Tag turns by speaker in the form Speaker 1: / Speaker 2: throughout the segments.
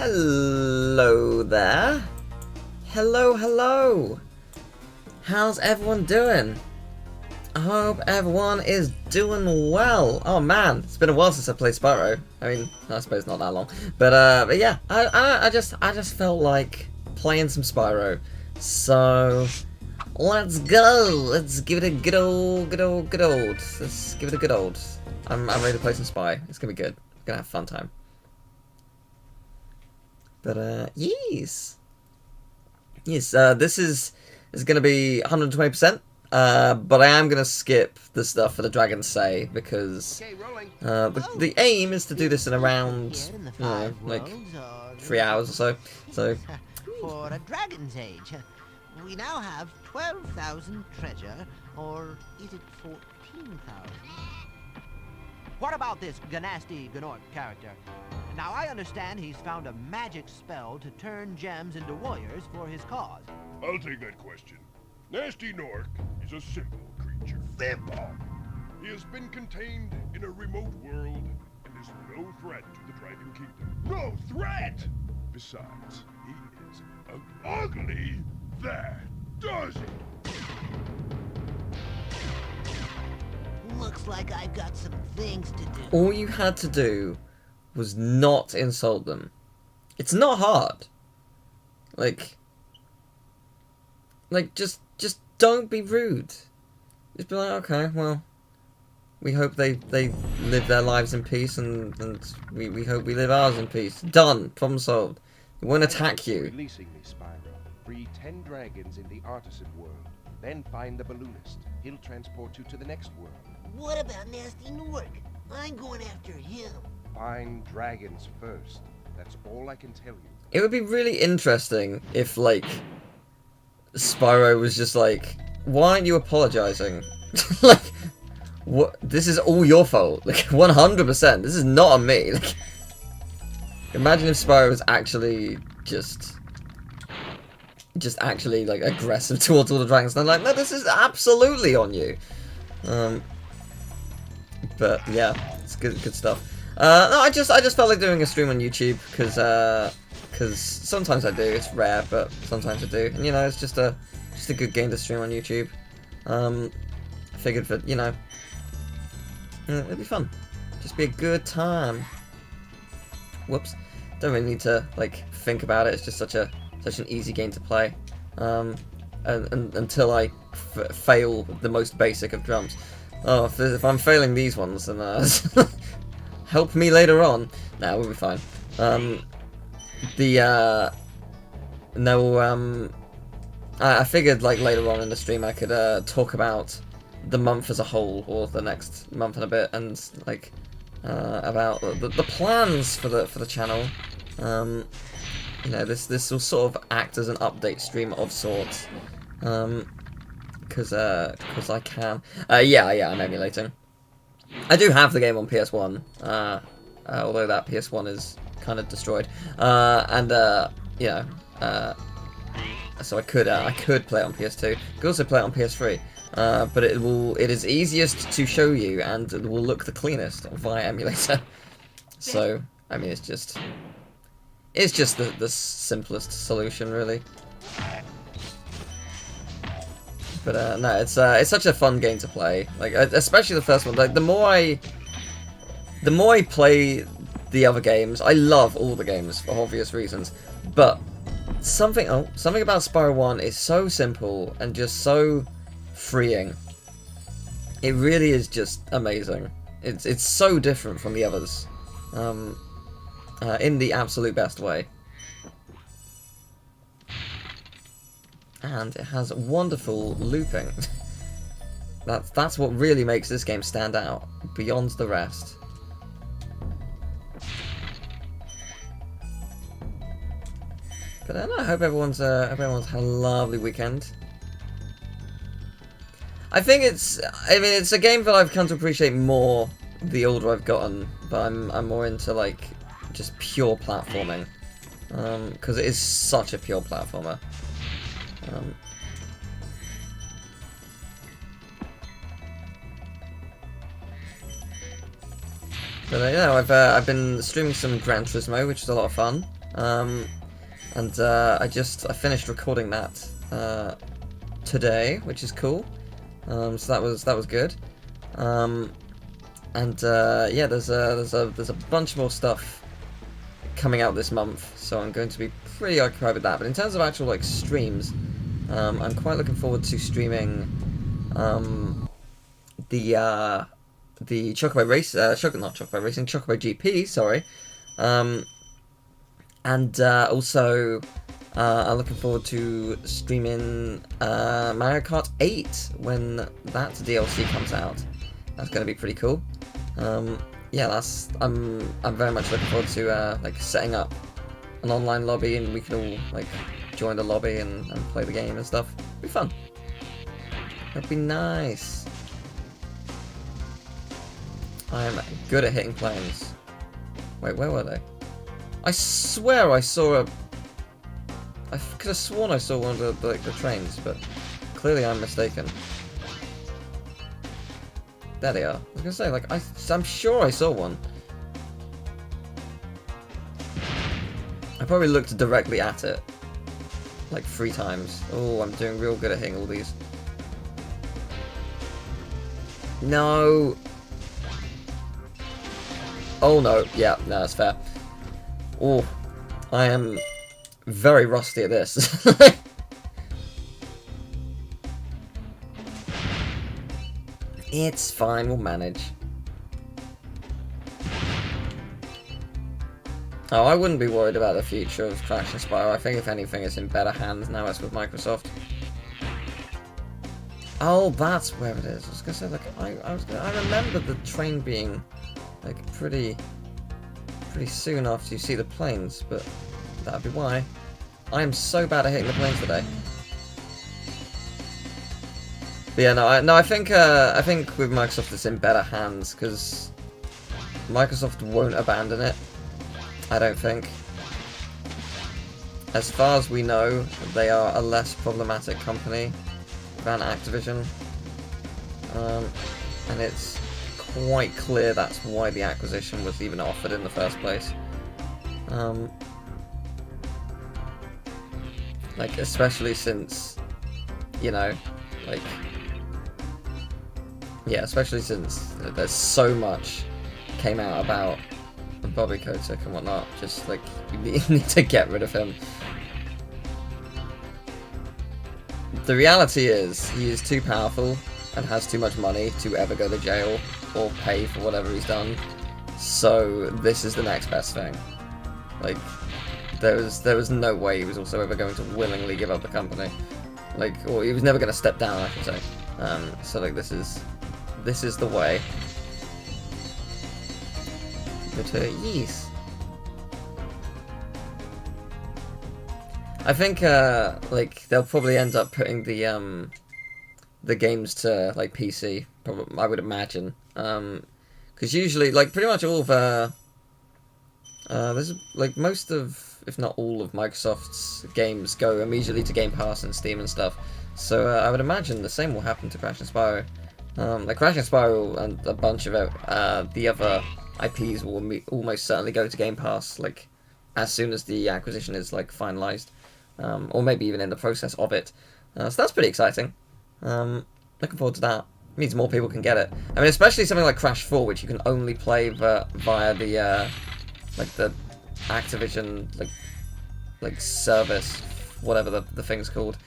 Speaker 1: Hello there. Hello. How's everyone doing? I hope everyone is doing well. Oh man, it's been a while since I played Spyro. I mean, I suppose not that long. But yeah, I just felt like playing some Spyro. So let's go. Let's give it a good old. Let's give it a good old. I'm ready to play some Spy. It's gonna be good. We're gonna have a fun time. But yes, this is gonna be 120%. But I am gonna skip the stuff for the Dragon's Say because the aim is to do this in around like 3 hours or so. So
Speaker 2: for a Dragon's Age, we now have 12,000 treasure, or is it 14,000? What about this Ganasty Gnorc character? Now, I understand he's found a magic spell to turn gems into warriors for his cause.
Speaker 3: I'll take that question. Nasty Gnorc is a simple creature. Simple! He has been contained in a remote world and is no threat to the Dragon Kingdom. No threat! Besides, he is ugly. That does it!
Speaker 2: Looks like I've got some things to do.
Speaker 1: all you had to do was not insult them. It's not hard. Like just don't be rude. Just be like, okay, well, we hope they live their lives in peace, and we hope we live ours in peace. Done. Problem solved. It won't attack you.
Speaker 4: Releasing me, Spyro. Free 10 dragons in the artisan world. Then find the balloonist. He'll transport you to the next world.
Speaker 2: What about Nasty Gnorc? I'm going after him.
Speaker 4: Find dragons first. That's all I can tell you.
Speaker 1: It would be really interesting if, like, Spyro was just like, why aren't you apologizing? Like, what? This is all your fault. Like, 100%. This is not on me. Like, imagine if Spyro was actually just actually, like, aggressive towards all the dragons. And they're like, no, this is absolutely on you. But yeah, it's good stuff. No, I just felt like doing a stream on YouTube because sometimes I do. It's rare, but sometimes I do. And you know, it's just a good game to stream on YouTube. I figured that, you know, it'd be fun. Just be a good time. Whoops. Don't really need to like think about it. It's just such an easy game to play. And until I fail the most basic of drums. Oh, if I'm failing these ones, then help me later on. Nah, we'll be fine. I figured like later on in the stream I could talk about the month as a whole, or the next month and a bit, and like about the plans for the channel. You know, this will sort of act as an update stream of sorts. Because I can. Yeah, I'm emulating. I do have the game on PS1, although that PS1 is kind of destroyed. You know, so I could play it on PS2. I could also play it on PS3. But it is easiest to show you, and it will look the cleanest via emulator. So I mean, it's just the simplest solution, really. But no, it's such a fun game to play. Like, especially the first one. Like, the more I play the other games, I love all the games for obvious reasons. But something about Spyro 1 is so simple and just so freeing. It really is just amazing. It's so different from the others, in the absolute best way. And it has wonderful looping. That's what really makes this game stand out beyond the rest. But I hope everyone's had a lovely weekend. I think it's a game that I've come to appreciate more the older I've gotten, but I'm more into like just pure platforming, because it is such a pure platformer. But yeah, I've been streaming some Gran Turismo, which is a lot of fun. And I finished recording that today, which is cool. So that was good. Yeah, there's a bunch more stuff coming out this month, so I'm going to be pretty occupied with that. But in terms of actual like streams, I'm quite looking forward to streaming the Chocobo Race, not Chocobo Racing, Chocobo GP, sorry. And also, I'm looking forward to streaming Mario Kart 8 when that DLC comes out. That's going to be pretty cool. Yeah, I'm very much looking forward to like setting up an online lobby, and we can all like join the lobby and play the game and stuff. It'll be fun. It'll be nice. I'm good at hitting planes. Wait, where were they? I swear I saw a... I could have sworn I saw one of the trains, but clearly I'm mistaken. There they are. I was gonna say, like, I'm sure I saw one. I probably looked directly at it, like 3 times. Oh, I'm doing real good at hitting all these. No! Oh no, yeah, no, that's fair. Oh, I am very rusty at this. It's fine, we'll manage. Oh, I wouldn't be worried about the future of Crash and Spyro. I think if anything it's in better hands now it's with Microsoft. Oh, that's where it is. I was gonna say, like, I remember the train being like pretty soon after you see the planes, but that'd be why. I am so bad at hitting the planes today. But yeah, no, I think with Microsoft it's in better hands, because Microsoft won't abandon it. I don't think. As far as we know, they are a less problematic company than Activision, and it's quite clear that's why the acquisition was even offered in the first place. Like, especially since, you know, like, yeah, especially since there's so much came out about Bobby Kotick and whatnot. Just, like, you need to get rid of him. The reality is, he is too powerful and has too much money to ever go to jail or pay for whatever he's done. So this is the next best thing. Like, there was no way he was also ever going to willingly give up the company. Like, or he was never going to step down, I should say. So like, this is the way. But yes, I think like they'll probably end up putting the games to like PC. Probably, I would imagine. Because usually, like, pretty much all of there's like most of, if not all of Microsoft's games go immediately to Game Pass and Steam and stuff. So I would imagine the same will happen to Crash and Spyro. Like Crash and Spyro and a bunch of the other IPs will almost certainly go to Game Pass, like as soon as the acquisition is like finalized, or maybe even in the process of it. So that's pretty exciting. Looking forward to that. It means more people can get it. I mean, especially something like Crash 4, which you can only play via the like the Activision like service, whatever the thing's called.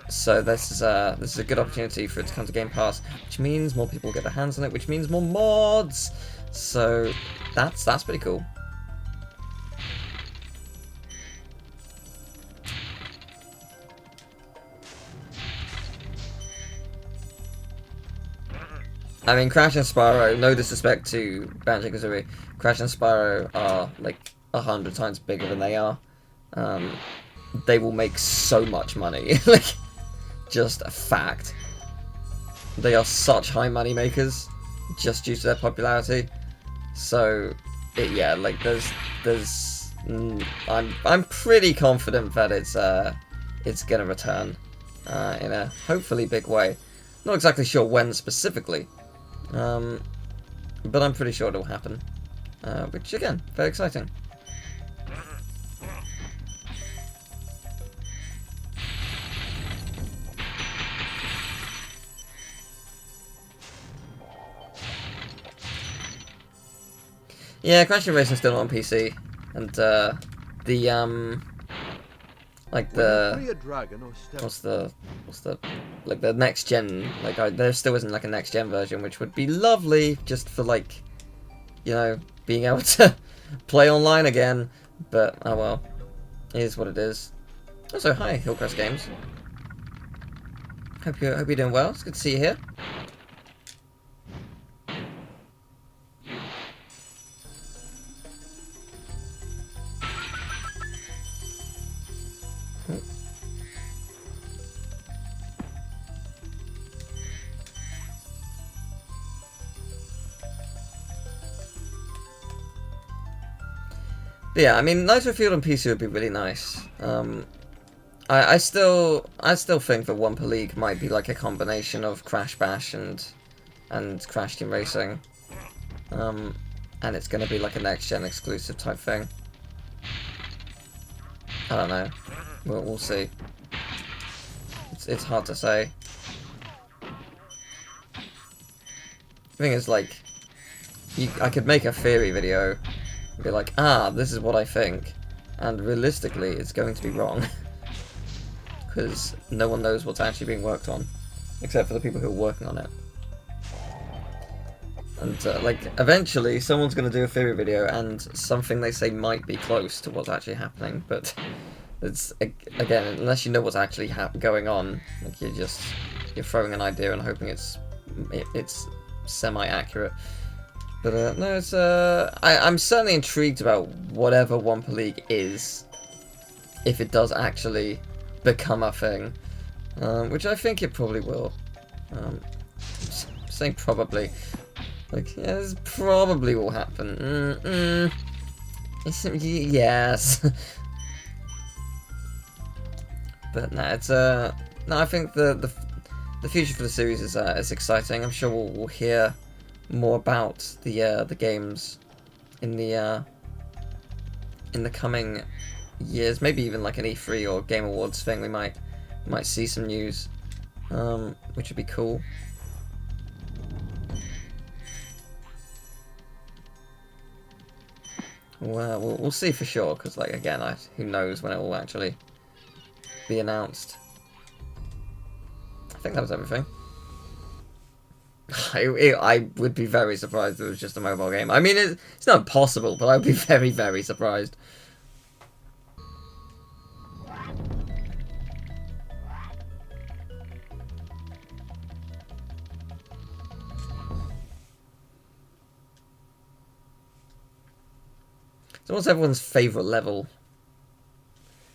Speaker 1: So this is a good opportunity for it to come to Game Pass, which means more people get their hands on it, which means more mods. So that's pretty cool. I mean, Crash and Spyro, no disrespect to Banjo-Kazooie, Crash and Spyro are like 100 times bigger than they are. They will make so much money. Like, just a fact. They are such high money makers, just due to their popularity. So, yeah, like I'm pretty confident that it's gonna return in a hopefully big way. Not exactly sure when specifically, but I'm pretty sure it'll happen. Which again, very exciting. Yeah, Crash Team Racing's still not on PC, and like what's the like the next gen, like there still isn't like a next gen version, which would be lovely just for like, you know, being able to play online again. But oh well, it is what it is. Also, hi Hillcrest Games. Hope you're doing well. It's good to see you here. But yeah, I mean, Nitro Fuel on PC would be really nice. I still think that One Per League might be like a combination of Crash Bash and Crash Team Racing, and it's going to be like a next gen exclusive type thing. I don't know. We'll see. It's hard to say. The thing is, like, I could make a theory video and be like, this is what I think, and realistically, it's going to be wrong. Because no one knows what's actually being worked on, except for the people who are working on it. And, like, eventually, someone's going to do a theory video, and something they say might be close to what's actually happening, but it's, again, unless you know what's actually going on, like, you're throwing an idea and hoping it's semi-accurate. But, no, it's, I'm certainly intrigued about whatever One Per League is, if it does actually become a thing, which I think it probably will. Saying probably, like, yeah, this probably will happen. Yes. But no, it's no, I think the future for the series is exciting. I'm sure we'll hear more about the games in the coming years, maybe even like an E3 or Game Awards thing. We might see some news, which would be cool. Well, we'll see for sure, because, like, again, who knows when it will actually be announced. I think that was everything. I would be very surprised if it was just a mobile game. I mean, it's not impossible, but I'd be very, very surprised. So what's everyone's favourite level?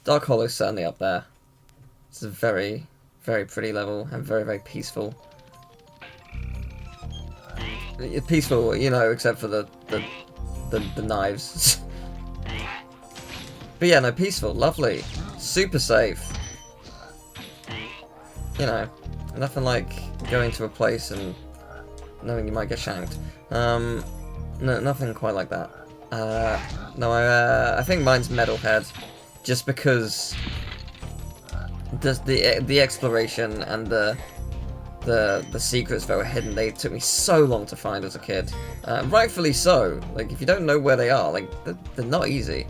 Speaker 1: Dark Hollow's certainly up there. It's a very, very pretty level and very, very peaceful. Peaceful, you know, except for the knives. But yeah, no, peaceful, lovely, super safe. You know, nothing like going to a place and knowing you might get shanked. No, nothing quite like that. No, I think mine's Metalhead, just because the exploration and the secrets that were hidden, they took me so long to find as a kid. Rightfully so. Like, if you don't know where they are, like, they're not easy.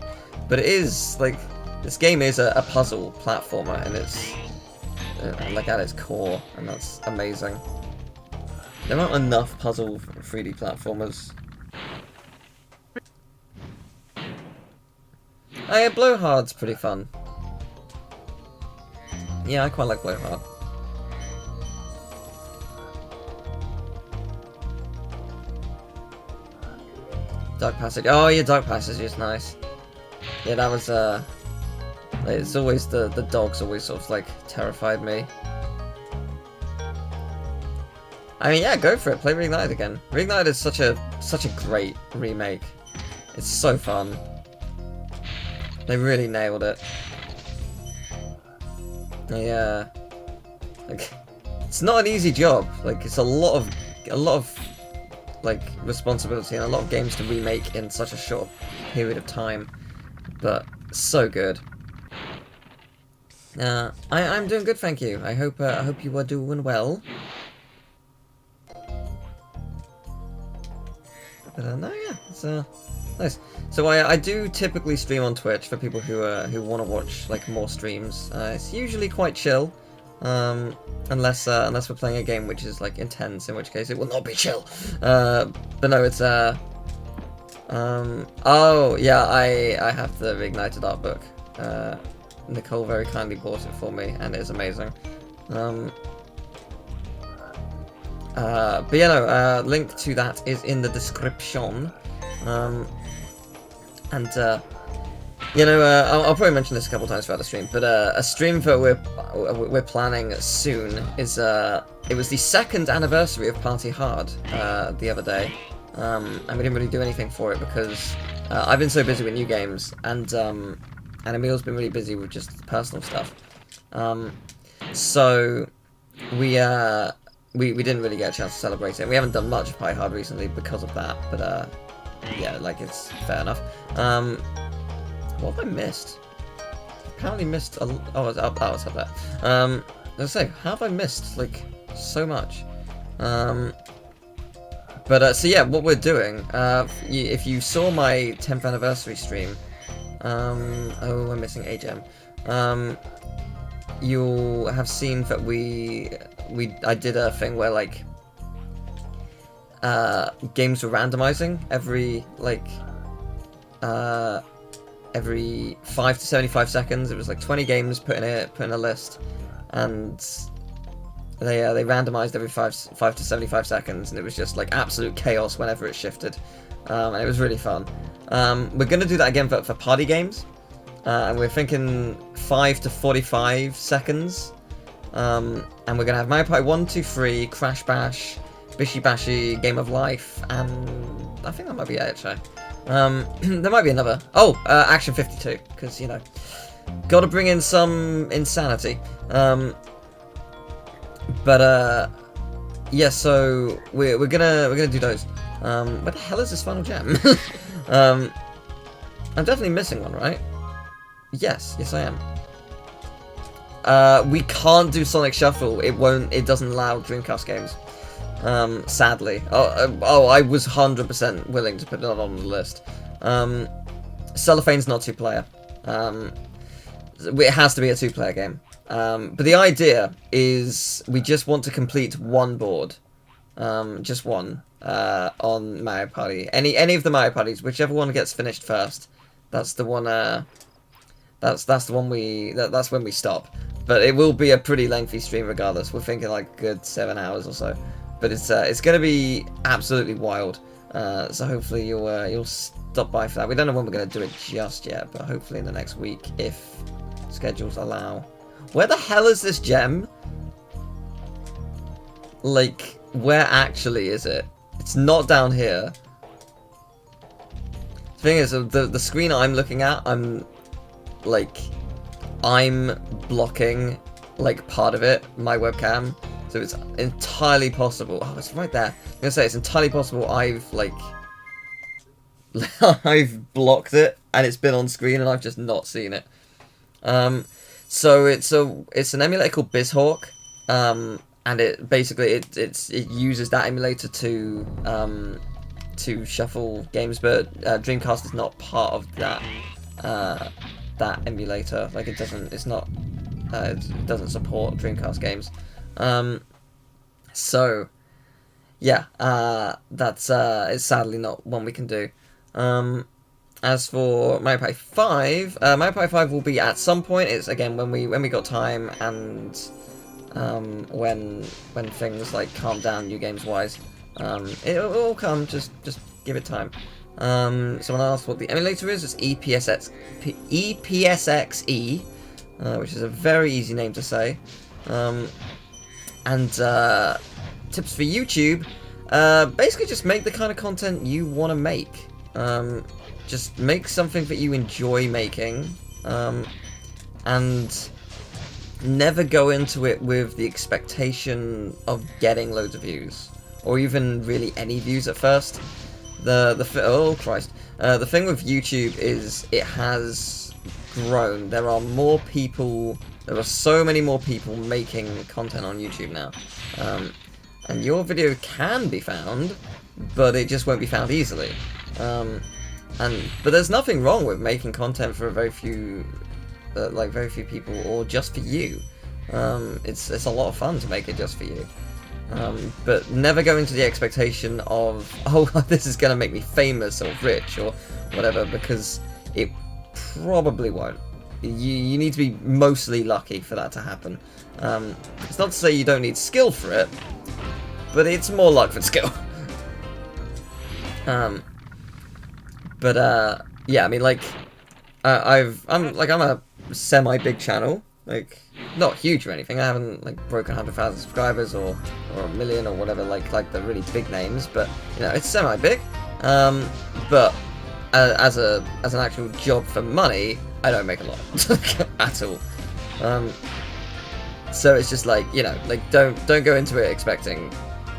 Speaker 1: But it is, like, this game is a puzzle platformer, and it's, like, at its core, and that's amazing. There aren't enough puzzle 3D platformers. Oh yeah, Blowhard's pretty fun. Yeah, I quite like Blowhard. Dark Passage. Oh yeah, Dark Passage is nice. Yeah, that was it's always the dogs always sort of like terrified me. I mean, yeah, go for it. Play Reignited again. Reignited is such a great remake. It's so fun. They really nailed it. Yeah, like, it's not an easy job. Like, it's a lot of like responsibility and a lot of games to remake in such a short period of time, but so good. I'm doing good, thank you. I hope you are doing well. But no, yeah, it's Nice. So I do typically stream on Twitch for people who want to watch like more streams. It's usually quite chill, unless we're playing a game which is like intense, in which case it will not be chill. But no, it's oh yeah, I have the Reignited art book. Nicole very kindly bought it for me, and it is amazing. But yeah, no, link to that is in the description. And you know, I'll probably mention this a couple times throughout the stream, but a stream that we're planning soon is it was the 2nd anniversary of Party Hard the other day, and we didn't really do anything for it because I've been so busy with new games, and Emil's been really busy with just personal stuff. So we didn't really get a chance to celebrate it. We haven't done much of Party Hard recently because of that, but yeah, like, it's fair enough. What have I missed? Apparently missed a... Oh, it's up there. Let's say, how have I missed, like, so much? But, so yeah, what we're doing, if you saw my 10th anniversary stream, oh, I'm missing a gem. You'll have seen that I did a thing where, like, games were randomizing every 5 to 75 seconds. It was like 20 games put in a list, and they randomized every 5 to 75 seconds, and it was just like absolute chaos whenever it shifted, and it was really fun. We're gonna do that again for party games, and we're thinking 5 to 45 seconds, and we're gonna have Mario Party 1, 2, 3, Crash Bash, Bishi Bashi, Game of Life, and I think that might be it, actually. There might be another. Oh, Action 52, because, you know, gotta bring in some insanity. But yeah, so we're gonna do those. Where the hell is this final gem? I'm definitely missing one, right? Yes, I am. We can't do Sonic Shuffle. It doesn't allow Dreamcast games. Sadly. Oh, I was 100% willing to put it on the list. Cellophane's not 2-player. It has to be a 2-player game. But the idea is we just want to complete one board. Just one. On Mario Party. Any of the Mario Parties, whichever one gets finished first. That's the one, that's the one that's when we stop. But it will be a pretty lengthy stream regardless. We're thinking like a good 7 hours or so. But it's going to be absolutely wild, so hopefully you'll stop by for that. We don't know when we're going to do it just yet, but hopefully in the next week, if schedules allow. Where the hell is this gem? Like, where actually is it? It's not down here. The thing is, the screen I'm looking at, I'm blocking, like, part of it, my webcam. So it's entirely possible. Oh, it's right there. I'm gonna say it's entirely possible I've I've blocked it and it's been on screen and I've just not seen it. So it's an emulator called BizHawk, and it basically it uses that emulator to shuffle games, but Dreamcast is not part of that emulator. Like, it doesn't support Dreamcast games. So yeah, that's it's sadly not one we can do. As for Mario Party 5, Mario Party 5 will be at some point. It's again when we got time, and when things like calm down new games wise. It will come, just give it time. Someone asked what the emulator is. It's EPSXE, which is a very easy name to say. And tips for YouTube, basically just make the kind of content you want to make. Just make something that you enjoy making, and never go into it with the expectation of getting loads of views, or even really any views at first. Oh Christ, the thing with YouTube is it has grown. There are more people. There are so many more people making content on YouTube now, and your video can be found, but it just won't be found easily. But there's nothing wrong with making content for very few people, or just for you. It's a lot of fun to make it just for you. But never go into the expectation of, oh, this is gonna make me famous or rich or whatever, because it probably won't. You need to be mostly lucky for that to happen. It's not to say you don't need skill for it, but it's more luck than skill. Yeah, I mean, like, I'm a semi-big channel, like, not huge or anything. I haven't, like, broken 100,000 subscribers or a million or whatever, like the really big names, but, you know, it's semi-big. But as an actual job for money, I don't make a lot at all. So it's just like, you know, like, don't go into it expecting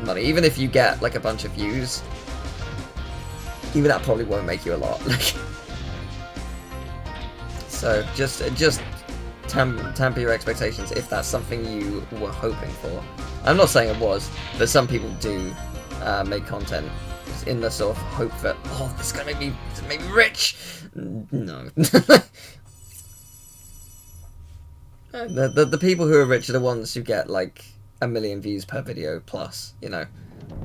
Speaker 1: money. Even if you get like a bunch of views, even that probably won't make you a lot. So just temper your expectations if that's something you were hoping for. I'm not saying it was, but some people do make content in the sort of hope that, oh, this is gonna make me rich. No. The people who are rich are the ones who get like 1 million views per video plus, you know.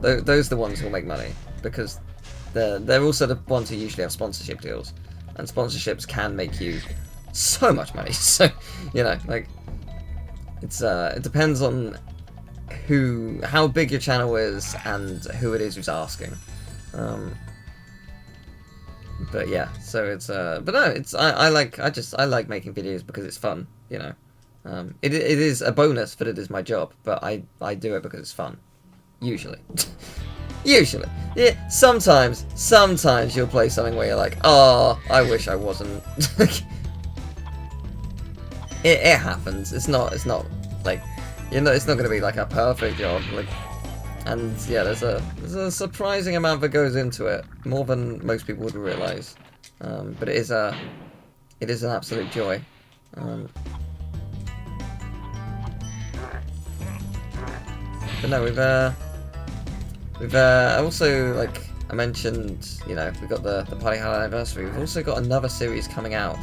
Speaker 1: Those are the ones who will make money, because they're also the ones who usually have sponsorship deals, and sponsorships can make you so much money. So, you know, like, it depends on how big your channel is and who it is who's asking. But yeah, so it's but no, it's I like making videos because it's fun, you know. It is a bonus, but it is my job. But I do it because it's fun, usually. Usually, yeah. Sometimes you'll play something where you're like, oh, I wish I wasn't. It happens. It's not like, you know, it's not gonna be like a perfect job, like. And yeah, there's a surprising amount that goes into it, more than most people would realise. But it is an absolute joy. But no, we've also, like I mentioned, you know, we've got the Party Hard anniversary. We've also got another series coming out.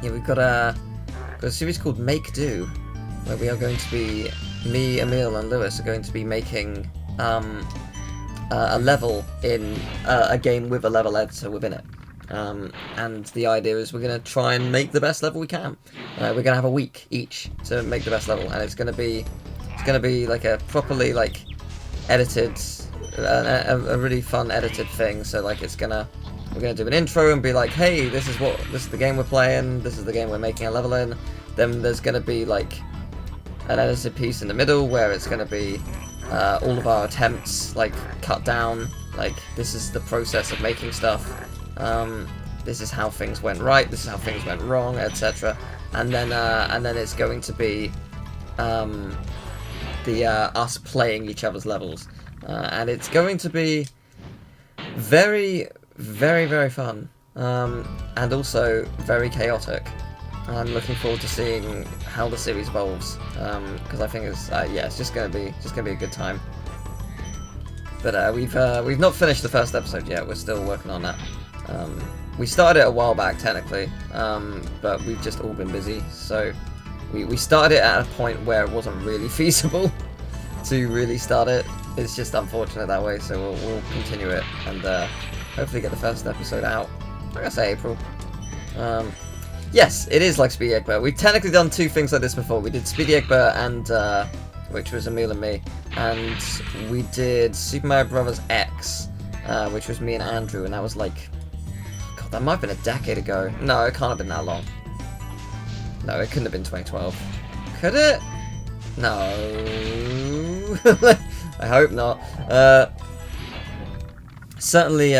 Speaker 1: Yeah, we've got a series called Make Do, where we are going to be, me, Emil, and Lewis are going to be making a level in a game with a level editor within it. And the idea is we're going to try and make the best level we can. We're going to have a week each to make the best level, and it's going to be like a properly like edited, a really fun edited thing. So like we're gonna do an intro and be like, hey, this is the game we're playing, this is the game we're making a level in. Then there's gonna be like an edited piece in the middle where it's gonna be all of our attempts like cut down, like this is the process of making stuff, this is how things went right, this is how things went wrong, etc. And then it's going to be us playing each other's levels, and it's going to be very, very, very fun, and also very chaotic. I'm looking forward to seeing how the series evolves, because I think it's just gonna be a good time. But we've not finished the first episode yet. We're still working on that. We started it a while back technically, but we've just all been busy. So we started it at a point where it wasn't really feasible to really start it. It's just unfortunate that way. So we'll continue it and hopefully get the first episode out. I'm gonna say April. Yes, it is like Speedy Egbert. We've technically done two things like this before. We did Speedy Egbert and which was Emil and me, and we did Super Mario Bros. X, which was me and Andrew, and that was like, God, that might have been a decade ago. No, it can't have been that long. No, it couldn't have been 2012. Could it? No. I hope not. Certainly,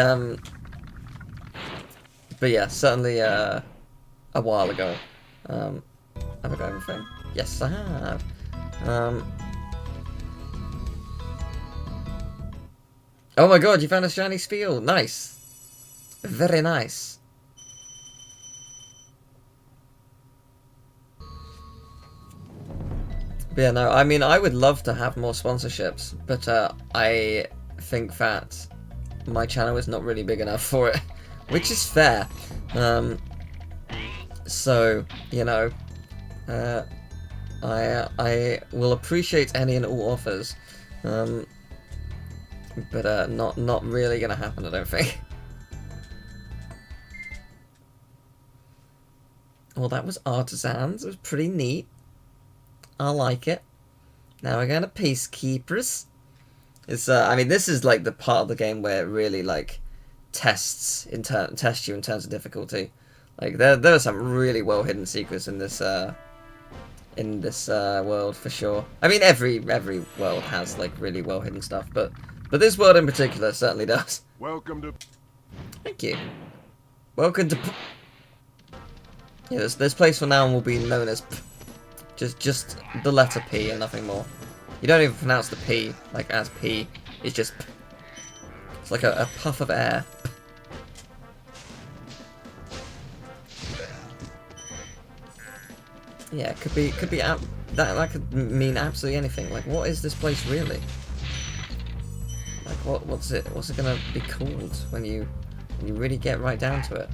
Speaker 1: but yeah, certainly a while ago. Have I got everything? Yes, I have. Oh my god, you found a shiny spiel. Nice. Very nice. But yeah, no, I mean, I would love to have more sponsorships, but I think that my channel is not really big enough for it, which is fair. So, you know, I will appreciate any and all offers, but not really gonna happen, I don't think. Well, that was Artisans. It was pretty neat. I like it. Now we're going to Peacekeepers. It's I mean, this is like the part of the game where it really like tests you in terms of difficulty. Like there are some really well hidden secrets in this world for sure. I mean, every world has like really well hidden stuff, but this world in particular certainly does.
Speaker 3: Welcome to...
Speaker 1: Thank you. Welcome to... Yeah, this place from now on will be known as just the letter P and nothing more. You don't even pronounce the P like as P. It's just it's like a puff of air. Yeah, it could be that could mean absolutely anything. Like, what is this place really? Like, what's it gonna be called when you really get right down to it?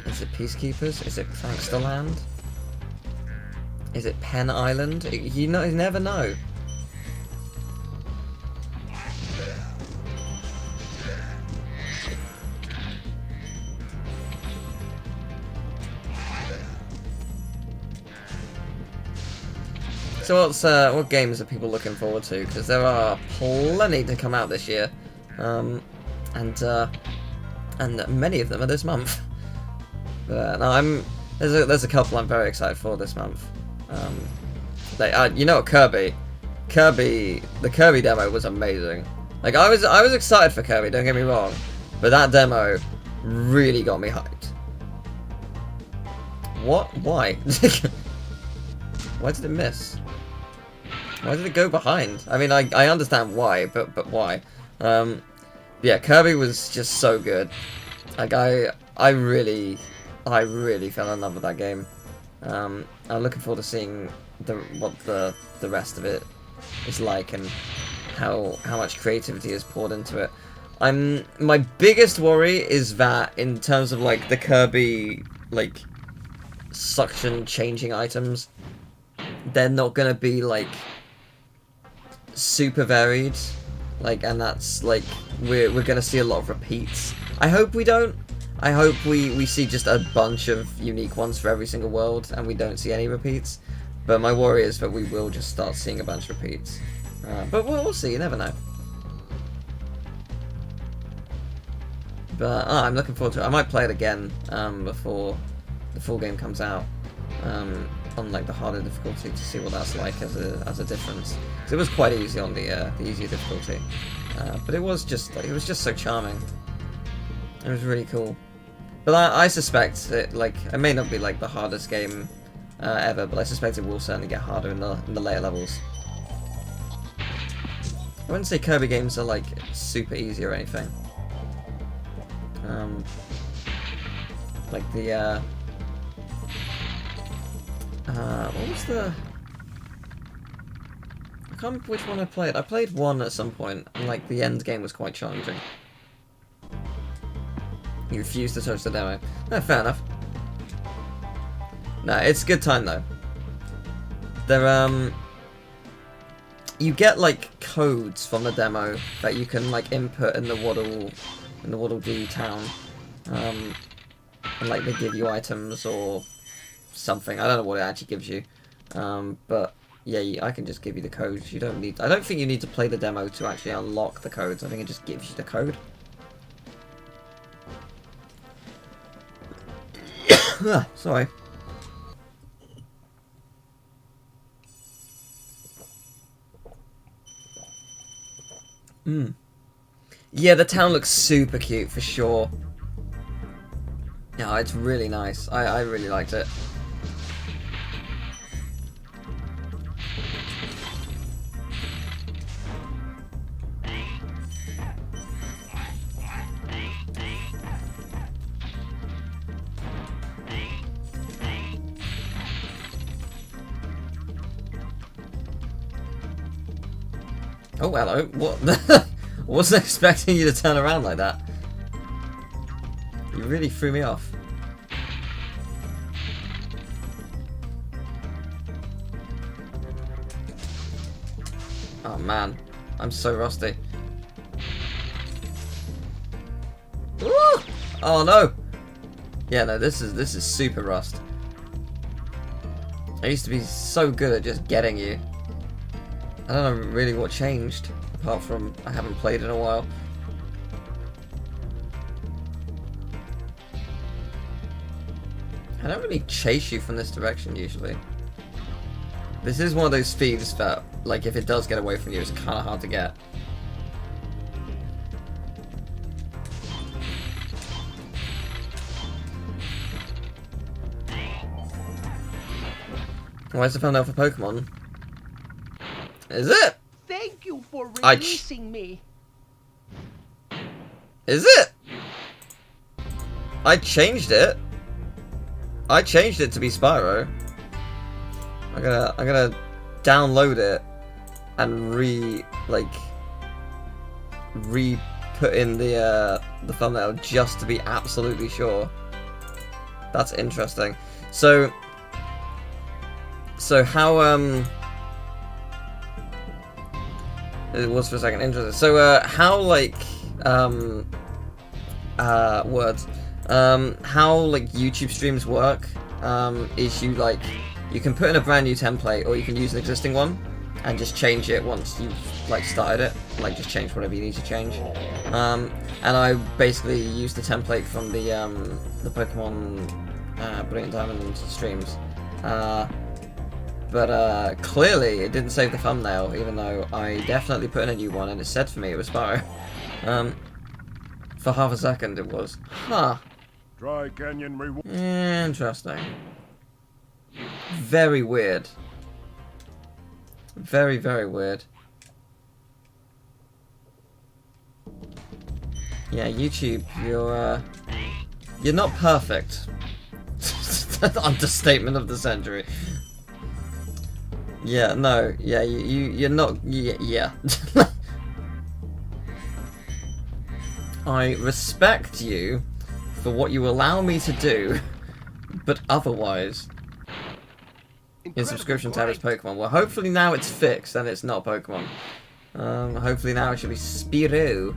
Speaker 1: Is it Peacekeepers? Is it Pranksterland? Is it Penn Island? You never know. So what games are people looking forward to? Because there are plenty to come out this year, and many of them are this month. No, there's a couple I'm very excited for this month. You know what, Kirby, the Kirby demo was amazing. Like I was excited for Kirby, don't get me wrong, but that demo really got me hyped. What? Why? Why did it miss? Why did it go behind? I mean, I understand why, but why? Yeah, Kirby was just so good. Like I really fell in love with that game. I'm looking forward to seeing what the rest of it is like and how much creativity is poured into it. My biggest worry is that in terms of like the Kirby like suction changing items, they're not gonna be like super varied, like, and that's like we're gonna see a lot of repeats. I hope we don't. I hope we see just a bunch of unique ones for every single world and we don't see any repeats. But my worry is that we will just start seeing a bunch of repeats. But we'll see, you never know. But I'm looking forward to it. I might play it again before the full game comes out on like the harder difficulty to see what that's like as a difference. 'Cause it was quite easy on the easier difficulty, but it was just so charming. It was really cool. But I suspect it may not be like the hardest game ever, but I suspect it will certainly get harder in the later levels. I wouldn't say Kirby games are like super easy or anything. Like the what was the? I can't remember which one I played. I played one at some point, and like the end game was quite challenging. You refused to touch the demo. No, fair enough. No, it's a good time though. There you get like codes from the demo that you can like input in the Waddle Dee town, and like they give you items or something. I don't know what it actually gives you, but yeah, I can just give you the codes. You don't need. I don't think you need to play the demo to actually unlock the codes. I think it just gives you the code. Sorry. Yeah, the town looks super cute for sure. Yeah, it's really nice. I really liked it. Oh, hello. What? Wasn't expecting you to turn around like that. You really threw me off. Oh man, I'm so rusty. Woo! Oh no! Yeah, no, this is super rust. I used to be so good at just getting you. I don't know really what changed, apart from I haven't played in a while. I don't really chase you from this direction usually. This is one of those speeds that, like, if it does get away from you, it's kind of hard to get. Where's the thumbnail for Pokemon? Is it?
Speaker 5: Thank you for releasing me.
Speaker 1: Is it? I changed it. I changed it to be Spyro. I'm gonna download it and put in the thumbnail just to be absolutely sure. That's interesting. So how it was for a second interesting. So how like words how like YouTube streams work is you can put in a brand new template, or you can use an existing one and just change it once you've like started it. Like just change whatever you need to change. And I basically used the template from the Pokemon Brilliant Diamond streams. But clearly it didn't save the thumbnail, even though I definitely put in a new one and it said for me it was Spyro. For half a second it was. Huh.
Speaker 3: Dry Canyon reward.
Speaker 1: Interesting. Very weird. Very, very weird. Yeah, YouTube, you're not perfect. Understatement of the century. Yeah, no, yeah, you're not, yeah. I respect you for what you allow me to do, but otherwise, your subscription tab is Pokemon. Well, hopefully now it's fixed and it's not Pokemon. Hopefully now it should be Spyro.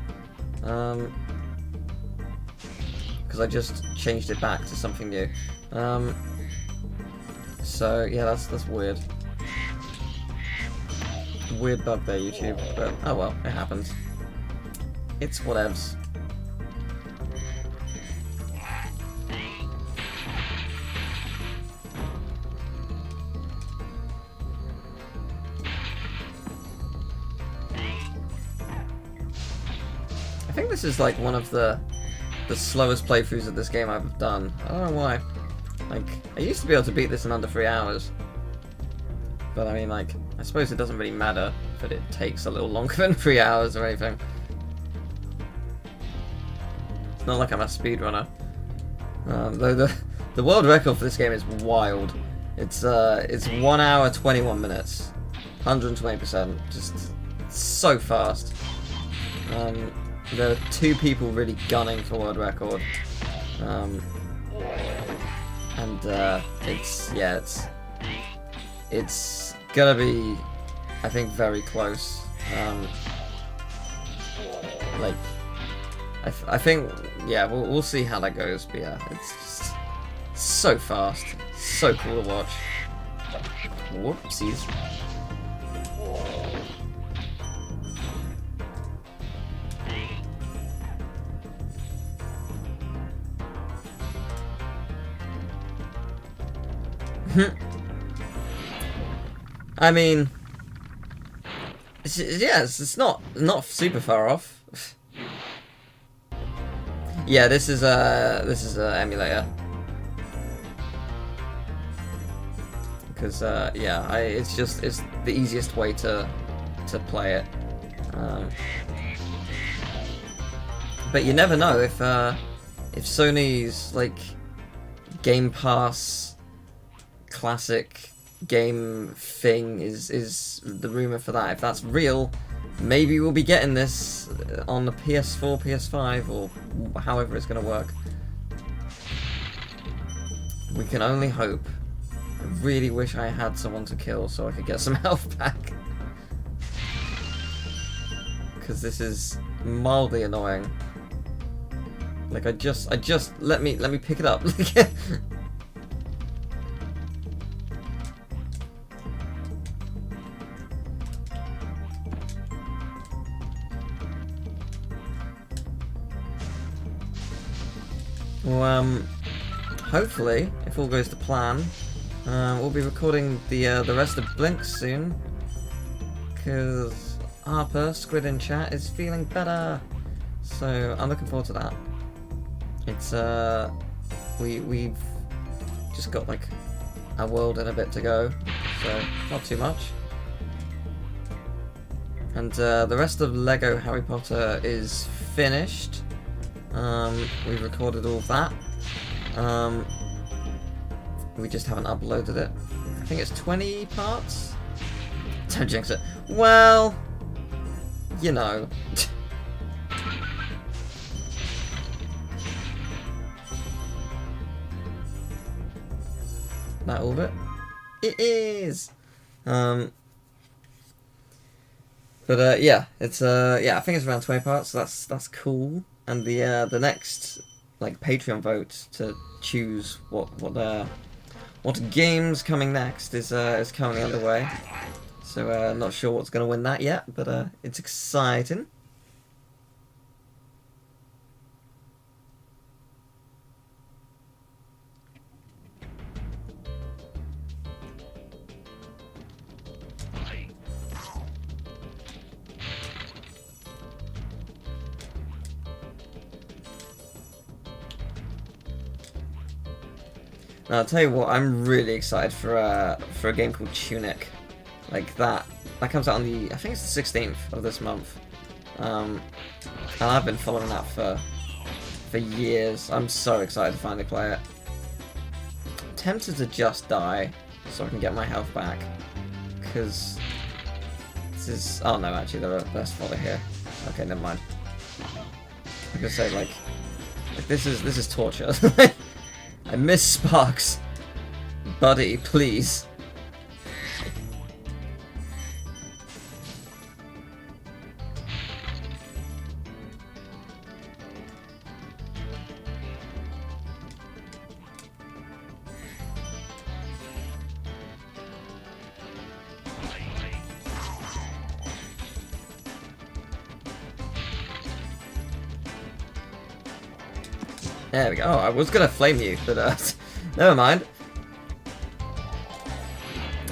Speaker 1: Because I just changed it back to something new. So yeah, that's weird. Weird bug there, YouTube, but oh well, it happens. It's whatevs. I think this is like one of the slowest playthroughs of this game I've done. I don't know why. Like, I used to be able to beat this in under 3 hours. But I mean, like, I suppose it doesn't really matter that it takes a little longer than 3 hours or anything. It's not like I'm a speedrunner. Though the world record for this game is wild. It's 1 hour 21 minutes, 120%, just so fast. There are 2 people really gunning for world record, and it's gonna be, I think, very close. Like, I think, yeah, we'll see how that goes. But yeah, it's just so fast, so cool to watch. Whoopsies. I mean, it's not super far off. Yeah, this is a emulator. Because yeah, it's the easiest way to play it. But you never know if Sony's like Game Pass classic game thing is the rumor for that. If that's real, maybe we'll be getting this on the PS4, PS5, or however it's going to work. We can only hope. I really wish I had someone to kill so I could get some health back. Because this is mildly annoying. Like I just let me pick it up. Well, hopefully, if all goes to plan, we'll be recording the rest of Blink soon, because Harper, Squid in chat, is feeling better, so I'm looking forward to that. It's we've just got like a world and a bit to go, so not too much. And the rest of Lego Harry Potter is finished. We've recorded all of that. We just haven't uploaded it. I think it's 20 parts? Don't jinx it. Well, you know. That all of it? It is! But yeah, it's yeah, I think it's around 20 parts, so that's cool. And the next like Patreon vote to choose what game's coming next is currently underway. So not sure what's gonna win that yet, but it's exciting. Now, I'll tell you what, I'm really excited for a game called Tunic. Like that comes out on the, I think it's the 16th of this month. And I've been following that for years. I'm so excited to finally play it. I'm tempted to just die so I can get my health back. Because this is, oh no, actually there's fodder here. Okay, never mind. I was gonna say like this is torture. I miss Sparks. Buddy, please. There we go. Oh, I was gonna flame you, but never mind.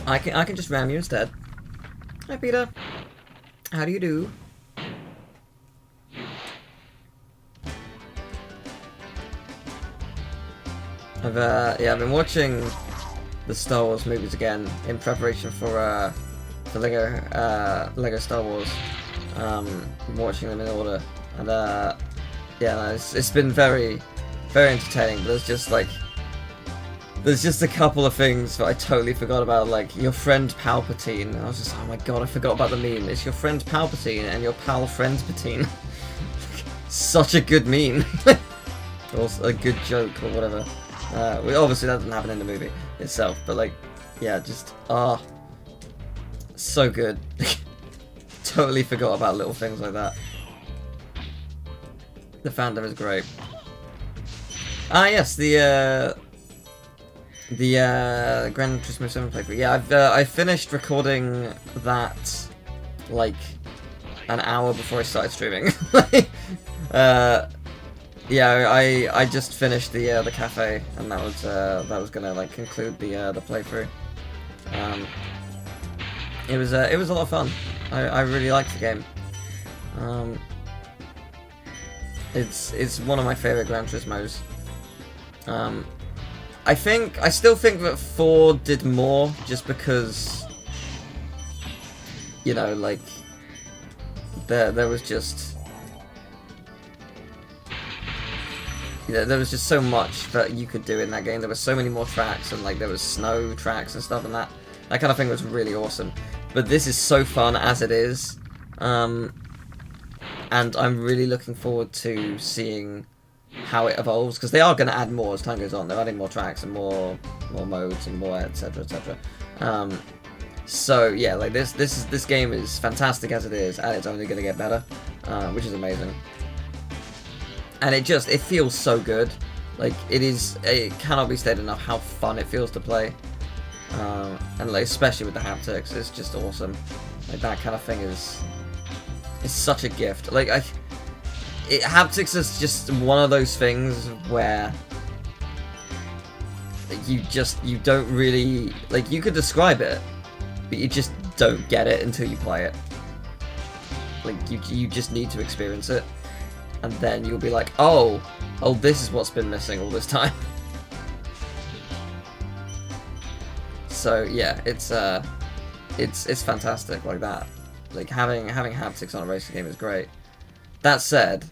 Speaker 1: I can just ram you instead. Hi, Peter. How do you do? I've been watching the Star Wars movies again in preparation for Lego Star Wars. I'm watching them in order, and yeah, it's been very entertaining, but there's just a couple of things that I totally forgot about, like your friend Palpatine. I was just, oh my god, I forgot about the meme. It's your friend Palpatine and your pal friend Patine. Such a good meme. Or a good joke or whatever. Obviously that doesn't happen in the movie itself, but like, yeah, just, so good. Totally forgot about little things like that. The fandom is great. Ah, yes, the Gran Turismo 7 playthrough. Yeah, I finished recording that like an hour before I started streaming. Yeah, I just finished the cafe, and that was gonna like conclude the playthrough. It was a lot of fun. I really liked the game. It's one of my favorite Gran Turismos. I still think that 4 did more, just because, you know, like, there was just, you know, there was just so much that you could do in that game. There were so many more tracks, and like there was snow tracks and stuff, and that kind of thing was really awesome. But this is so fun as it is. And I'm really looking forward to seeing how it evolves, because they are going to add more as time goes on. They're adding more tracks and more modes and more etc, etc. So yeah, like this game is fantastic as it is, and it's only going to get better, which is amazing. And it feels so good. Like it cannot be stated enough how fun it feels to play, and like especially with the haptics, it's just awesome. Like that kind of thing is such a gift. Like haptics is just one of those things where you don't really, like, you could describe it, but you just don't get it until you play it. Like you just need to experience it, and then you'll be like, oh, this is what's been missing all this time. So yeah, it's fantastic like that. Like having haptics on a racing game is great. That said,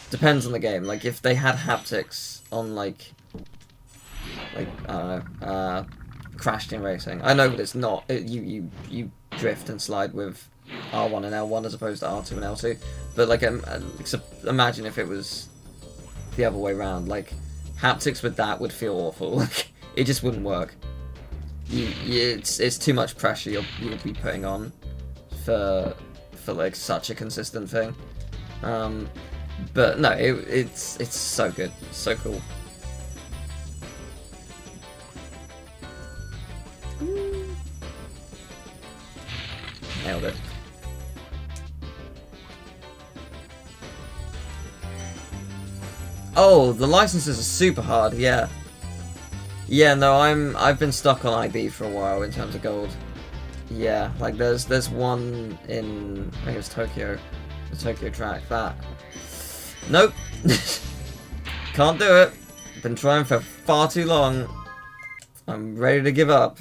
Speaker 1: depends on the game. Like if they had haptics on like I don't know, Crash Team Racing. I know that it's not. You drift and slide with R1 and L1 as opposed to R2 and L2. But like, imagine if it was the other way around. Like haptics with that would feel awful. Like it just wouldn't work. It's too much pressure you'll be putting on for like such a consistent thing. But no, it's so good, so cool. Nailed it. Oh, the licenses are super hard. Yeah. Yeah, no, I've been stuck on IB for a while in terms of gold. Yeah, like there's one in, I think it was Tokyo, the Tokyo track that. Nope. Can't do it. Been trying for far too long. I'm ready to give up.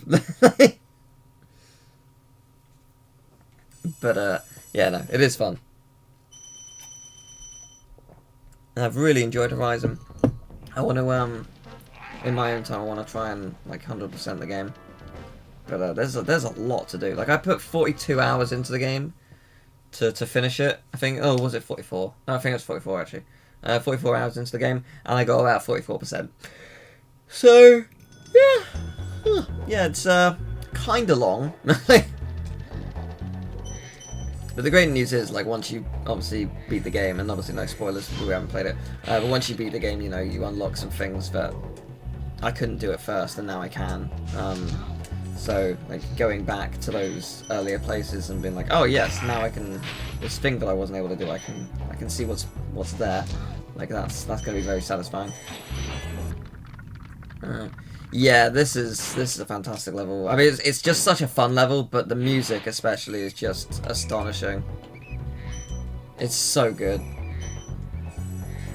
Speaker 1: But yeah, no, it is fun. And I've really enjoyed Horizon. I want to in my own time I want to try and like 100% the game. But there's a lot to do. Like I put 42 hours into the game to finish it. I think, oh, was it 44? No, I think it was 44 actually. 44 hours into the game, and I got about 44%. So yeah, yeah, it's kind of long. But the great news is, like, once you obviously beat the game, and obviously no spoilers, we haven't played it, but once you beat the game, you know, you unlock some things that I couldn't do at first, and now I can. So, like, going back to those earlier places and being like, oh yes, now I can, this thing that I wasn't able to do, I can see what's there. Like, that's going to be very satisfying. Yeah, this is a fantastic level. I mean, it's just such a fun level, but the music especially is just astonishing. It's so good.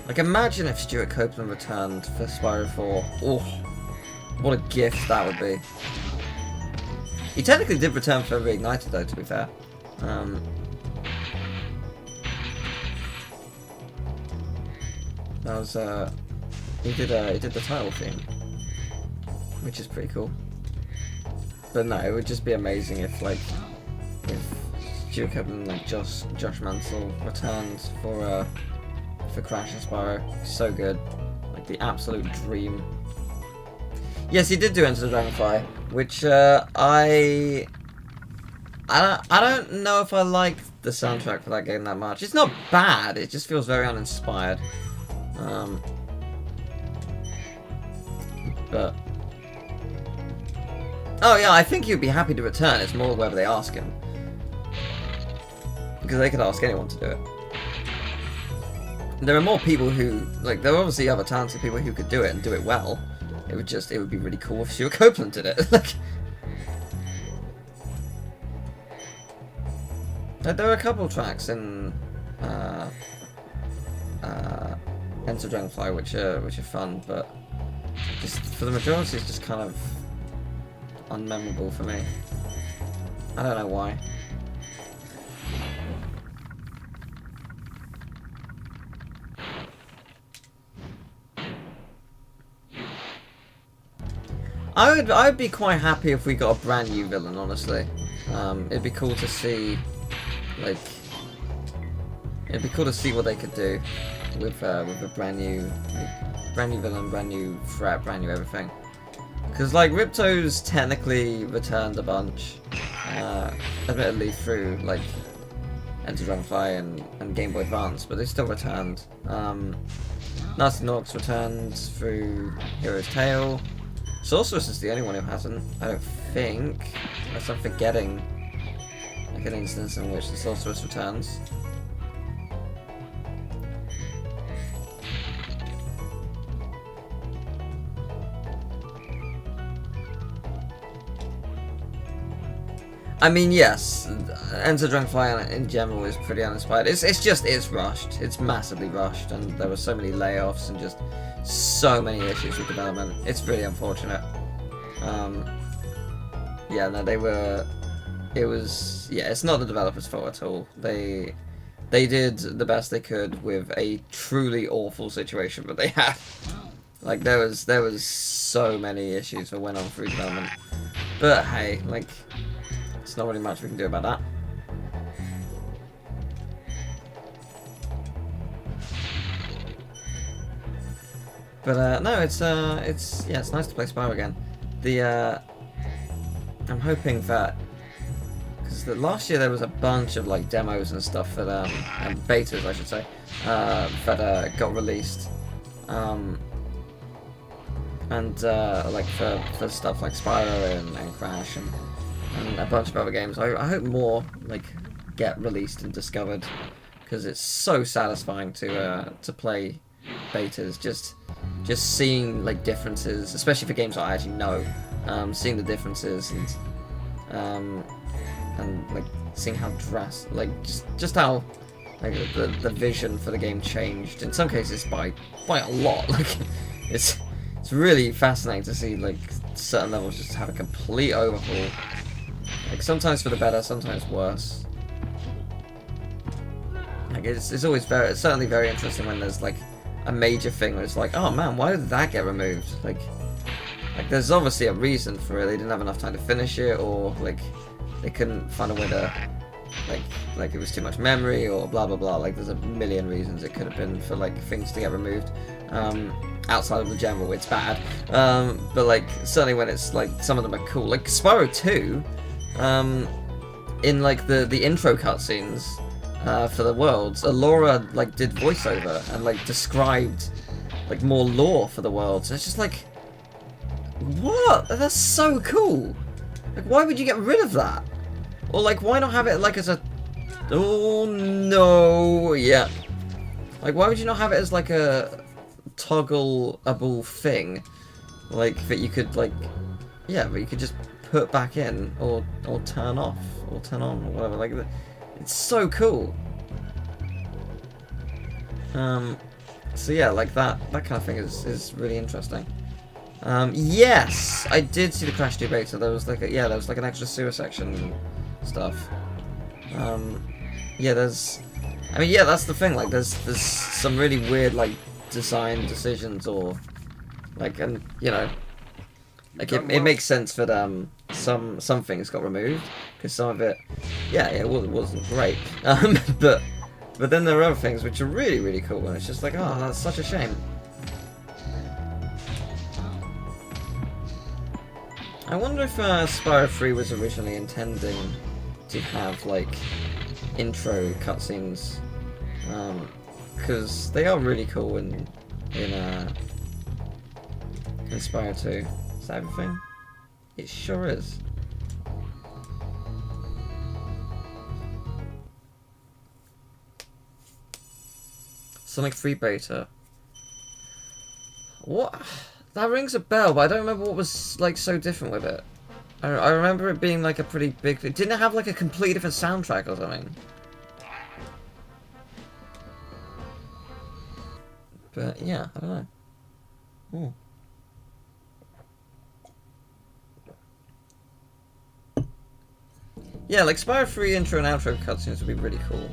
Speaker 1: Like, imagine if Stuart Copeland returned for Spyro 4. Oh, what a gift that would be. He technically did return for Reignited, though, to be fair. That was he did the title theme, which is pretty cool. But no, it would just be amazing if Stuart Copeland, like Josh Mansell returned for Crash and Spyro. So good, like the absolute dream. Yes, he did do Enter the Dragonfly, which I don't know if I like the soundtrack for that game that much. It's not bad, it just feels very uninspired. But oh yeah, I think he'd be happy to return. It's more whether they ask him, because they could ask anyone to do it. There are more people who, like, there are obviously other talented people who could do it and do it well. It would be really cool if Stuart Copeland did it. Like, there are a couple tracks in Enter Dragonfly which are fun, but just for the majority it's just kind of unmemorable for me. I don't know why. I would be quite happy if we got a brand new villain, honestly. It'd be cool to see, like, it'd be cool to see what they could do with a brand new villain, brand new threat, brand new everything. Because like Ripto's technically returned a bunch, admittedly through like Enter Dragonfly and Game Boy Advance, but they still returned. Nasty Nork's returned through Hero's Tale. Sorceress is the only one who hasn't, I don't think, unless I'm forgetting like an instance in which the Sorceress returns. I mean, yes, Enter Dragonfly in general is pretty uninspired. It's rushed. It's massively rushed, and there were so many layoffs and just so many issues with development. It's really unfortunate. Yeah, no, it's not the developers' fault at all. They did the best they could with a truly awful situation that they had. Like, there was so many issues that went on through development. But hey, like, there's not really much we can do about that. But no, it's nice to play Spyro again. I'm hoping that, because last year there was a bunch of like demos and stuff that and betas I should say, that got released, and like for stuff like Spyro and Crash and a bunch of other games. I hope more like get released and discovered, because it's so satisfying to play betas, just seeing like differences, especially for games that I actually know, seeing the differences and like seeing how drastic, like just how like the vision for the game changed in some cases by a lot. Like it's really fascinating to see like certain levels just have a complete overhaul. Like sometimes for the better, sometimes worse. Like it's certainly very interesting when there's like a major thing where it's like, oh man, why did that get removed? Like there's obviously a reason for it. They didn't have enough time to finish it, or like they couldn't find a way to like it was too much memory, or blah blah blah. Like there's a million reasons it could have been for like things to get removed. Outside of the general, it's bad. But like certainly when it's like some of them are cool. Like Spyro 2, in like the intro cutscenes for the worlds, Alora like did voiceover and like described like more lore for the worlds. It's just like, what? That's so cool. Like, why would you get rid of that? Or like, why not have it like as a, oh no, yeah. Like, why would you not have it as like a toggleable thing, like that you could like, yeah, but you could just put back in or turn off or turn on or whatever. Like, it's so cool. So yeah, like that kind of thing is really interesting. Yes, I did see the Crash 2 beta. There was like there was like an extra sewer section stuff. Yeah, that's the thing. Like, there's some really weird like design decisions, or like, and you know, like it makes sense that some things got removed because some of it, it wasn't great. But then there are other things which are really, really cool, and it's just like, oh, that's such a shame. I wonder if Spyro 3 was originally intending to have like intro cutscenes, because they are really cool in Spyro 2. Is that everything? It sure is. Sonic 3 beta. What? That rings a bell, but I don't remember what was like so different with it. I remember it being like a pretty big thing. Didn't it have like a completely different soundtrack or something? But yeah, I don't know. Ooh. Yeah, like Spyro 3 intro and outro cutscenes would be really cool.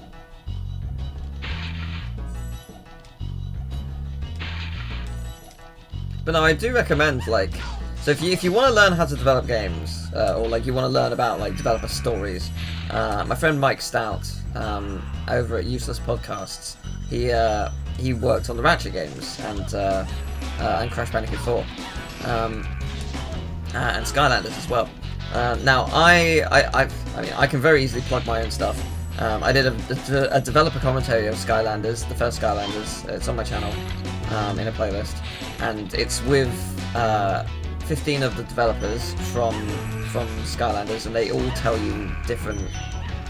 Speaker 1: But no, I do recommend, like, so if you want to learn how to develop games, or like you want to learn about like developer stories, my friend Mike Stout over at Useless Podcasts, he worked on the Ratchet games and Crash Bandicoot 4, and Skylanders as well. Now I mean I can very easily plug my own stuff. I did a developer commentary of Skylanders, the first Skylanders. It's on my channel in a playlist, and it's with 15 of the developers from Skylanders, and they all tell you different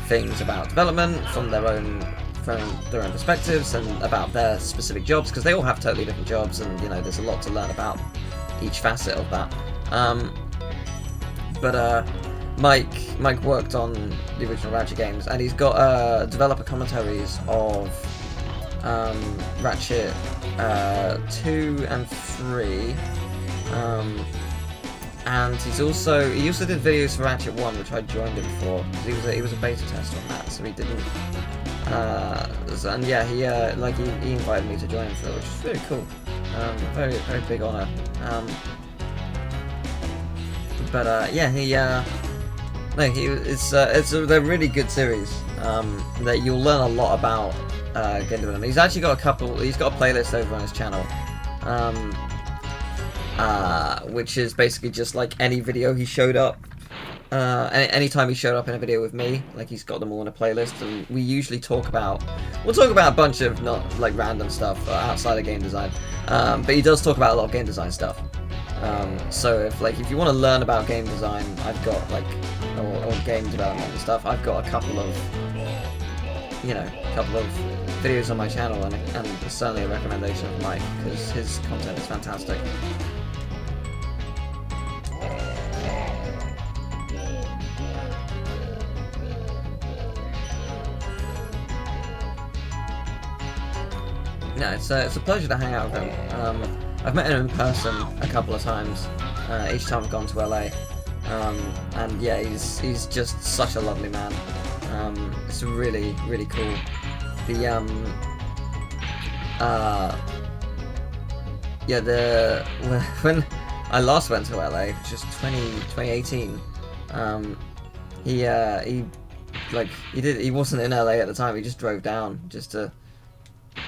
Speaker 1: things about development from their own perspectives and about their specific jobs, because they all have totally different jobs, and you know there's a lot to learn about each facet of that. Mike worked on the original Ratchet games, and he's got developer commentaries of Ratchet 2 and 3, and he also did videos for Ratchet 1, which I joined him for, because he was a beta tester on that, so he didn't. And yeah, he invited me to join him for it, which is really cool. Very very big honor. They're really good series. That you'll learn a lot about game development. He's actually got he's got a playlist over on his channel, which is basically just like any video he showed up. Anytime he showed up in a video with me, like he's got them all in a playlist, and we usually talk about a bunch of not like random stuff outside of game design, but he does talk about a lot of game design stuff. So if you want to learn about game design, I've got or game development and stuff, I've got a couple of videos on my channel, and certainly a recommendation of Mike, because his content is fantastic. Yeah, it's a pleasure to hang out with him. I've met him in person a couple of times, each time I've gone to LA, and yeah, he's just such a lovely man. It's really really cool. When I last went to LA, which was 2018, he wasn't in LA at the time. He just drove down just to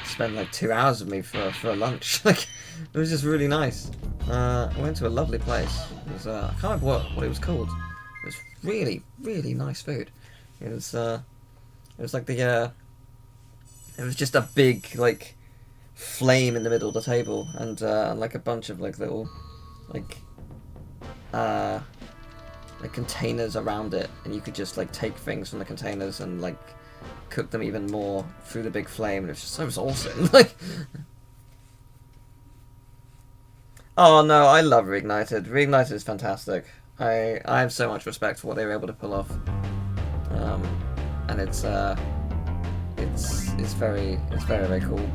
Speaker 1: spend like 2 hours with me for a lunch. Like, it was just really nice. I went to a lovely place. It was I can't remember what it was called. It was really really nice food. It was like it was just a big like flame in the middle of the table, and like a bunch of like little like containers around it, and you could just like take things from the containers and like cook them even more through the big flame, and it was awesome. Like, oh no, I love Reignited. Reignited is fantastic. I have so much respect for what they were able to pull off, and it's very very cool.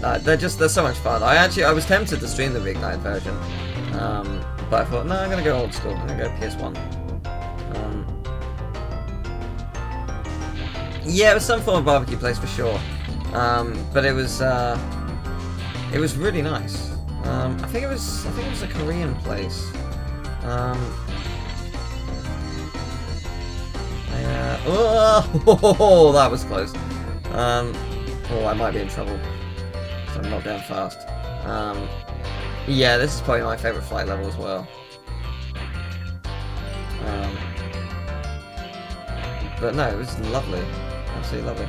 Speaker 1: They're so much fun. I was tempted to stream the Reignited version, but I thought, no, I'm gonna go old school. I'm gonna go PS1. Yeah, it was some form of barbecue place for sure, but it was really nice. I think it was a Korean place. Oh, that was close. Oh, I might be in trouble, so I'm not going fast. Yeah, this is probably my favourite flight level as well. But no, it was lovely, absolutely lovely.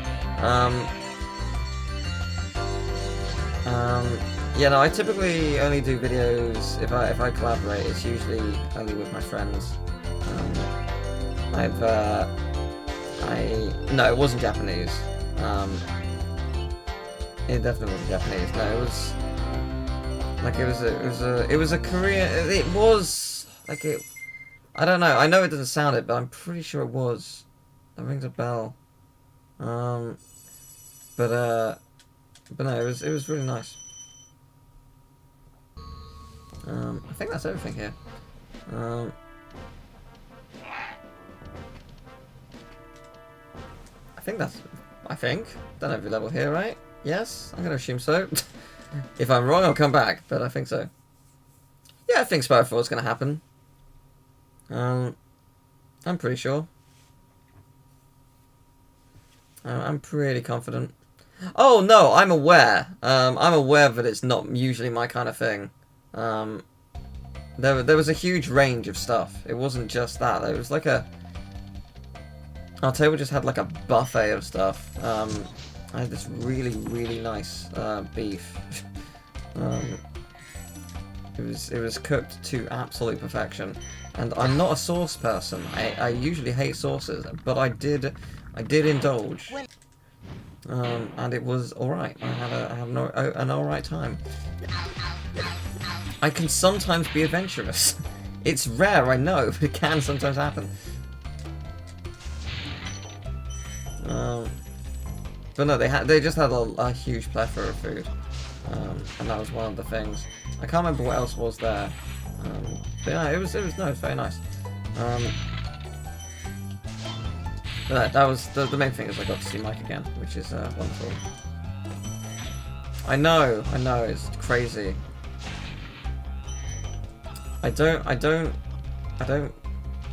Speaker 1: Yeah, no, I typically only do videos if I collaborate. It's usually only with my friends. No, it wasn't Japanese. It definitely wasn't Japanese. No, it was like it was a Korean. It was like it. I don't know. I know it doesn't sound it, but I'm pretty sure it was. That rings a bell. But no, it was really nice. I think that's everything here. I think. Done every level here, right? Yes? I'm gonna assume so. If I'm wrong, I'll come back, but I think so. Yeah, I think Spyro 4 is going to happen. I'm pretty sure. I'm pretty confident. Oh no, I'm aware. I'm aware that it's not usually my kind of thing. There was a huge range of stuff. It wasn't just that. It was like a... Our table just had like a buffet of stuff. I had this really, really nice beef. It was cooked to absolute perfection. And I'm not a sauce person. I usually hate sauces, but I did indulge. And it was alright. I had an alright time. I can sometimes be adventurous. It's rare, I know, but it can sometimes happen. But no, they just had a huge plethora of food, and that was one of the things. I can't remember what else was there, but yeah, it was very nice. But that was the main thing is I got to see Mike again, which is wonderful. I know, it's crazy. I don't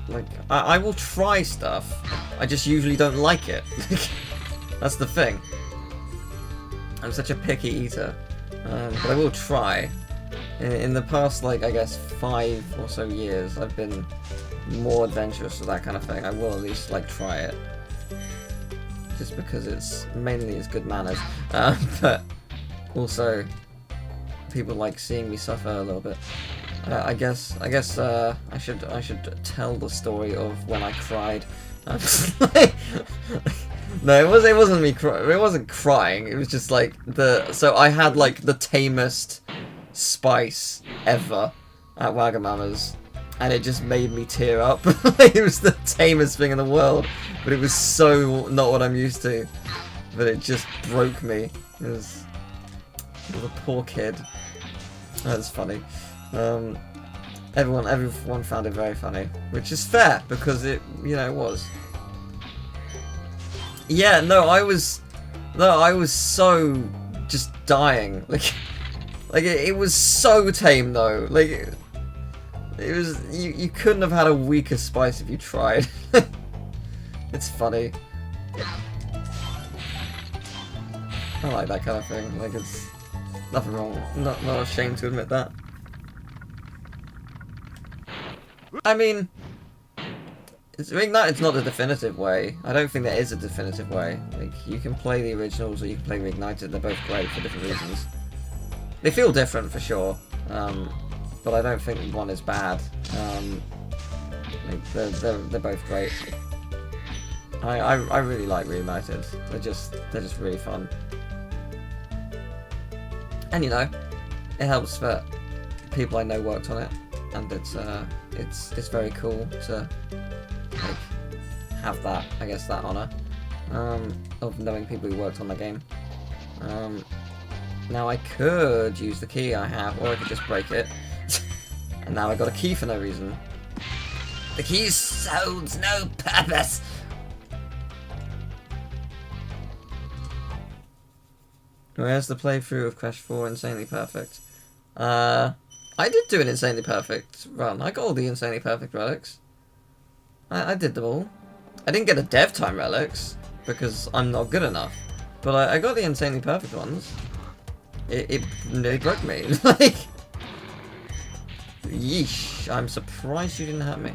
Speaker 1: like. I will try stuff. I just usually don't like it. That's the thing. I'm such a picky eater, but I will try. In the past, like I guess 5 or so years, I've been more adventurous with that kind of thing. I will at least like try it, just because it's good manners, but also people like seeing me suffer a little bit. I guess I should tell the story of when I cried. No, it wasn't me crying. It wasn't crying. It was just like so I had like the tamest spice ever at Wagamama's, and it just made me tear up. It was the tamest thing in the world, but it was so not what I'm used to. But it just broke me. It was a poor kid. That's funny. Everyone found it very funny, which is fair because it was. Yeah, no, I was so just dying. Like it was so tame though. Like it was you couldn't have had a weaker spice if you tried. It's funny. I like that kind of thing. Like it's nothing wrong. Not ashamed to admit that. I mean, it's not the definitive way. I don't think there is a definitive way. Like, you can play the originals or you can play Reignited. They're both great for different reasons. They feel different for sure, but I don't think one is bad. Like they're both great. I really like Reignited. They're just really fun. And it helps that people I know worked on it, and it's very cool to like have that, I guess, that honor of knowing people who worked on the game. Now I could use the key I have, or I could just break it. And now I got a key for no reason. The key serves no purpose. Where's the playthrough of Crash 4 Insanely Perfect? I did do an Insanely Perfect run. I got all the Insanely Perfect relics. I did them all. I didn't get the dev time relics, because I'm not good enough. But I got the Insanely Perfect ones. It nearly broke me. Like, yeesh. I'm surprised you didn't hurt me.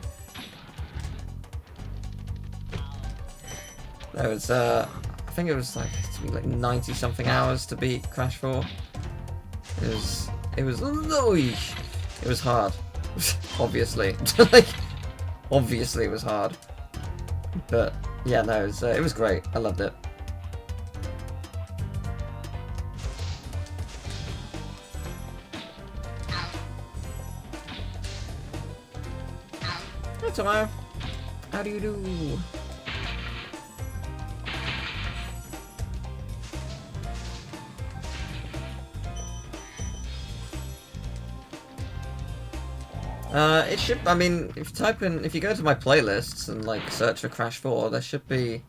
Speaker 1: There was, I think it was like 90 something hours to beat Crash 4. It was hard. Obviously. Like, obviously it was hard. But yeah, no, it was great. I loved it. Hey Tomo, how do you do? It should, I mean, if you go to my playlists and, like, search for Crash 4, there should be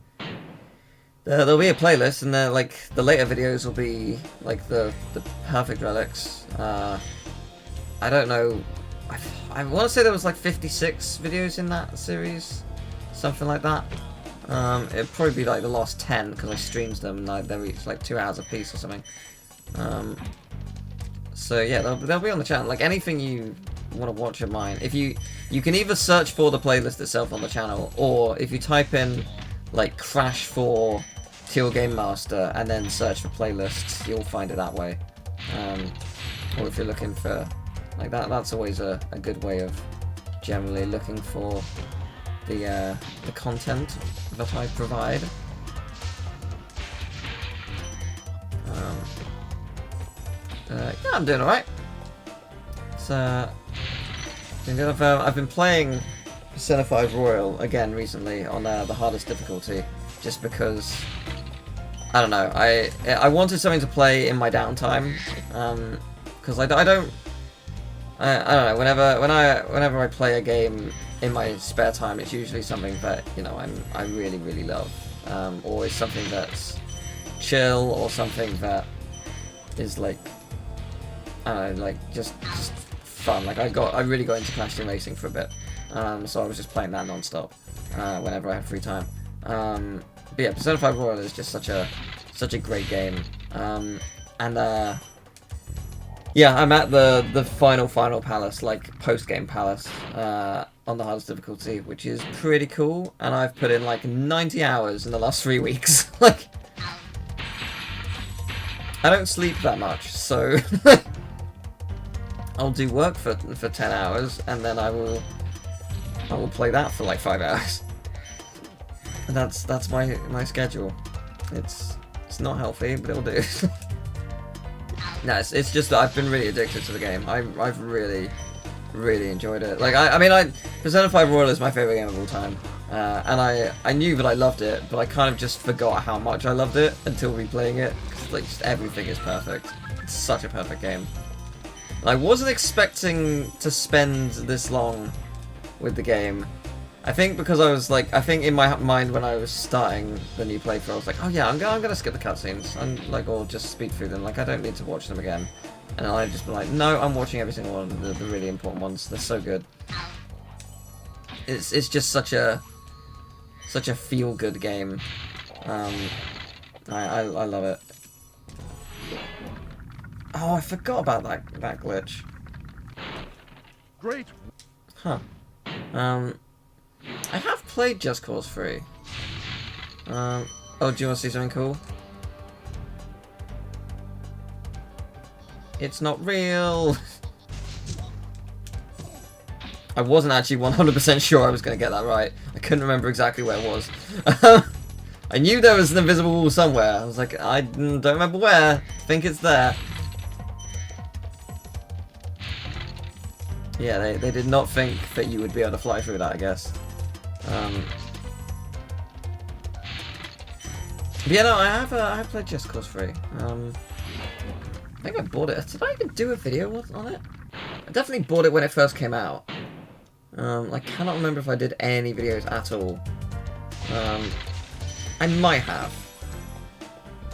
Speaker 1: there'll be a playlist, and like the later videos will be like the perfect relics. I don't know. I want to say there was like 56 videos in that series, something like that. It'd probably be like the last 10 because I streamed them and like, they're each like 2 hours a piece or something. So yeah, they'll be on the channel. Like anything you want to watch of mine, if you can either search for the playlist itself on the channel, or if you type in like Crash 4 Teal Game Master and then search for playlists, you'll find it that way. Or if you're looking for like that's always a good way of generally looking for the content that I provide. Yeah, I'm doing alright. So, I've been playing Persona 5 Royal again recently on the hardest difficulty, just because I don't know. I wanted something to play in my downtime, because I don't know. Whenever I play a game in my spare time, it's usually something that I really love, or it's something that's chill, or something that is like I don't know, like just fun. Like I really got into Crash Team Racing for a bit, so I was just playing that non-stop whenever I had free time. But yeah, Persona 5 Royal is just such a great game, yeah, I'm at the final palace, like post-game palace, on the hardest difficulty, which is pretty cool, and I've put in like 90 hours in the last 3 weeks. Like, I don't sleep that much, so I'll do work for 10 hours, and then I will play that for like 5 hours. And that's my schedule. It's not healthy, but it'll do. No, it's just that I've been really addicted to the game. I've really enjoyed it. Like Persona 5 Royal is my favorite game of all time, and I knew that I loved it, but I kind of just forgot how much I loved it until replaying it. Because like just everything is perfect. It's such a perfect game. And I wasn't expecting to spend this long with the game. I think because I think in my mind when I was starting the new playthrough, I was like, oh yeah, I'm gonna skip the cutscenes, and like, or just speed through them. Like, I don't need to watch them again. And I just been like, no, I'm watching every single one of the really important ones. They're so good. It's just such a feel good game. I love it. Oh, I forgot about that glitch.
Speaker 3: Great.
Speaker 1: Huh. I have played Just Cause 3. Oh, do you want to see something cool? It's not real! I wasn't actually 100% sure I was going to get that right. I couldn't remember exactly where it was. I knew there was an invisible wall somewhere. I was like, I don't remember where. I think it's there. Yeah, they did not think that you would be able to fly through that, I guess. But yeah, no, I have played Just Cause 3. I think I bought it. Did I even do a video on it? I definitely bought it when it first came out. I cannot remember if I did any videos at all. I might have.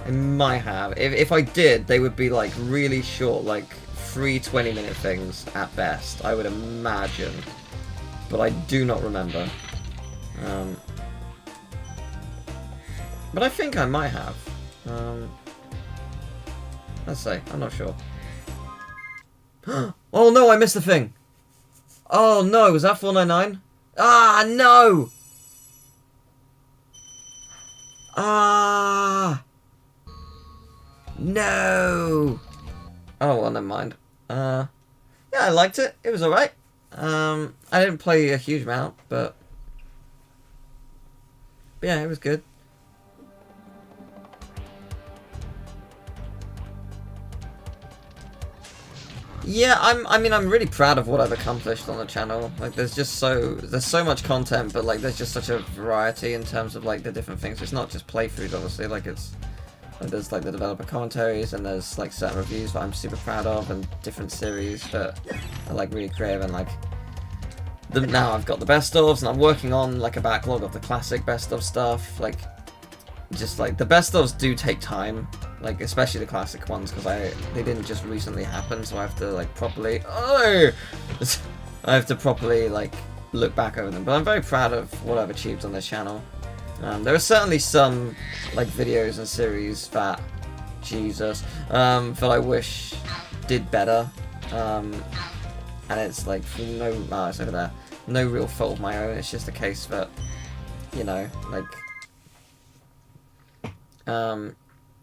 Speaker 1: If I did, they would be like really short, like 3 20-minute things at best, I would imagine. But I do not remember. But I think I might have. Let's say, I'm not sure. Oh no, I missed the thing! Oh no, was that 499? Ah, no! Ah! No! Oh, well, never mind. Yeah, I liked it. It was alright. I didn't play a huge amount, but yeah, it was good. Yeah, I'm really proud of what I've accomplished on the channel. Like, there's so much content, but like, there's just such a variety in terms of like the different things. It's not just playthroughs, obviously. Like, there's like the developer commentaries, and there's like certain reviews that I'm super proud of, and different series that are like really creative, and like now I've got the best ofs, and I'm working on like a backlog of the classic best of stuff. Like, just like the best ofs do take time, like especially the classic ones, because they didn't just recently happen, so I have to like properly I have to properly like look back over them. But I'm very proud of what I've achieved on this channel. There are certainly some like videos and series that that I wish did better, and it's like for it's over there, no real fault of my own. It's just a case that, you know, like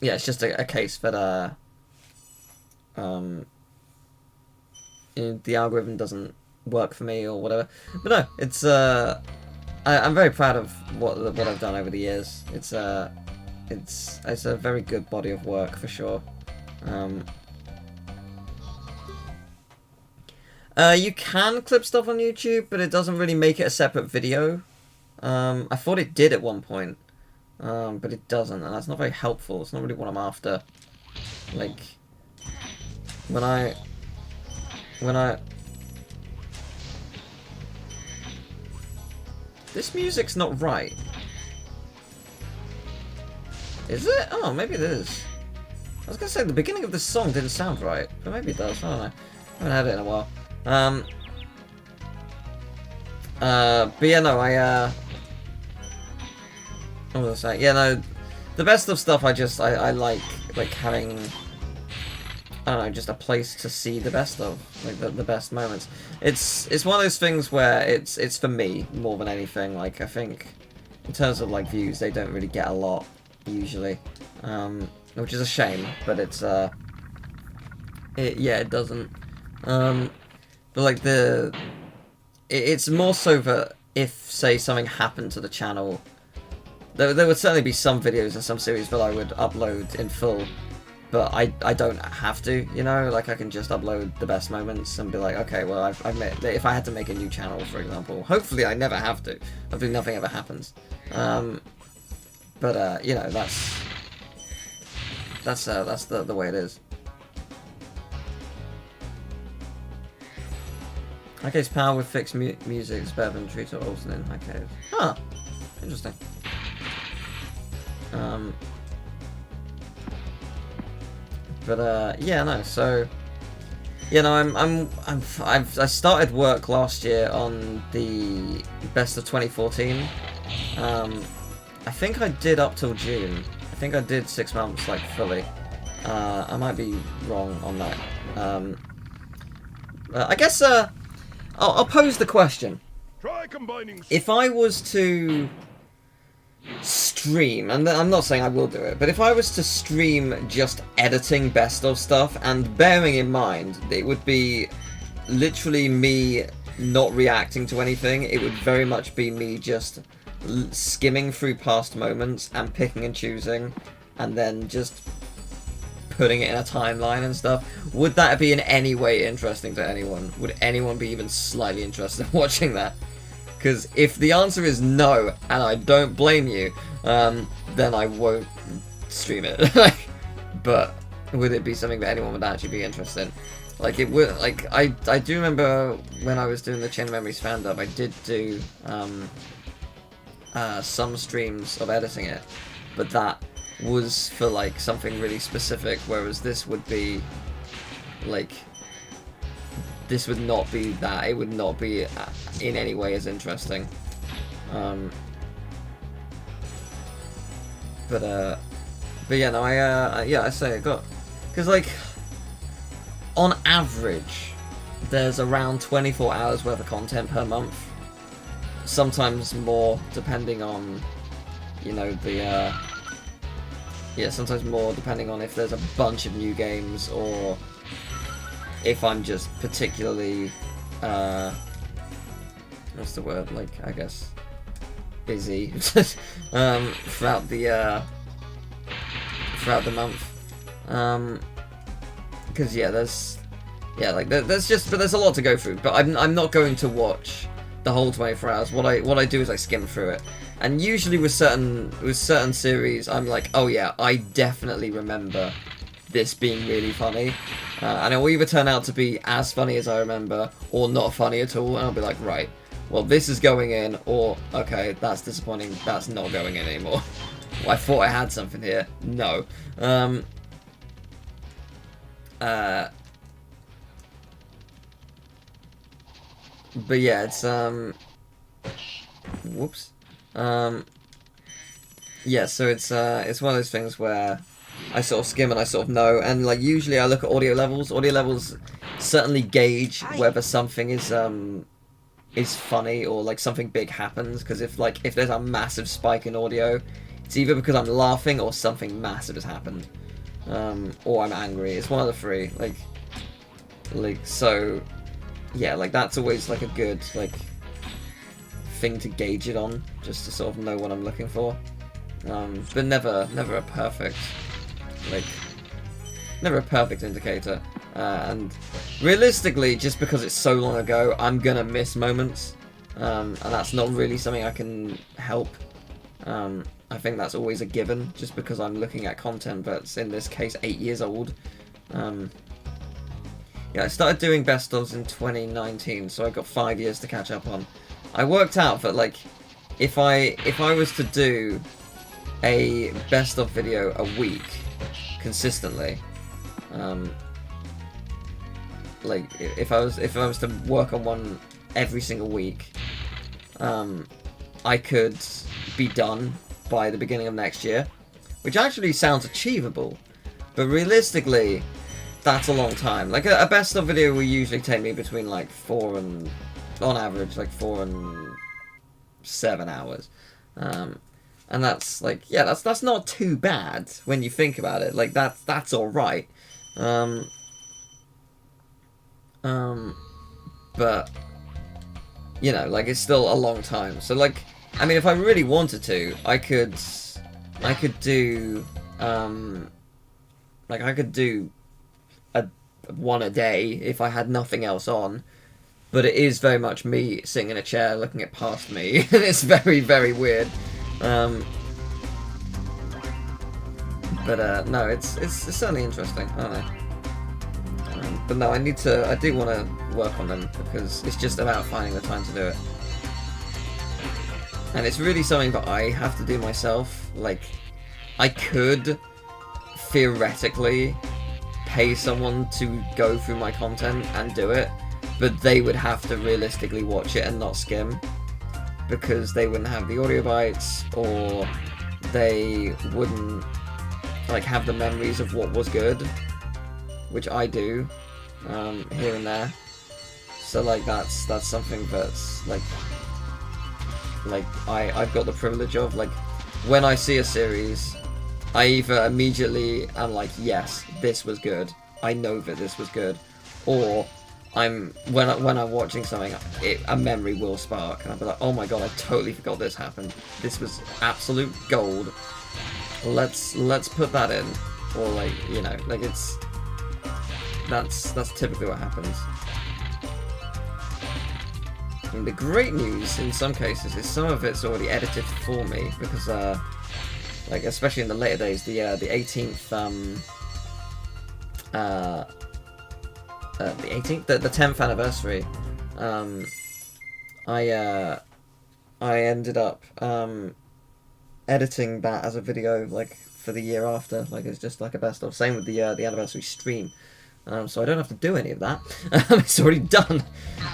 Speaker 1: yeah, it's just a case that the algorithm doesn't work for me or whatever. But no, it's I'm very proud of what I've done over the years. It's a very good body of work for sure. You can clip stuff on YouTube, but it doesn't really make it a separate video. I thought it did at one point, but it doesn't, and that's not very helpful. It's not really what I'm after. Like, when I... This music's not right. Is it? Oh, maybe it is. I was gonna say, the beginning of this song didn't sound right, but maybe it does, I don't know. I haven't had it in a while. But yeah, no, what was I saying? Yeah, no, the best of stuff I like having, I don't know, just a place to see the best of, like the best moments. It's one of those things where it's for me more than anything. Like, I think in terms of like views, they don't really get a lot usually, which is a shame. But it's it doesn't. But like it's more so that if, say, something happened to the channel, there would certainly be some videos and some series that I would upload in full, but I don't have to, you know, like I can just upload the best moments and be like, okay, well, I've made, if I had to make a new channel, for example, hopefully I never have to, hopefully nothing ever happens, but you know, that's the way it is. Highcave's power with fixed music is better than Trito Olsen in Highcave. Huh. Interesting. But yeah, no. So, you know, I started work last year on the best of 2014. I think I did up till June. I think I did 6 months, like, fully. I might be wrong on that. I guess I'll pose the question.
Speaker 3: Try combining.
Speaker 1: If I was to stream, and I'm not saying I will do it, but if I was to stream just editing best of stuff, and bearing in mind it would be literally me not reacting to anything, it would very much be me just skimming through past moments and picking and choosing, and then just putting it in a timeline and stuff, would that be in any way interesting to anyone? Would anyone be even slightly interested in watching that? Because if the answer is no, and I don't blame you, then I won't stream it. But would it be something that anyone would actually be interested in? Like, it would, like, I do remember when I was doing the Chain of Memories fan dub, I did do some streams of editing it, but that was for like something really specific, whereas this would be like, this would not be that. It would not be in any way as interesting. But yeah, no, I say I got, because like on average there's around 24 hours worth of content per month, sometimes more depending on, you know, the yeah, sometimes more depending on if there's a bunch of new games, or if I'm just particularly, what's the word, like, I guess, busy, throughout the month, because, yeah, there's a lot to go through, but I'm not going to watch the whole 24 hours. What I do is I skim through it. And usually with certain series, I'm like, oh yeah, I definitely remember this being really funny, and it will either turn out to be as funny as I remember, or not funny at all, and I'll be like, right, well, this is going in, or okay, that's disappointing, that's not going in anymore. Well, I thought I had something here. No. But yeah, it's whoops. Yeah, so it's one of those things where I sort of skim and I sort of know, and like usually I look at audio levels. Audio levels certainly gauge whether something is funny or like something big happens, because if there's a massive spike in audio, it's either because I'm laughing or something massive has happened, or I'm angry. It's one of the three. Like so, yeah. Like that's always like a good like thing to gauge it on, just to sort of know what I'm looking for. But never a perfect indicator. And realistically, just because it's so long ago, I'm gonna miss moments, and that's not really something I can help. I think that's always a given, just because I'm looking at content that's, in this case, 8 years old. Yeah, I started doing best ofs in 2019, so I got 5 years to catch up on. I worked out that like, if I was to do a best of video a week consistently, like if I was to work on one every single week, I could be done by the beginning of next year, which actually sounds achievable, but realistically that's a long time. Like a best of video will usually take me between like 4 and, on average, like 4 and 7 hours, and that's like, yeah, that's not too bad when you think about it. Like that's all right. But you know, like it's still a long time. So like, I mean, if I really wanted to, I could do like I could do one a day if I had nothing else on. But it is very much me sitting in a chair looking at past me. It's very, very weird. But no, it's certainly interesting. I don't know. But no, I do want to work on them, because it's just about finding the time to do it. And it's really something that I have to do myself. Like, I could theoretically pay someone to go through my content and do it, but they would have to realistically watch it and not skim, because they wouldn't have the audio bites, or they wouldn't like have the memories of what was good, which I do here and there. So like that's something that's like I've got the privilege of, like, when I see a series, I either immediately am like, yes, this was good, I know that this was good, or when I'm watching something, a memory will spark, and I'll be like, oh my god, I totally forgot this happened. This was absolute gold. Let's put that in, or like, you know, like that's typically what happens. And the great news in some cases is some of it's already edited for me, because like especially in the later days, the 18th the 10th anniversary, I ended up editing that as a video, like, for the year after. Like, it's just like a best of. Same with the anniversary stream. So I don't have to do any of that. It's already done.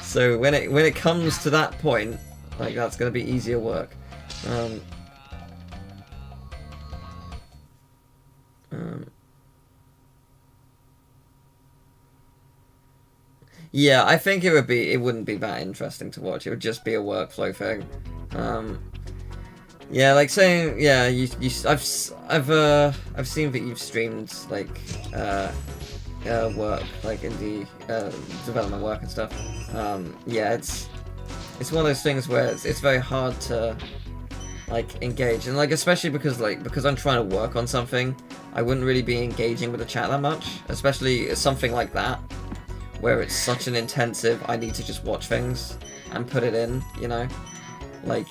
Speaker 1: So when it comes to that point, like, that's going to be easier work. Yeah, I think it wouldn't be that interesting to watch. It would just be a workflow thing. Yeah, like saying, yeah, I've seen that you've streamed like work, like indie development work and stuff. Yeah, it's one of those things where it's very hard to like engage, and like especially because I'm trying to work on something, I wouldn't really be engaging with the chat that much, especially something like that, where it's such an intensive, I need to just watch things and put it in, you know? Like,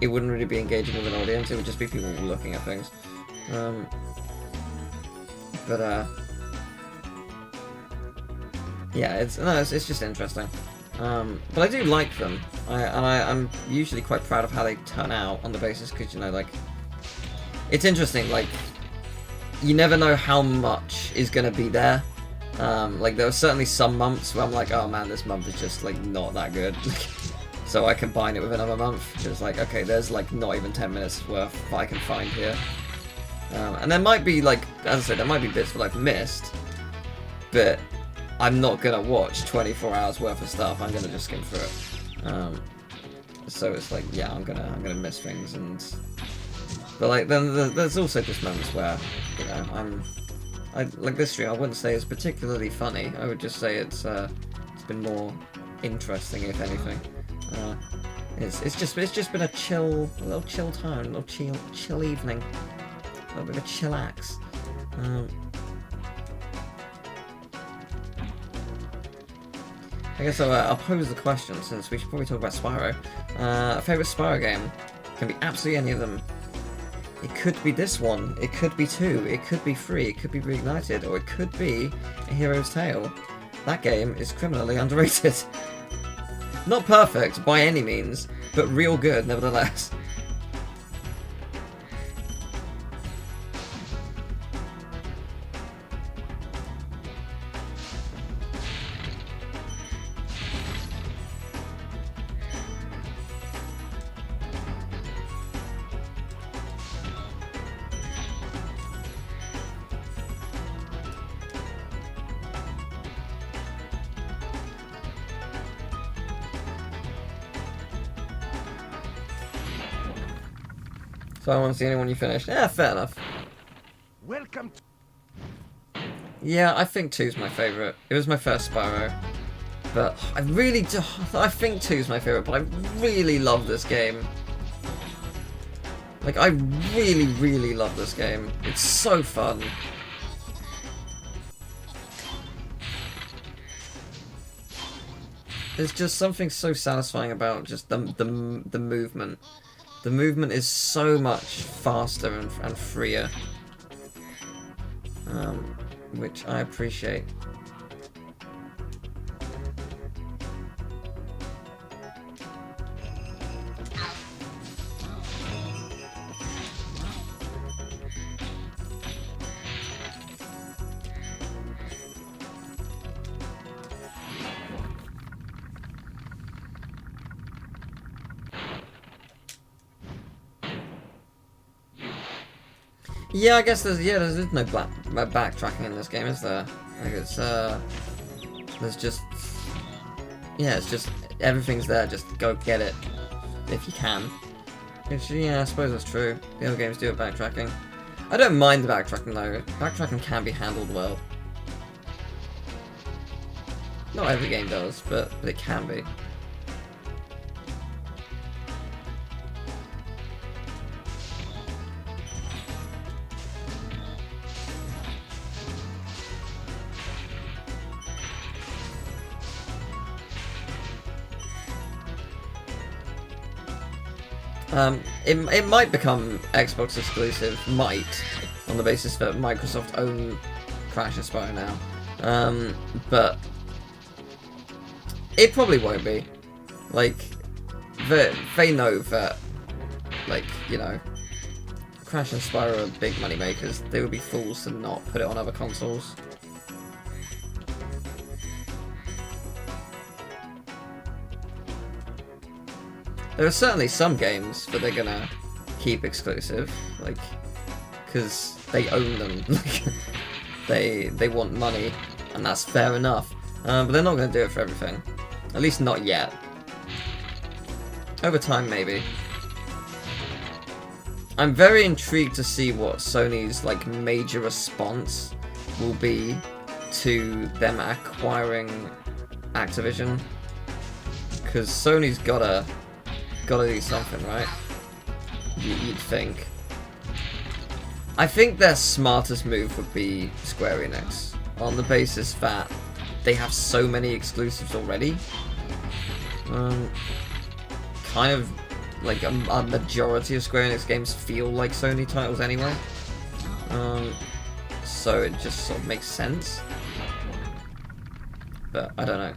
Speaker 1: it wouldn't really be engaging with an audience, it would just be people looking at things. Yeah, it's just interesting. But I do like them, I'm usually quite proud of how they turn out, on the basis, because, you know, like, it's interesting. Like, you never know how much is gonna be there. Like, there were certainly some months where I'm like, oh man, this month is just like not that good. So I combine it with another month. It's like, okay, there's like not even 10 minutes worth I can find here. And there might be, like, as I said, there might be bits that I've missed, but I'm not gonna watch 24 hours worth of stuff. I'm gonna just skim through it. So it's like, yeah, I'm gonna miss things, but like then there's also just moments where, you know, like this stream I wouldn't say is particularly funny. I would just say it's been more interesting, if anything. It's just been a little chill time, a little chill evening. A little bit of a chillax. I guess I'll pose the question, since we should probably talk about Spyro. A favourite Spyro game can be absolutely any of them. It could be this one, it could be 2, it could be 3, it could be Reignited, or it could be A Hero's Tale. That game is criminally underrated. Not perfect by any means, but real good nevertheless. So I want to see anyone you finished. Yeah, fair enough.
Speaker 4: Welcome to...
Speaker 1: Yeah, I think 2's my favourite. It was my first Spyro. But I really do... I think 2's my favourite, but I really love this game. Like, I really, really love this game. It's so fun. There's just something so satisfying about just the movement. The movement is so much faster and freer, which I appreciate. Yeah, I guess there's no backtracking in this game, is there? Like it's there's just it's just everything's there. Just go get it if you can. Which, yeah, I suppose that's true. The other games do have backtracking. I don't mind the backtracking though. Backtracking can be handled well. Not every game does, but it can be. It might become Xbox exclusive, on the basis that Microsoft own Crash and Spyro now. But it probably won't be. Like, they know that, like, you know, Crash and Spyro are big money makers. They would be fools to not put it on other consoles. There are certainly some games that they're gonna keep exclusive, like, because they own them. they want money, and that's fair enough. But they're not gonna do it for everything, at least not yet. Over time, maybe. I'm very intrigued to see what Sony's like major response will be to them acquiring Activision, because Sony's gotta do something, right? You'd think. I think their smartest move would be Square Enix, on the basis that they have so many exclusives already. Kind of like a majority of Square Enix games feel like Sony titles anyway. So it just sort of makes sense. But I don't know.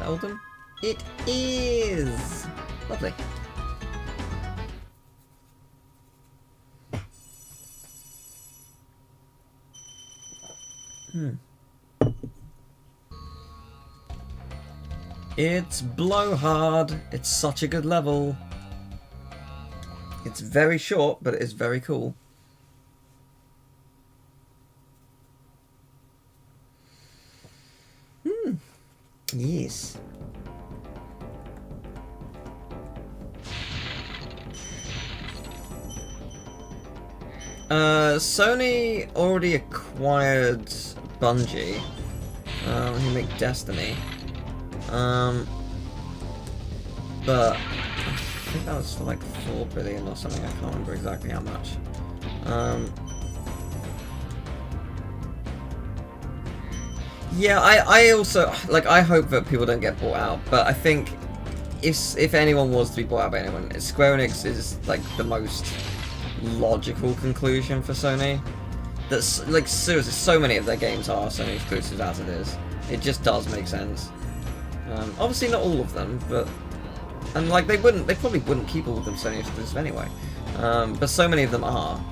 Speaker 1: Elden? It is! Lovely. It's Blowhard. It's such a good level. It's very short, but it is very cool. Yes. Sony already acquired Bungie, who make Destiny. But I think that was for like 4 billion or something. I can't remember exactly how much. Yeah, I also like. I hope that people don't get bought out, but I think if anyone was to be bought out by anyone, Square Enix is like the most logical conclusion for Sony. That's like seriously, so many of their games are Sony exclusives as it is. It just does make sense. Obviously not all of them, but and like they probably wouldn't keep all of them Sony exclusive anyway. But so many of them are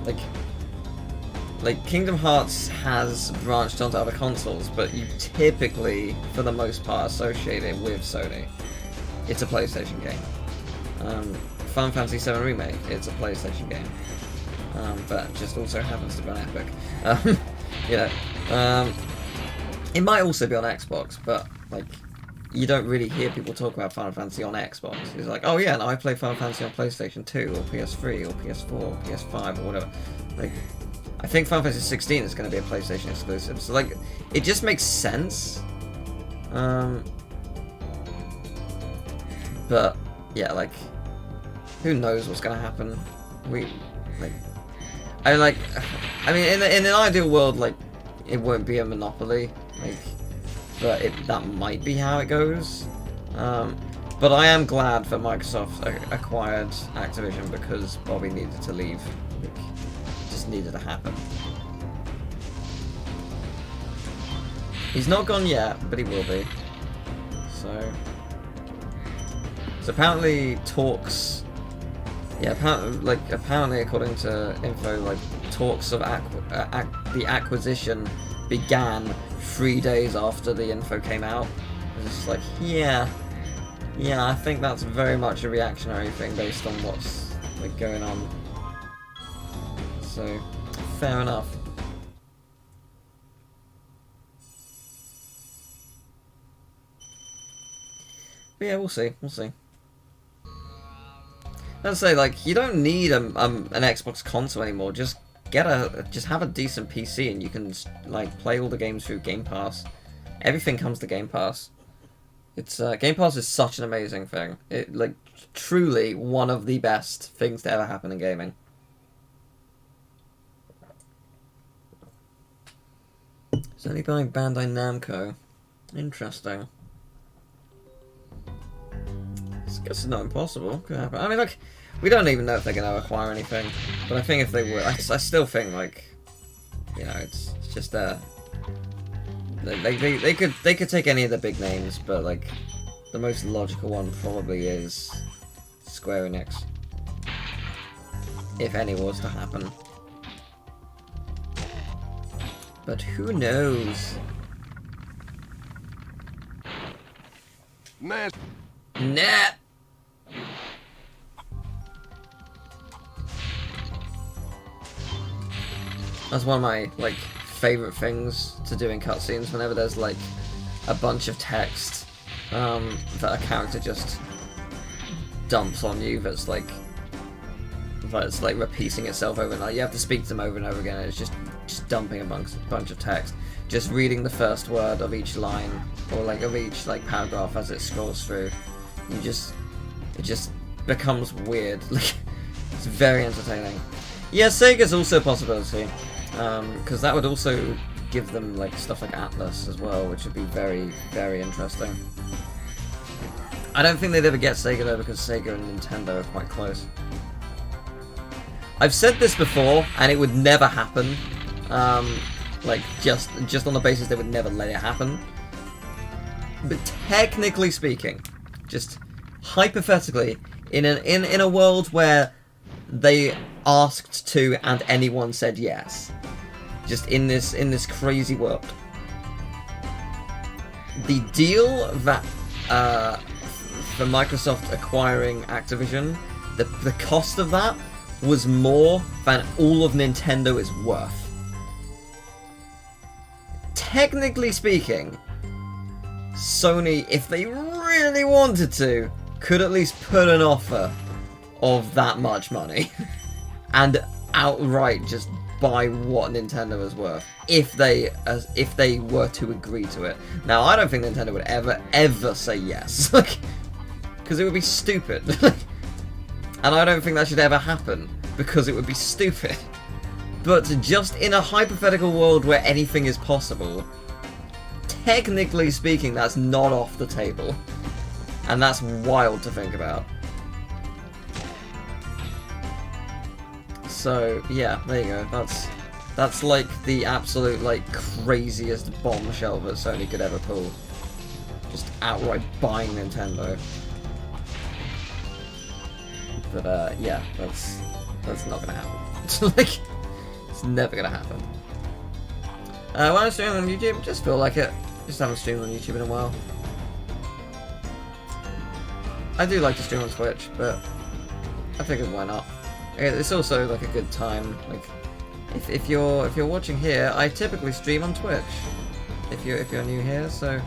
Speaker 1: like Kingdom Hearts has branched onto other consoles, but you typically, for the most part, associate it with Sony. It's a PlayStation game. Final Fantasy VII Remake, it's a PlayStation game. But just also happens to be on Epic. You know, it might also be on Xbox, but like you don't really hear people talk about Final Fantasy on Xbox. It's like, oh yeah, no, I play Final Fantasy on PlayStation 2 or PS3 or PS4 or PS5 or whatever. Like, I think Final Fantasy 16 is going to be a PlayStation exclusive, so like it just makes sense. But yeah, like who knows what's going to happen? I mean, in an ideal world, like it won't be a monopoly, like, but that might be how it goes. But I am glad that Microsoft acquired Activision because Bobby needed to leave. Like, it just needed to happen. He's not gone yet, but he will be. So apparently talks. Yeah, apparently, according to info, like talks of the acquisition began 3 days after the info came out. It's just like, yeah, I think that's very much a reactionary thing based on what's like going on. So, fair enough. But yeah, we'll see. Let's say, like, you don't need an Xbox console anymore. Just have a decent PC, and you can like play all the games through Game Pass. Everything comes to Game Pass. It's Game Pass is such an amazing thing. It like truly one of the best things to ever happen in gaming. It's only by Bandai Namco. Interesting. I guess it's not impossible. Could happen. I mean, like, we don't even know if they're going to acquire anything. But I think if they would, I still think, like, you know, it's just they could take any of the big names, but like, the most logical one probably is Square Enix, if any was to happen. But who knows? Nah. That's one of my like favorite things to do in cutscenes. Whenever there's like a bunch of text that a character just dumps on you, that's like repeating itself over and over. You have to speak to them over and over again. And it's just dumping a bunch of text. Just reading the first word of each line or like of each like paragraph as it scrolls through. It just becomes weird. Like, it's very entertaining. Yeah, Sega's also a possibility, because that would also give them like stuff like Atlas as well, which would be very, very interesting. I don't think they'd ever get Sega though, because Sega and Nintendo are quite close. I've said this before, and it would never happen. Like just on the basis they would never let it happen. But technically speaking, Just hypothetically, in a world where they asked to and anyone said yes, just in this crazy world, the deal that for Microsoft acquiring Activision, the cost of that was more than all of Nintendo is worth. Technically speaking, Sony, if they really wanted to, could at least put an offer of that much money and outright just buy what Nintendo is worth if they were to agree to it. Now, I don't think Nintendo would ever say yes, because it would be stupid. And I don't think that should ever happen, because it would be stupid. But just in a hypothetical world where anything is possible, technically speaking, that's not off the table. And that's wild to think about. So, yeah, there you go. That's like the absolute, like, craziest bombshell that Sony could ever pull. Just outright buying Nintendo. But, yeah, that's not gonna happen. Like, it's never gonna happen. When I'm streaming on YouTube, just feel like it. Just haven't streamed on YouTube in a while. I do like to stream on Twitch, but I figured why not. It's also like a good time. Like, if you're watching here, I typically stream on Twitch. If you're new here, so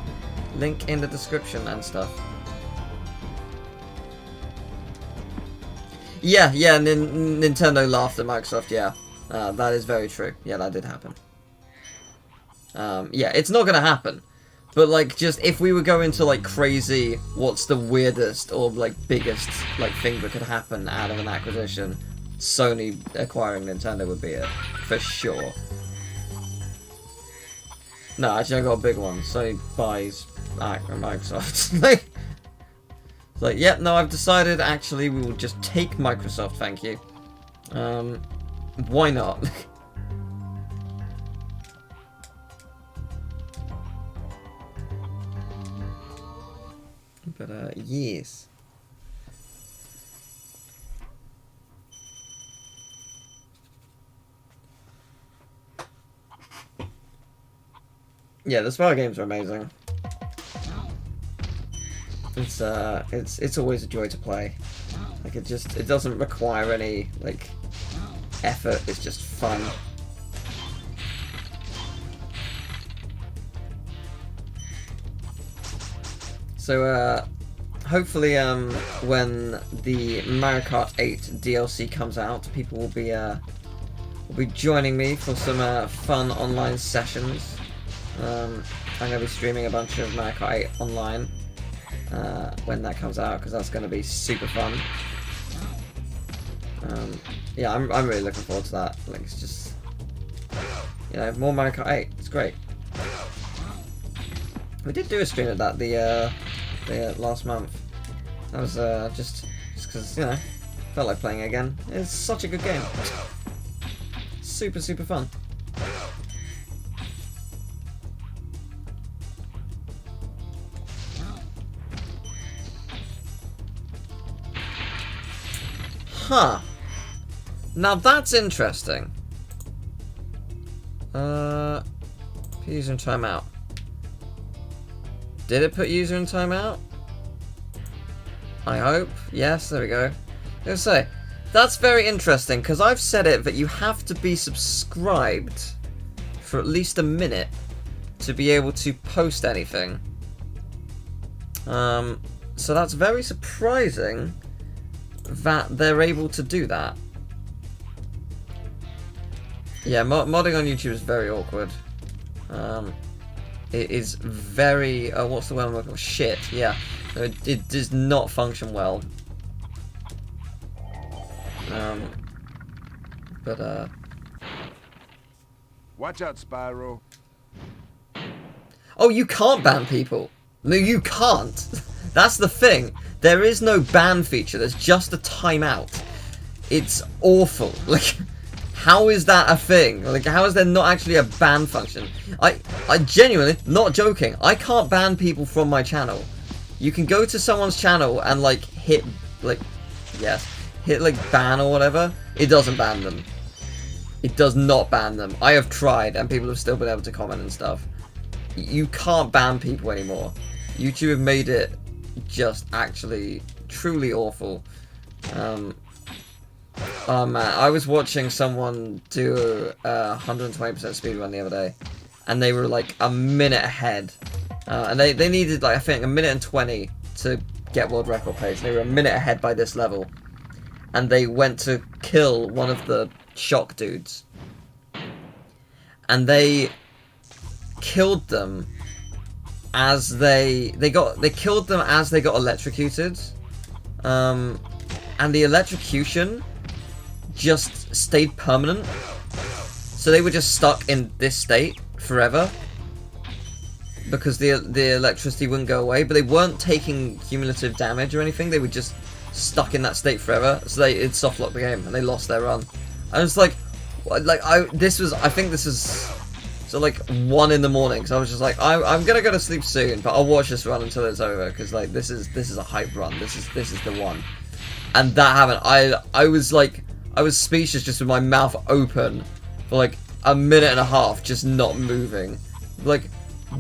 Speaker 1: link in the description and stuff. Yeah, Nintendo laughed at Microsoft, yeah. That is very true. Yeah, that did happen. Yeah, it's not gonna happen. But, like, just if we were going to, like, crazy, what's the weirdest or, like, biggest, like, thing that could happen out of an acquisition, Sony acquiring Nintendo would be it. For sure. No, actually, I got a big one. Sony buys Microsoft. It's like, yep, no, I've decided, actually, we will just take Microsoft, thank you. Why not? But, yes. Yeah, the Spyro games are amazing. It's always a joy to play. Like, it doesn't require any, like, effort, it's just fun. So, hopefully, when the Mario Kart 8 DLC comes out, people will be joining me for some fun online sessions. I'm gonna be streaming a bunch of Mario Kart 8 online when that comes out, because that's gonna be super fun. Yeah, I'm really looking forward to that. Like, it's just, you know, more Mario Kart 8. It's great. We did do a stream of that the last month. That was just because, you know, felt like playing it again. It's such a good game. Super fun. Huh. Now that's interesting. User in timeout. Did it put user in timeout? I hope. Yes, there we go. I was gonna say, that's very interesting, because I've said it that you have to be subscribed for at least a minute to be able to post anything. So that's very surprising that they're able to do that. Yeah, modding on YouTube is very awkward. It is very... what's the word I'm looking for? Shit, yeah. It does not function well. But,
Speaker 4: Watch out, Spyro.
Speaker 1: Oh, you can't ban people. No, you can't. That's the thing. There is no ban feature. There's just a timeout. It's awful. Like, how is that a thing? Like, how is there not actually a ban function? I genuinely, not joking, I can't ban people from my channel. you can go to someone's channel and like hit like ban or whatever. It doesn't ban them. It does not ban them. I have tried and people have still been able to comment and stuff. You can't ban people anymore. YouTube have made it just actually truly awful. Oh man, I was watching someone do a 120% speedrun the other day, and they were like a minute ahead, and they needed like I think a minute and 20 to get world record pace. They were a minute ahead by this level, and they went to kill one of the shock dudes, and they killed them as they killed them as they got electrocuted, and the electrocution just stayed permanent, so they were just stuck in this state forever because the electricity wouldn't go away, but they weren't taking cumulative damage or anything. They were just stuck in that state forever, so it soft locked the game and they lost their run. I was like I think this is so like 1 in the morning, so I was just like I'm gonna go to sleep soon, but I'll watch this run until it's over, because like this is a hype run. This is the one. And that happened. I was speechless, just with my mouth open for like a minute and a half, just not moving. Like,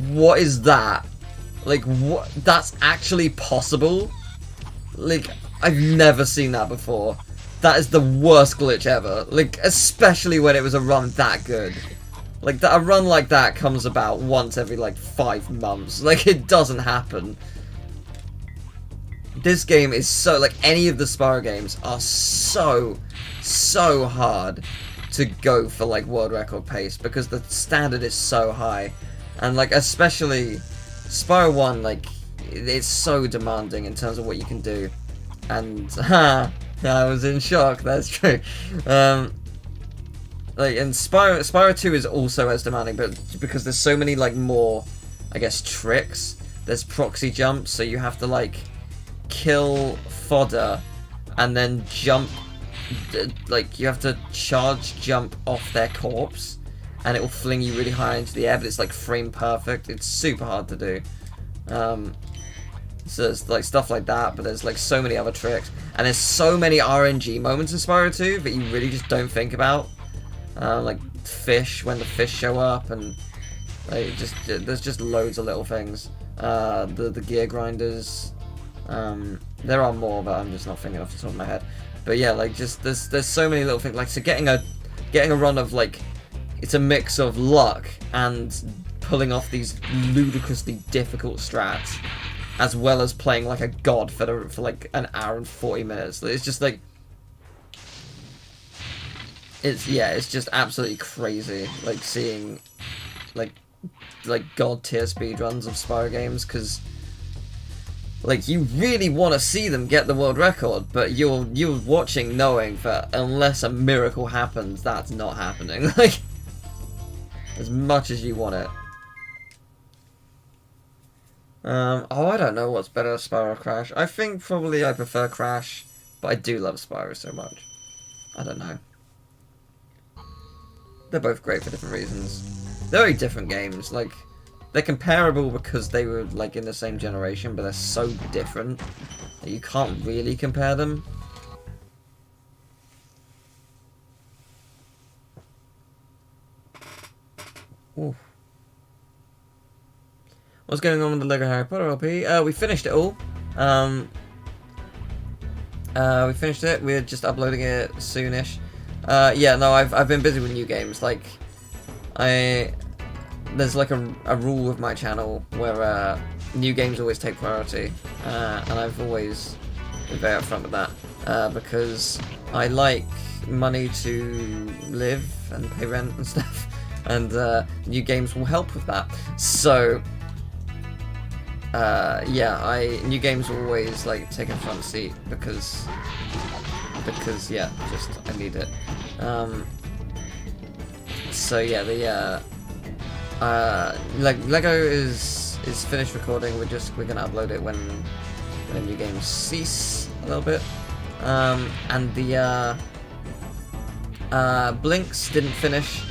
Speaker 1: what is that? Like, what? That's actually possible? Like, I've never seen that before. That is the worst glitch ever. Like, especially when it was a run that good. Like, a run like that comes about once every like 5 months. Like, it doesn't happen. This game is so, like, any of the Spyro games are so hard to go for like world record pace, because the standard is so high, and like especially Spyro 1, like it's so demanding in terms of what you can do. And I was in shock. That's true. Like, and Spyro 2 is also as demanding, but because there's so many like more, I guess, tricks. There's proxy jumps, so you have to like kill fodder and then jump. Like, you have to charge jump off their corpse, and it will fling you really high into the air, but it's like frame perfect. It's super hard to do. So it's like stuff like that, but there's like so many other tricks, and there's so many RNG moments in Spyro 2 that you really just don't think about. Like fish, when the fish show up, and like there's just loads of little things. The gear grinders. There are more, but I'm just not thinking off the top of my head. But yeah, like just there's so many little things. Like, so getting a run of like, it's a mix of luck and pulling off these ludicrously difficult strats, as well as playing like a god for like an hour and 40 minutes. It's just like, it's just absolutely crazy. Like seeing like god tier speedruns of Spyro games, because like, you really want to see them get the world record, but you're watching knowing that unless a miracle happens, that's not happening. Like, as much as you want it. Oh, I don't know what's better, Spyro or Crash. I think probably I prefer Crash, but I do love Spyro so much. I don't know. They're both great for different reasons. They're very different games. Like, they're comparable because they were like in the same generation, but they're so different that you can't really compare them. Ooh. What's going on with the Lego Harry Potter LP? We finished it all. We finished it. We're just uploading it soonish. Yeah, no, I've been busy with new games. Like, there's like a rule with my channel where new games always take priority, and I've always been very upfront with that, because I like money to live and pay rent and stuff, and new games will help with that. So yeah, new games will always like take a front seat, because yeah, just I need it. So yeah, the like Lego is finished recording. We're gonna upload it when new games cease a little bit. And the Blinks didn't finish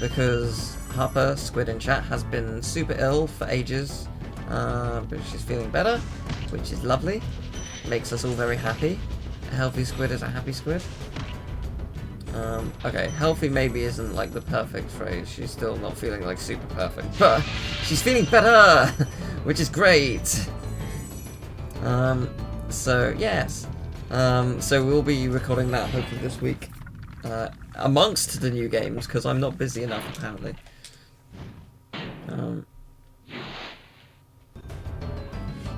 Speaker 1: because Harper, Squid in chat, has been super ill for ages, but she's feeling better, which is lovely. Makes us all very happy. A healthy squid is a happy squid. Okay, healthy maybe isn't like the perfect phrase. She's still not feeling like super perfect, but she's feeling better, which is great. So yes, so we'll be recording that hopefully this week, amongst the new games, because I'm not busy enough apparently.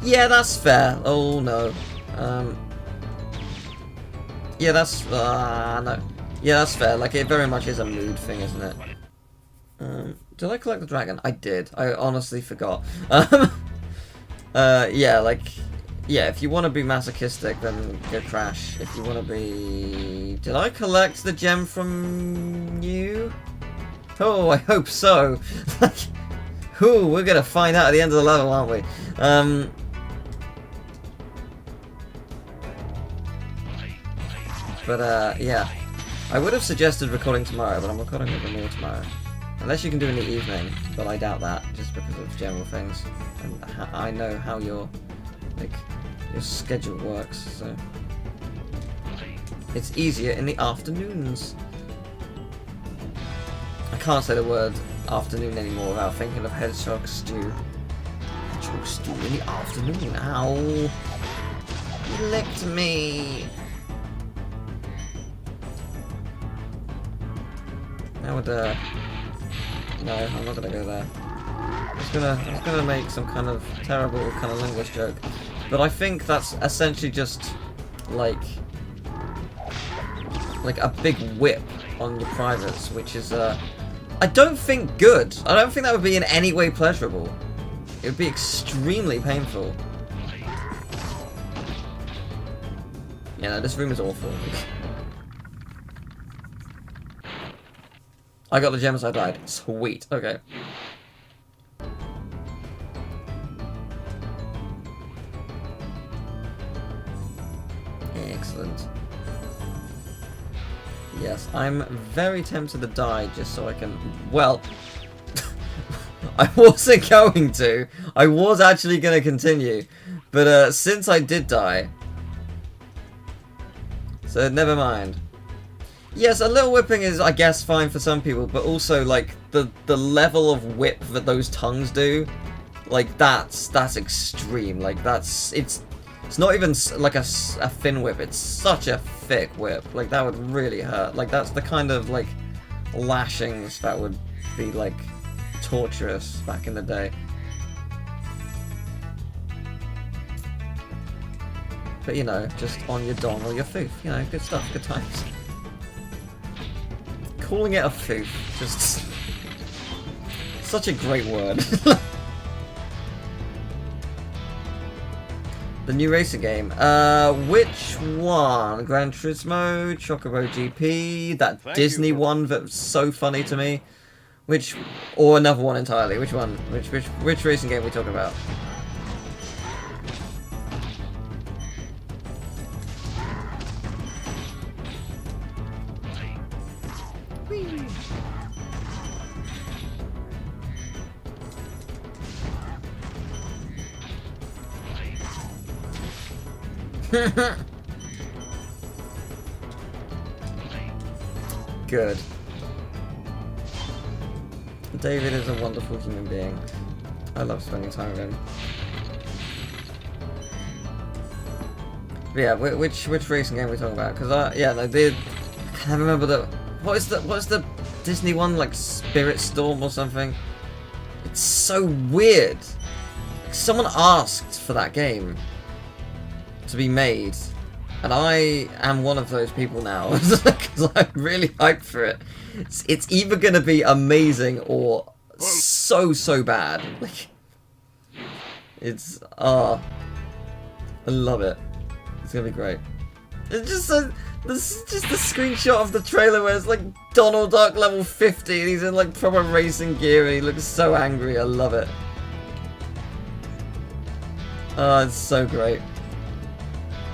Speaker 1: Yeah, that's fair. Oh no. Yeah, that's no. Yeah, that's fair. Like, it very much is a mood thing, isn't it? Did I collect the dragon? I did. I honestly forgot. Yeah, like, yeah, if you want to be masochistic, then go crash. If you want to be... Did I collect the gem from you? Oh, I hope so. Like, ooh, we're gonna find out at the end of the level, aren't we? But, yeah. I would have suggested recording tomorrow, but I'm recording with Emil tomorrow. Unless you can do it in the evening, but I doubt that, just because of general things. And I know how your schedule works, so... It's easier in the afternoons. I can't say the word afternoon anymore without thinking of hedgehog stew. Hedgehog stew in the afternoon, ow! You licked me! I would, no, I'm not gonna go there. I was gonna make some kind of terrible kind of linguist joke, but I think that's essentially just like a big whip on your privates, which is I don't think good. I don't think that would be in any way pleasurable. It would be extremely painful. Yeah, no, this room is awful. I got the gems, I died. Sweet, okay. Excellent. Yes, I'm very tempted to die just so I can... Well, I wasn't going to. I was actually going to continue. But since I did die... So never mind. Yes, a little whipping is, I guess, fine for some people, but also, like, the level of whip that those tongues do, like, that's extreme. Like, it's not even, like, a thin whip, it's such a thick whip. Like, that would really hurt. Like, that's the kind of, like, lashings that would be, like, torturous back in the day. But, you know, just on your dong or your foof, you know, good stuff, good times. Calling it a foof, just such a great word. The new racing game. Which one? Gran Turismo, Chocobo GP, that Disney one that's so funny to me. Which, or another one entirely? Which one? Which racing game are we talking about? Good. David is a wonderful human being. I love spending time with him. But yeah, which racing game are we talking about? Because yeah, like I can't remember the what is the Disney one, like Spirit Storm or something. It's so weird. Like, someone asked for that game to be made, and I am one of those people now because I'm really hyped for it. It's either gonna be amazing or so bad. Like, it's I love it. It's gonna be great. It's just just the screenshot of the trailer where it's like Donald Duck level 50 and he's in like proper racing gear and he looks so angry. I love it. Oh, it's so great.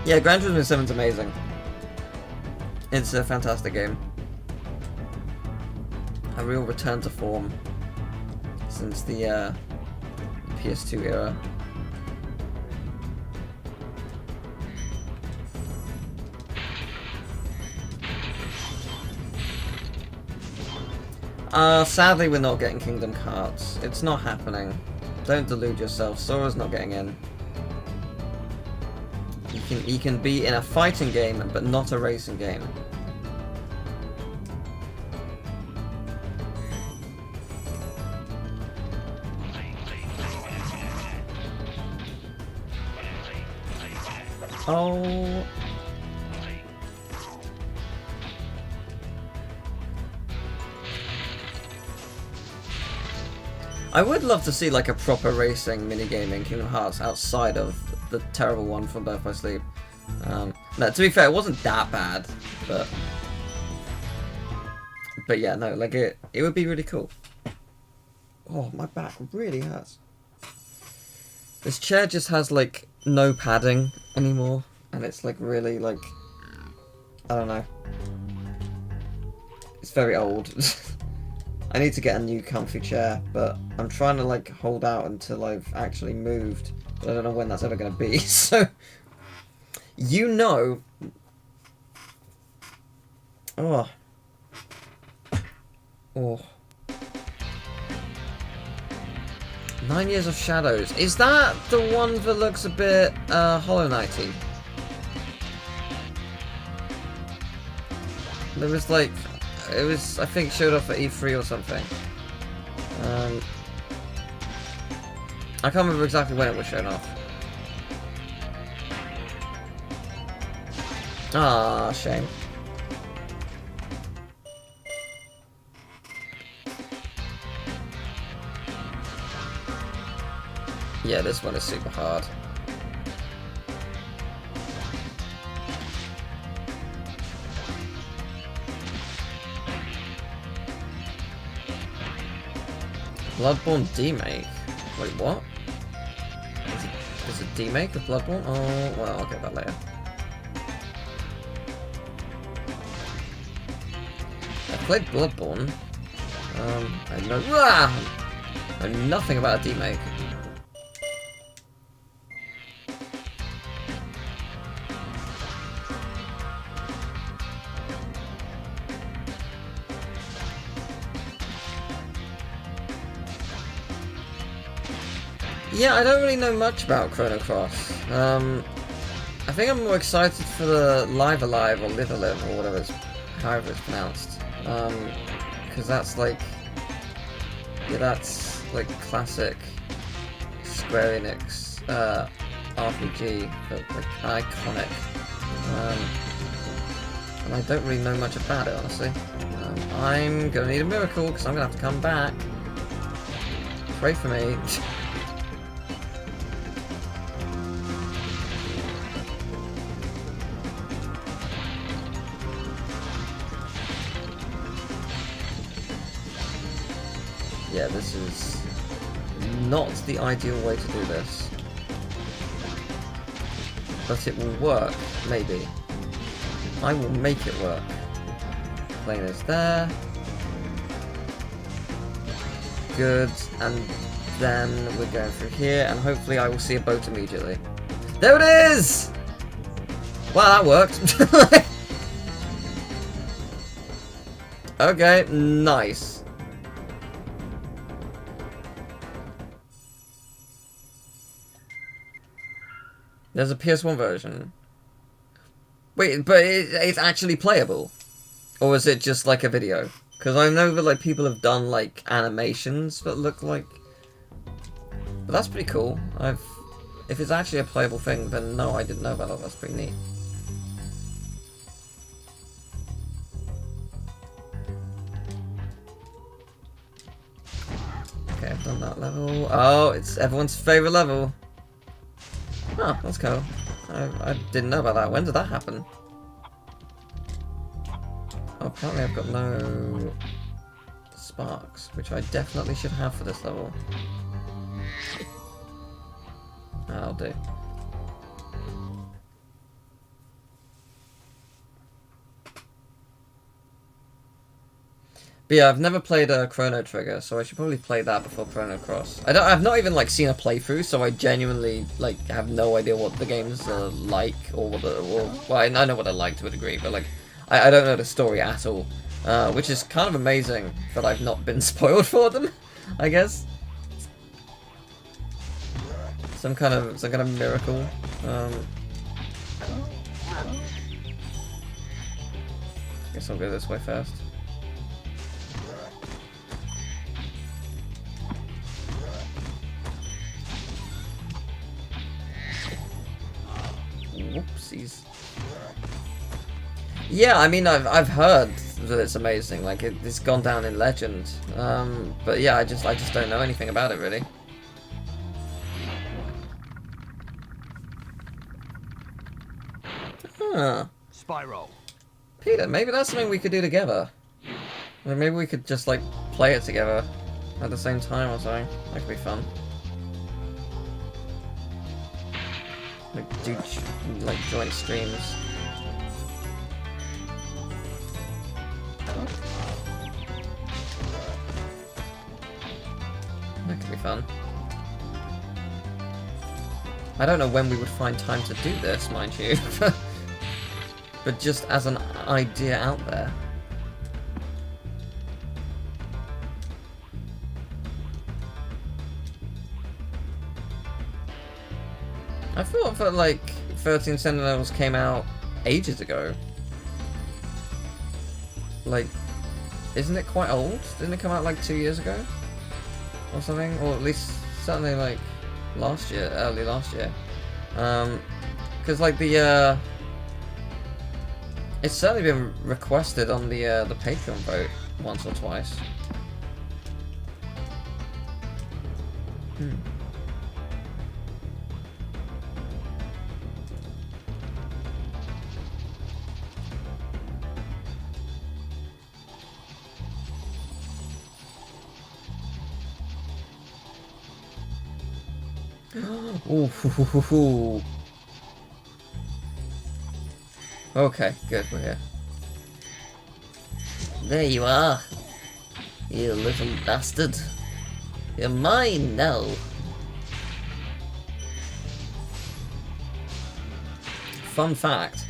Speaker 1: Yeah, Gran Turismo 7 is amazing. It's a fantastic game. A real return to form since the PS2 era. Sadly we're not getting Kingdom Hearts. It's not happening. Don't delude yourself. Sora's not getting in. You can be in a fighting game, but not a racing game. Oh. I would love to see like a proper racing minigame in Kingdom Hearts outside of the terrible one from Birth by Sleep. No, to be fair, it wasn't that bad, but yeah, no, like it would be really cool. Oh, my back really hurts. This chair just has like no padding anymore, and it's like really like, I don't know. It's very old. I need to get a new comfy chair, but I'm trying to like hold out until I've actually moved, but I don't know when that's ever going to be, so you know. Oh. 9 Years of Shadows. Is that the one that looks a bit Hollow Knight-y? There was like, it was, I think, showed off at E3 or something. I can't remember exactly when it was shown off. Ah, shame. Yeah, this one is super hard. Bloodborne demake? Wait, what? Is it demake of Bloodborne? Oh, well, I'll get that later. I played Bloodborne. I know nothing about a demake. Yeah, I don't really know much about Chrono Cross. I think I'm more excited for the Live Alive or Live Alive or whatever it's, however it's pronounced. Because that's like, yeah, that's like classic Square Enix RPG, but like iconic. And I don't really know much about it, honestly. I'm gonna need a miracle because I'm gonna have to come back. Pray for me. Yeah, this is not the ideal way to do this. But it will work, maybe. I will make it work. Plane is there. Good, and then we're going through here, and hopefully I will see a boat immediately. There it is! Wow, that worked. Okay, nice. There's a PS1 version. Wait, but it's actually playable? Or is it just like a video? Because I know that like people have done like animations that look like... But that's pretty cool. If it's actually a playable thing, then no, I didn't know about that. That's pretty neat. Okay, I've done that level. Oh, it's everyone's favourite level. Oh, that's cool. I didn't know about that. When did that happen? Oh, apparently I've got no sparks, which I definitely should have for this level. That'll do. But yeah, I've never played a Chrono Trigger, so I should probably play that before Chrono Cross. I've not even like seen a playthrough, so I genuinely like have no idea what the games are like, or well, I know what they're like to a degree, but like I don't know the story at all. which is kind of amazing that I've not been spoiled for them, I guess. Some kind of miracle. Guess I'll go this way first. Whoopsies. Yeah, I mean, I've heard that it's amazing. Like it's gone down in legend. But yeah, I just don't know anything about it really. Huh.
Speaker 2: Spyro.
Speaker 1: Peter, maybe that's something we could do together. Or maybe we could just like play it together at the same time or something. That could be fun. Like do like joint streams. That could be fun. I don't know when we would find time to do this, mind you. But just as an idea out there. I thought that like 13 Sentinels came out ages ago. Like, isn't it quite old? Didn't it come out like 2 years ago? Or something? Or at least certainly like last year, early last year. Because like the it's certainly been requested on the Patreon vote once or twice. Ooh. Okay, good, we're here. There you are, you little bastard. You're mine now. Fun fact: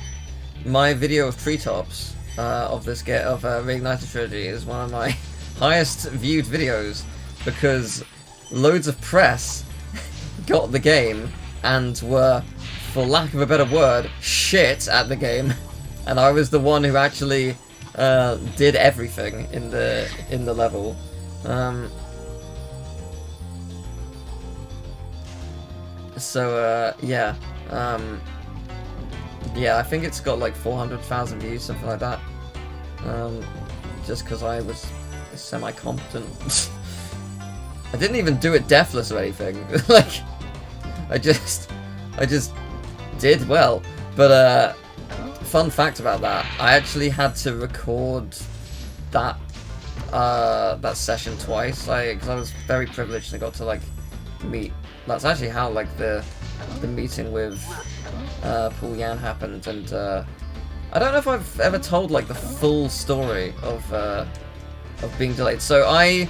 Speaker 1: my video of treetops of this Reignited Trilogy is one of my highest viewed videos because loads of press got the game and were, for lack of a better word, shit at the game, and I was the one who actually did everything in the level. Yeah. Yeah, I think it's got like 400,000 views, something like that. Just because I was semi-competent. I didn't even do it deathless or anything. Like, I just did well. But fun fact about that, I actually had to record that that session twice. Because I was very privileged and got to like meet. That's actually how like the meeting with Paul Yan happened, and I don't know if I've ever told like the full story of being delayed. So I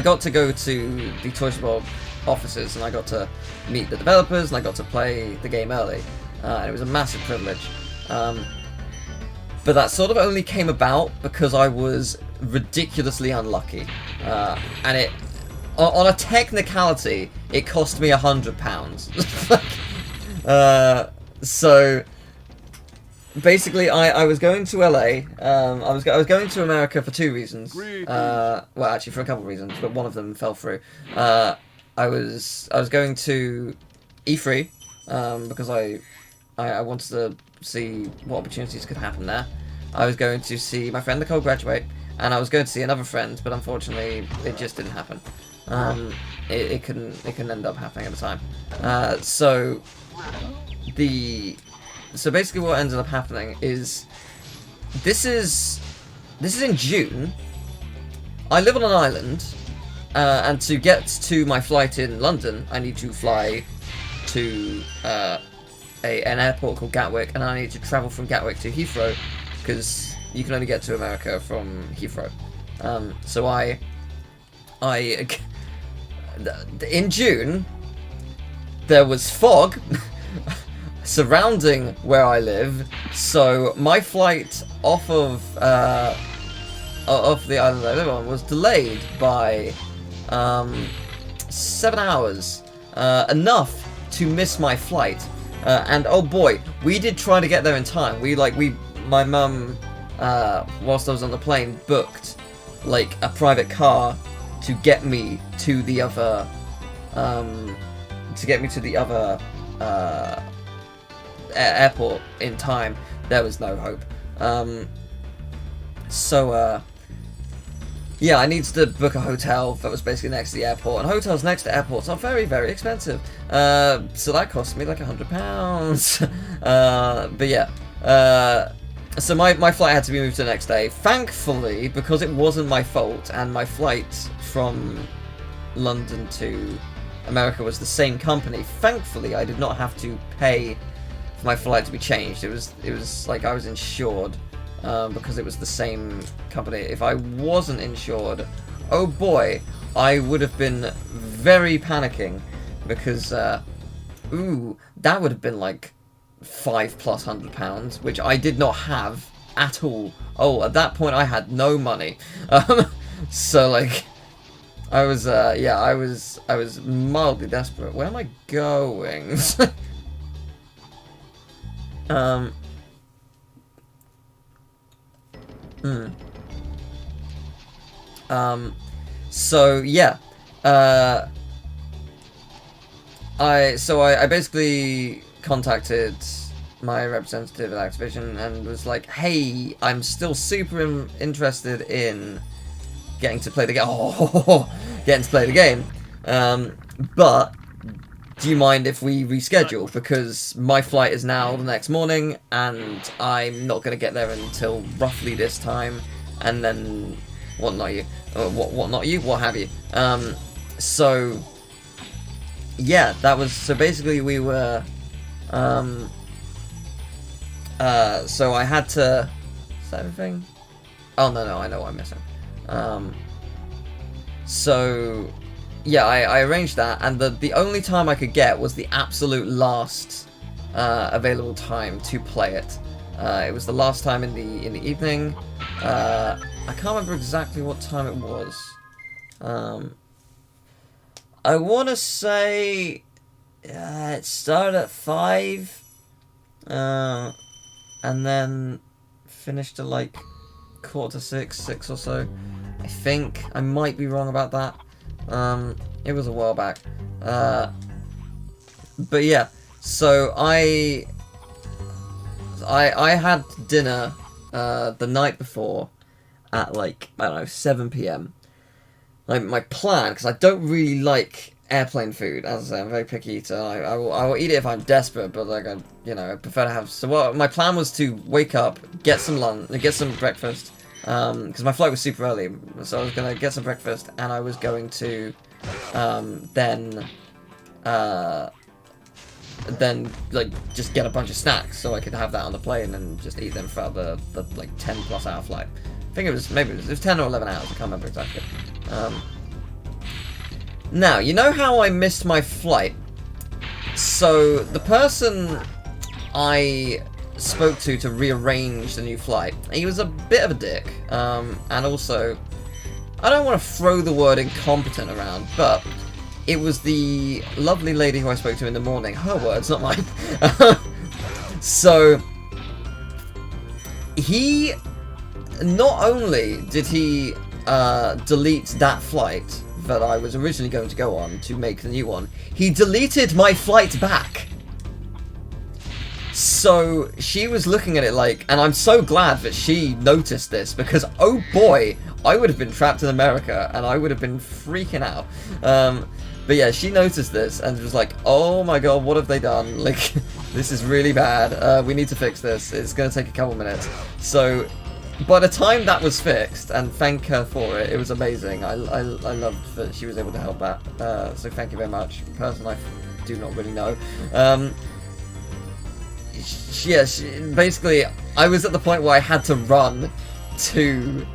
Speaker 1: got to go to the Toys Bob offices, and I got to meet the developers, and I got to play the game early, and it was a massive privilege. But that sort of only came about because I was ridiculously unlucky, and it, on a technicality, it cost me £100. So basically, I was going to LA. I was going to America for two reasons. Well, actually, for a couple of reasons, but one of them fell through. I was going to E3 because I wanted to see what opportunities could happen there. I was going to see my friend Nicole graduate, and I was going to see another friend, but unfortunately, it just didn't happen. It couldn't end up happening at the time. So basically what ended up happening is this is in June. I live on an island, and to get to my flight in London, I need to fly to an airport called Gatwick, and I need to travel from Gatwick to Heathrow, because you can only get to America from Heathrow. So I in June, there was fog, surrounding where I live. So my flight off of the island I live on was delayed by 7 hours, enough to miss my flight. And oh boy, we did try to get there in time. My mum, whilst I was on the plane, booked like a private car to get me to the other, airport in time. There was no hope. Yeah, I needed to book a hotel that was basically next to the airport, and hotels next to airports are very, very expensive. So that cost me like £100. But yeah, so my flight had to be moved to the next day. Thankfully, because it wasn't my fault, and my flight from London to America was the same company, thankfully I did not have to pay for my flight to be changed. It was like I was insured. Because it was the same company. If I wasn't insured, oh boy, I would have been very panicking, because, that would have been like £500+, which I did not have at all. Oh, at that point I had no money. So like, I was mildly desperate. Where am I going? So yeah, I basically contacted my representative at Activision and was like, hey, I'm still super interested in getting to play the game. But do you mind if we reschedule? Because my flight is now the next morning, and I'm not going to get there until roughly this time, and then what have you. So yeah, that was, so basically we were, so I had to, is that everything? Oh no, I know what I'm missing. So yeah, I arranged that, and the only time I could get was the absolute last available time to play it. It was the last time in the evening. I can't remember exactly what time it was. I want to say it started at 5, and then finished at like 5:45, 6 or so. I think I might be wrong about that. It was a while back. But yeah, so I had dinner the night before at like, I don't know, 7 PM. Like my plan, because I don't really like airplane food, as I say, I'm a very picky eater. I will eat it if I'm desperate, but like I prefer to have. So what my plan was to wake up, get some lunch, get some breakfast. Because my flight was super early, so I was going to get some breakfast, and I was going to then like just get a bunch of snacks so I could have that on the plane and just eat them throughout the like 10+ hour flight. I think it was 10 or 11 hours, I can't remember exactly. Now, you know how I missed my flight? So the person I spoke to rearrange the new flight, he was a bit of a dick, and also, I don't want to throw the word incompetent around, but it was the lovely lady who I spoke to in the morning, her words, not mine. So he, not only did he delete that flight that I was originally going to go on to make the new one, he deleted my flight back. So she was looking at it like, and I'm so glad that she noticed this, because oh boy, I would have been trapped in America and I would have been freaking out. But yeah, she noticed this and was like, oh my god, what have they done? Like, this is really bad. We need to fix this. It's going to take a couple minutes. So by the time that was fixed, and thank her for it, it was amazing. I loved that she was able to help that. So thank you very much. Person I do not really know. Basically, I was at the point where I had to run to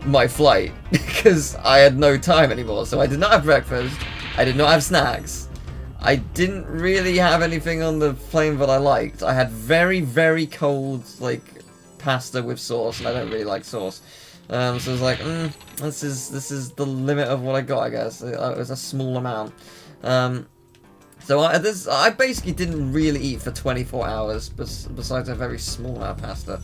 Speaker 1: my flight because I had no time anymore. So I did not have breakfast. I did not have snacks. I didn't really have anything on the flame that I liked. I had very, very cold, like, pasta with sauce, and I don't really like sauce. So I was like, this is the limit of what I got, I guess. It was a small amount. So I basically didn't really eat for 24 hours, besides a very small amount of pasta.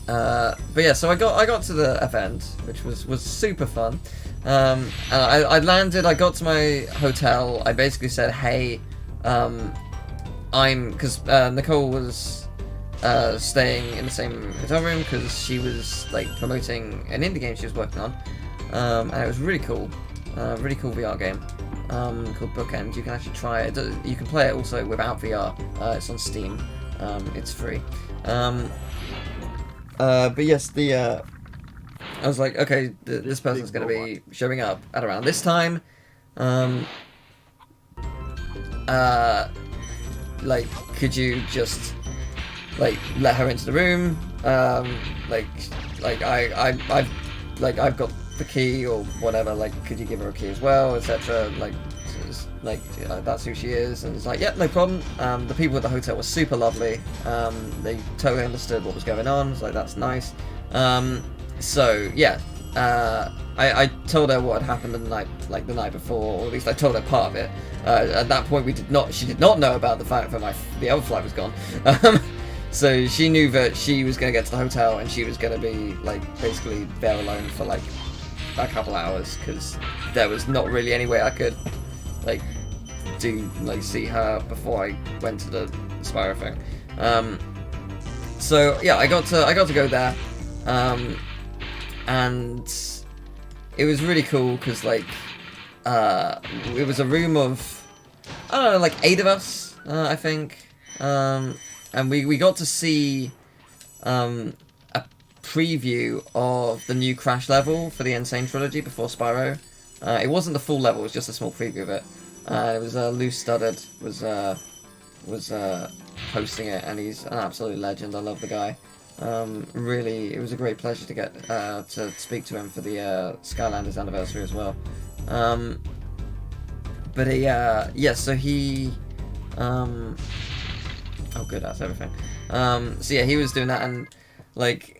Speaker 1: But yeah, so I got to the event, which was super fun. And I landed. I got to my hotel. I basically said, "Hey, because Nicole was staying in the same hotel room because she was like promoting an indie game she was working on, and it was really cool VR game called Bookend. You can actually try it. You can play it also without VR. It's on Steam. It's free. But yes, I was like, okay, this person's going to be showing up at around this time. Like, could you just like let her into the room? I've got the key or whatever. Like, could you give her a key as well, etc. That's who she is. And it's like, yeah, no problem. The people at the hotel were super lovely. They totally understood what was going on. It's like, that's nice. So yeah, I told her what had happened the night before, or at least I told her part of it. At that point, she did not know about the fact that the other flight was gone. So she knew that she was going to get to the hotel and she was going to be like basically there alone for like a couple hours, because there was not really any way I could like see her before I went to the Spyro thing. So yeah, I got to go there. And it was really cool because like it was a room of, I don't know, like 8 of us, I think, and we got to see a preview of the new Crash level for the Insane trilogy before Spyro. It wasn't the full level; it was just a small preview of it. It was Loose Studdard was hosting it, and he's an absolute legend. I love the guy. Really, it was a great pleasure to get to speak to him for the Skylanders anniversary as well. But yeah, so he, oh good, that's everything. So yeah, he was doing that, and like,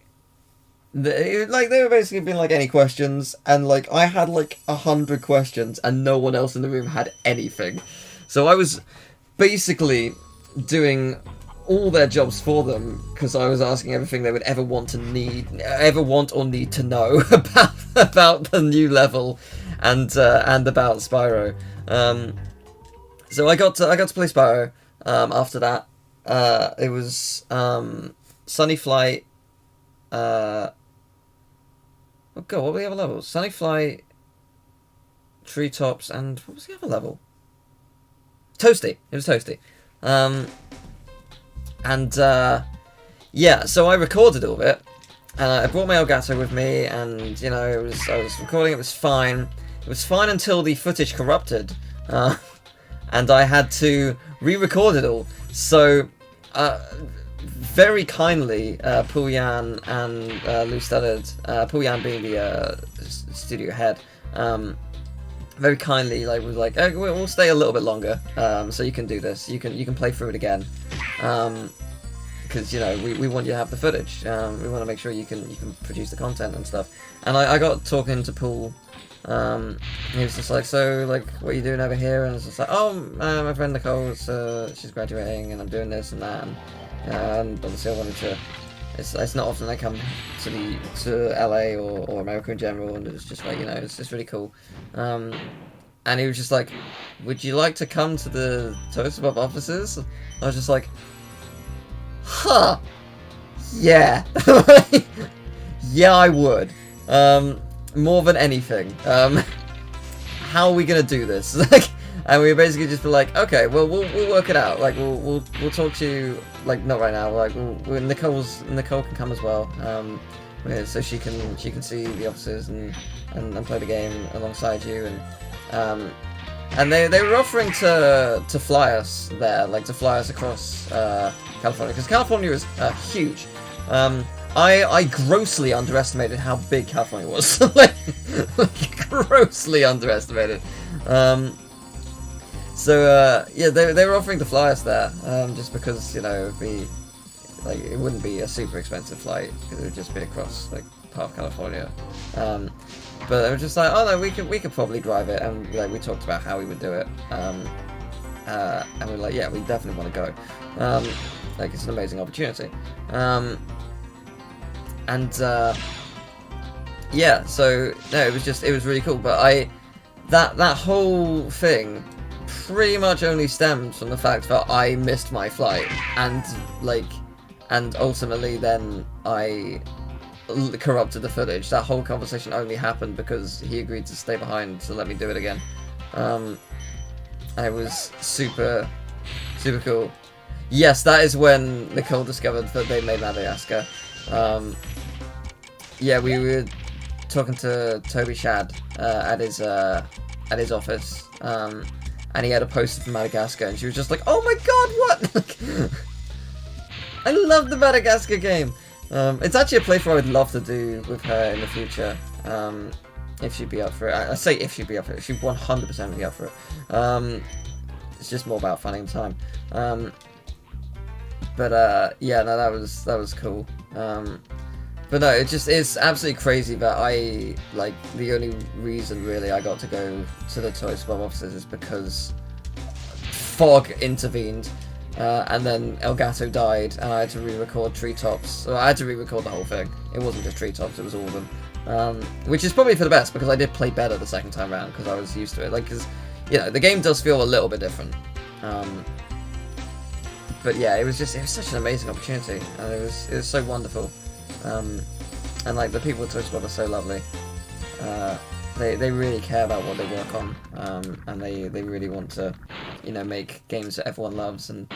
Speaker 1: they were basically being like, any questions, and like I had like 100 questions, and no one else in the room had anything. So I was basically doing all their jobs for them, because I was asking everything they would ever want or need to know about the new level and about Spyro. So I got to play Spyro. After that, it was Sunny Flight. Oh god, what were the other levels? Sunny Flight, Treetops, and what was the other level? Toasty. It was Toasty. Yeah, so I recorded all of it, and I brought my Elgato with me, and you know, I was recording. It was fine. It was fine until the footage corrupted, and I had to re-record it all. So, very kindly, Pooyan and Lou Studdard, Pooyan being the studio head, very kindly was like, we'll stay a little bit longer, so you can do this. You can play through it again. Because you know we want you to have the footage. We want to make sure you can produce the content and stuff. And I got talking to Paul. He was just like, so like, what are you doing over here? And it's just like, oh, my friend Nicole, she's graduating, and I'm doing this and that. And obviously I wanted to. It's not often I come to LA or America in general, and it's just like, you know, it's just really cool. And he was just like, would you like to come to the Toast Above offices? I was just like, huh, yeah. Yeah, I would. More than anything. How are we gonna do this? And we basically just be like, okay, well, we'll work it out. Like, we'll talk to you, like, not right now. Like, Nicole can come as well. So she can see the offices and play the game alongside you. And they were offering to fly us there, like to fly us across California, because California is huge. I grossly underestimated how big California was. like grossly underestimated. yeah, they were offering to fly us there, just because, you know, it'd be like, it wouldn't be a super expensive flight because it would just be across like part of California. But they were just like, oh no, we could probably drive it, and like we talked about how we would do it. And we're like, yeah, we definitely want to go. Like, it's an amazing opportunity. Yeah, so no, it was really cool. But that whole thing pretty much only stemmed from the fact that I missed my flight, and ultimately then I corrupted the footage. That whole conversation only happened because he agreed to stay behind to let me do it again. And it was super cool. Yes, that is when Nicole discovered that they made Madagascar. Yeah, we were talking to Toby Shad at his office, and he had a poster from Madagascar, and she was just like, "Oh my god, what?" I love the Madagascar game. It's actually a playthrough I would love to do with her in the future, if she'd be up for it. I say if she'd be up for it. She'd 100% be up for it. It's just more about finding time. Yeah, no, that was cool. But no, it's absolutely crazy that the only reason really I got to go to the Toy Swap offices is because fog intervened, and then Elgato died, and I had to re-record Treetops. So I had to re-record the whole thing. It wasn't just Treetops, it was all of them. Which is probably for the best, because I did play better the second time around, because I was used to it. Like, because, you know, the game does feel a little bit different. But yeah, it was such an amazing opportunity, and it was so wonderful. And like, the people at Toy Swap are so lovely. They really care about what they work on, and they really want to, you know, make games that everyone loves and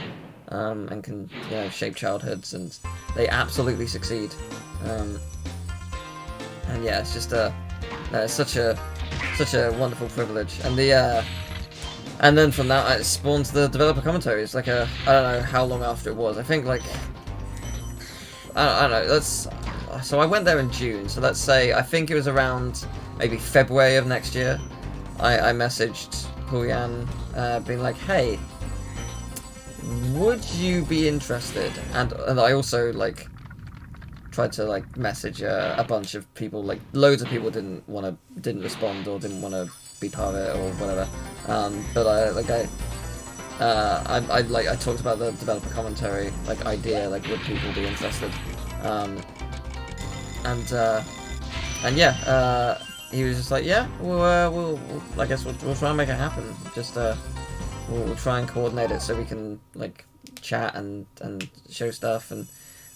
Speaker 1: can, you know, shape childhoods, and they absolutely succeed. And yeah, it's just it's such a wonderful privilege. And then from that, it spawns the developer commentaries. Like I don't know how long after it was. I think like I don't know. So I went there in June. So let's say I think it was around maybe February of next year. I messaged Puyan, being like, hey, would you be interested? And I also like tried to like message a bunch of people. Like loads of people didn't respond or didn't want to be part of it or whatever. But I talked about the developer commentary like idea. Like, would people be interested? And yeah, he was just like, yeah, we'll I guess we'll try and make it happen. Just we'll try and coordinate it so we can like chat and show stuff. And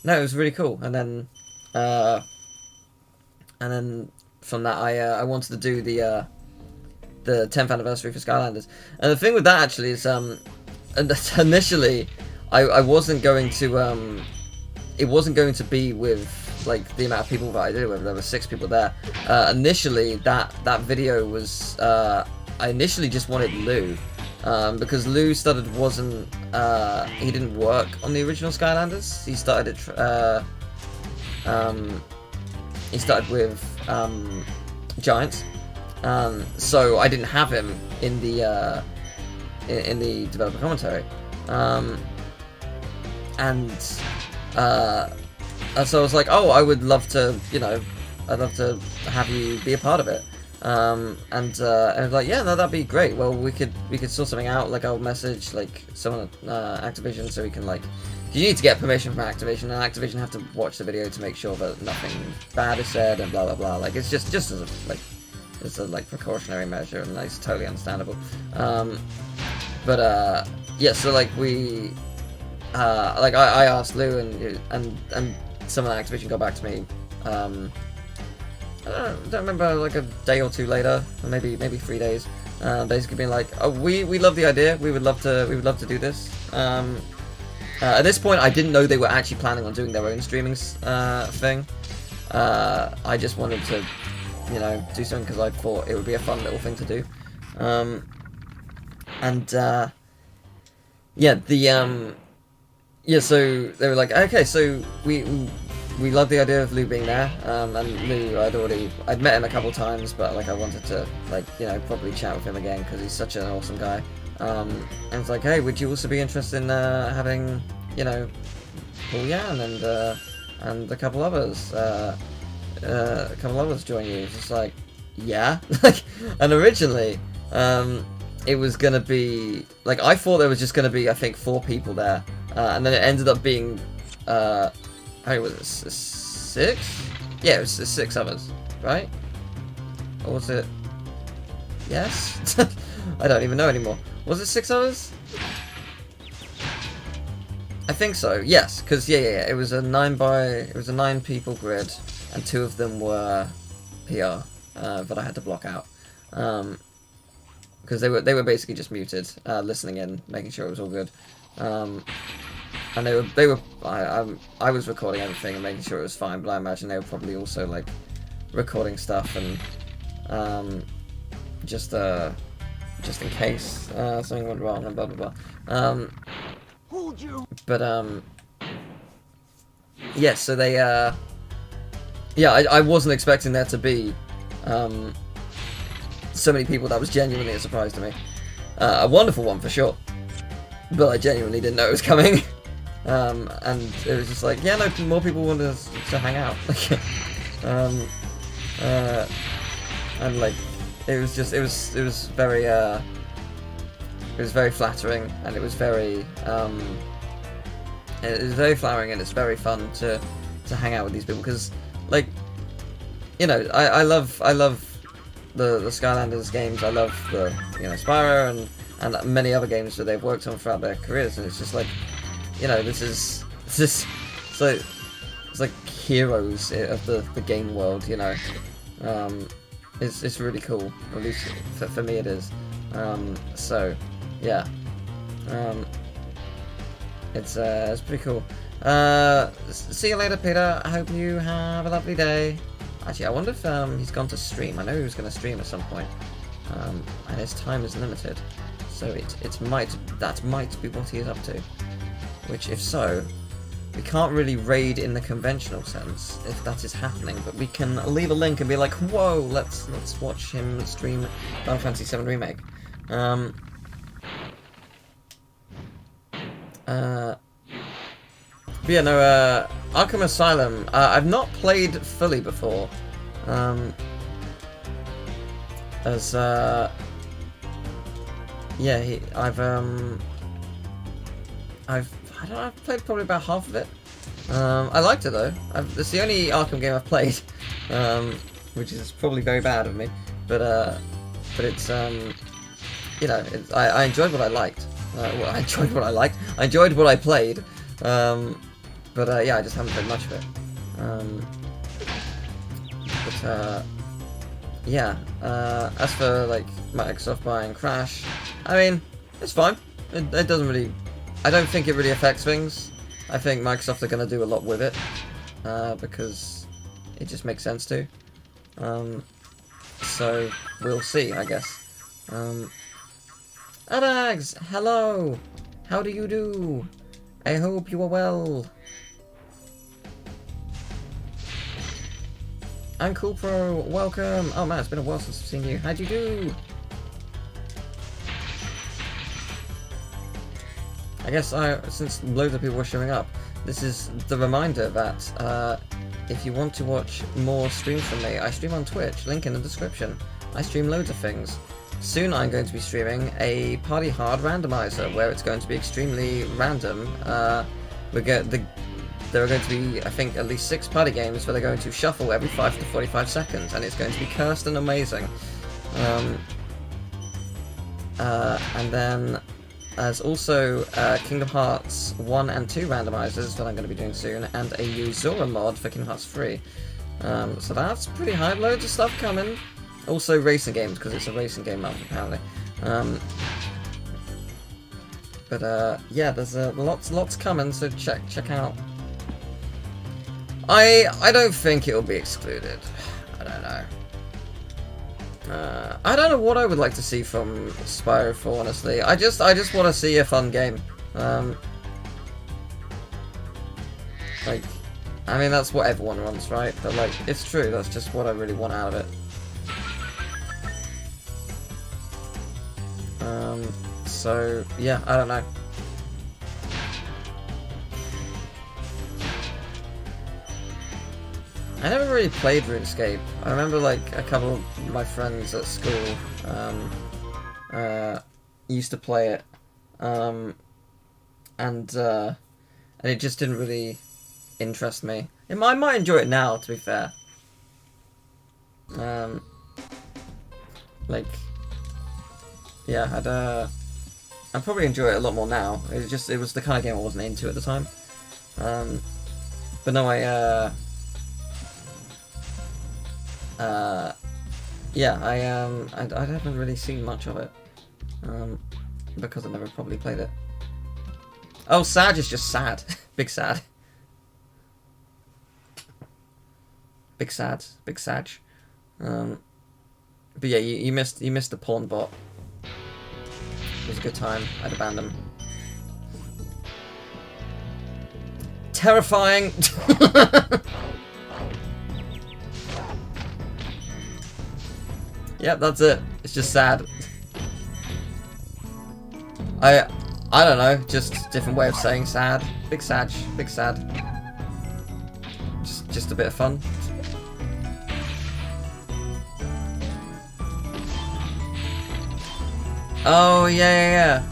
Speaker 1: no, it was really cool. And then from that, I wanted to do the 10th anniversary for Skylanders. And the thing with that actually is, initially I wasn't going to it wasn't going to be with like the amount of people that I did it with. There were 6 people there. Initially that video was I initially just wanted Lou, because Lou he didn't work on the original Skylanders. He started with Giants. So I didn't have him in the developer commentary, so I was like, oh, I would love to, you know, I'd love to have you be a part of it, and I was like, yeah, no, that'd be great. Well, we could sort something out. Like, I'll message like someone at Activision so we can like. You need to get permission from Activision, and Activision have to watch the video to make sure that nothing bad is said and blah blah blah. Like, it's just as a like. It's a like precautionary measure, and it's totally understandable. Yeah, so like we, like I asked Lou, and someone at Activision got back to me. I don't remember, like a day or two later, or maybe 3 days. Basically being like, oh, we love the idea. We would love to do this. At this point, I didn't know they were actually planning on doing their own streaming thing. I just wanted to, you know, do something because I thought it would be a fun little thing to do. Yeah, so they were like, okay, so we love the idea of Lou being there, and Lou, I'd met him a couple times, but like I wanted to, like, you know, probably chat with him again because he's such an awesome guy. And it's like, hey, would you also be interested in having, you know, Paul Yan and a couple others join you? It's just like, yeah. And originally, it was gonna be like, I thought there was just gonna be, I think, 4 people there, and then it ended up being, I think, was it 6? Yeah, it was 6 others, right? Or was it? Yes. I don't even know anymore. Was it 6 others? I think so. Yes, because yeah. It was a 9 people grid, and 2 of them were PR that I had to block out, because they were basically just muted, listening in, making sure it was all good, and they were I was recording everything and making sure it was fine, but I imagine they were probably also like recording stuff and just in case something went wrong and blah blah blah.
Speaker 2: Hold your...
Speaker 1: But yeah, so they yeah, I wasn't expecting there to be so many people. That was genuinely a surprise to me. A wonderful one for sure, but I genuinely didn't know it was coming. And it was just like, yeah, no, more people wanted to hang out. And like, it was very flattering, and it was very flattering, and it's very fun to hang out with these people, because, like, you know, I love the Skylanders games. I love the, you know, Spyro and many other games that they've worked on throughout their careers, and it's just like, you know, it's like heroes of the game world, you know. It's really cool, at least for me it is. So yeah, it's pretty cool. See you later, Peter. I hope you have a lovely day. Actually, I wonder if he's gone to stream. I know he was going to stream at some point, and his time is limited, so that might be what he is up to. Which, if so, we can't really raid in the conventional sense if that is happening, but we can leave a link and be like, whoa, let's watch him stream Final Fantasy VII Remake. But yeah, no, Arkham Asylum, I've not played fully before, yeah, I've played probably about half of it. I liked it though. It's the only Arkham game I've played, which is probably very bad of me. But it's you know, I enjoyed what I liked. Well, I enjoyed what I liked. I enjoyed what I played. But yeah, I just haven't played much of it. Yeah. As for like Microsoft buying Crash, I mean, it's fine. It doesn't really. I don't think it really affects things. I think Microsoft are going to do a lot with it, because it just makes sense to. So we'll see, I guess. Adags, hello. How do you do? I hope you are well. And Cool Pro, welcome. Oh man, it's been a while since I've seen you. How'd you do? I guess since loads of people were showing up, this is the reminder that if you want to watch more streams from me, I stream on Twitch, link in the description. I stream loads of things. Soon I'm going to be streaming a Party Hard randomizer, where it's going to be extremely random. There are going to be, I think, at least 6 party games where they're going to shuffle every 5 to 45 seconds, and it's going to be cursed and amazing. And then there's also Kingdom Hearts 1 and 2 randomizers that I'm going to be doing soon, and a Yuzora mod for Kingdom Hearts 3. So that's pretty high. Loads of stuff coming. Also racing games, because it's a racing game month apparently. But yeah, there's lots coming, so check out. I don't think it'll be excluded. I don't know. I don't know what I would like to see from Spyro 4, honestly. I just want to see a fun game. Like, I mean, that's what everyone wants, right? But like, it's true. That's just what I really want out of it. So yeah, I don't know. I never really played RuneScape. I remember like a couple of my friends at school used to play it, and it just didn't really interest me. I might enjoy it now, to be fair. Like, yeah, I'd probably enjoy it a lot more now. It was the kind of game I wasn't into at the time. But no, I haven't really seen much of it, because I never probably played it. Oh, Sag is just sad. Big sad. Big sad. Big Sag. But yeah, you missed the porn bot. It was a good time. I'd abandon him. Terrifying. Yep, that's it. It's just sad. I don't know, just different way of saying sad. Big Sag, big sad. Just a bit of fun. Oh yeah.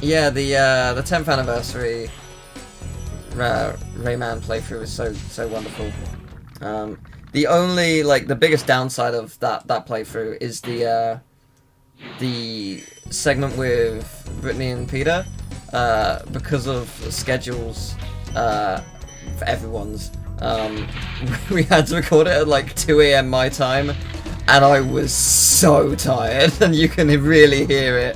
Speaker 1: Yeah, the 10th anniversary Rayman playthrough was so wonderful. The only, like, the biggest downside of that playthrough is the segment with Brittany and Peter, because of schedules for everyone's. We had to record it at like 2 AM my time, and I was so tired, and you can really hear it.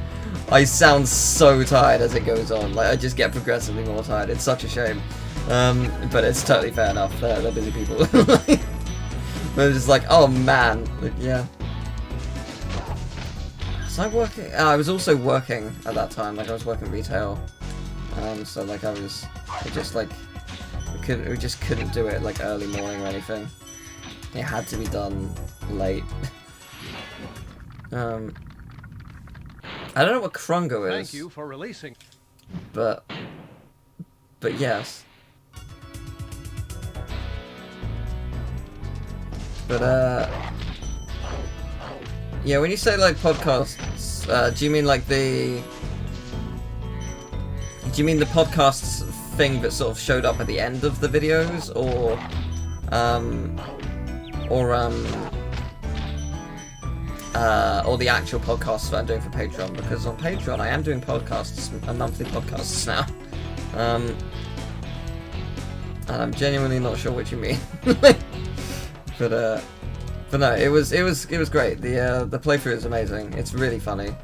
Speaker 1: I sound so tired as it goes on. Like, I just get progressively more tired. It's such a shame. But it's totally fair enough. They're busy people. But it's just like, oh man, like, yeah. Was I working? I was also working at that time. Like, I was working retail. So like I just like, we just couldn't do it like early morning or anything. It had to be done late. I don't know what Krungo is.
Speaker 6: Thank you for releasing.
Speaker 1: But yes. But yeah, when you say like podcasts, do you mean like the podcasts thing that sort of showed up at the end of the videos, or the actual podcasts that I'm doing for Patreon? Because on Patreon I am doing podcasts, monthly podcasts now, and I'm genuinely not sure what you mean. But no, it was great. The playthrough is amazing. It's really funny.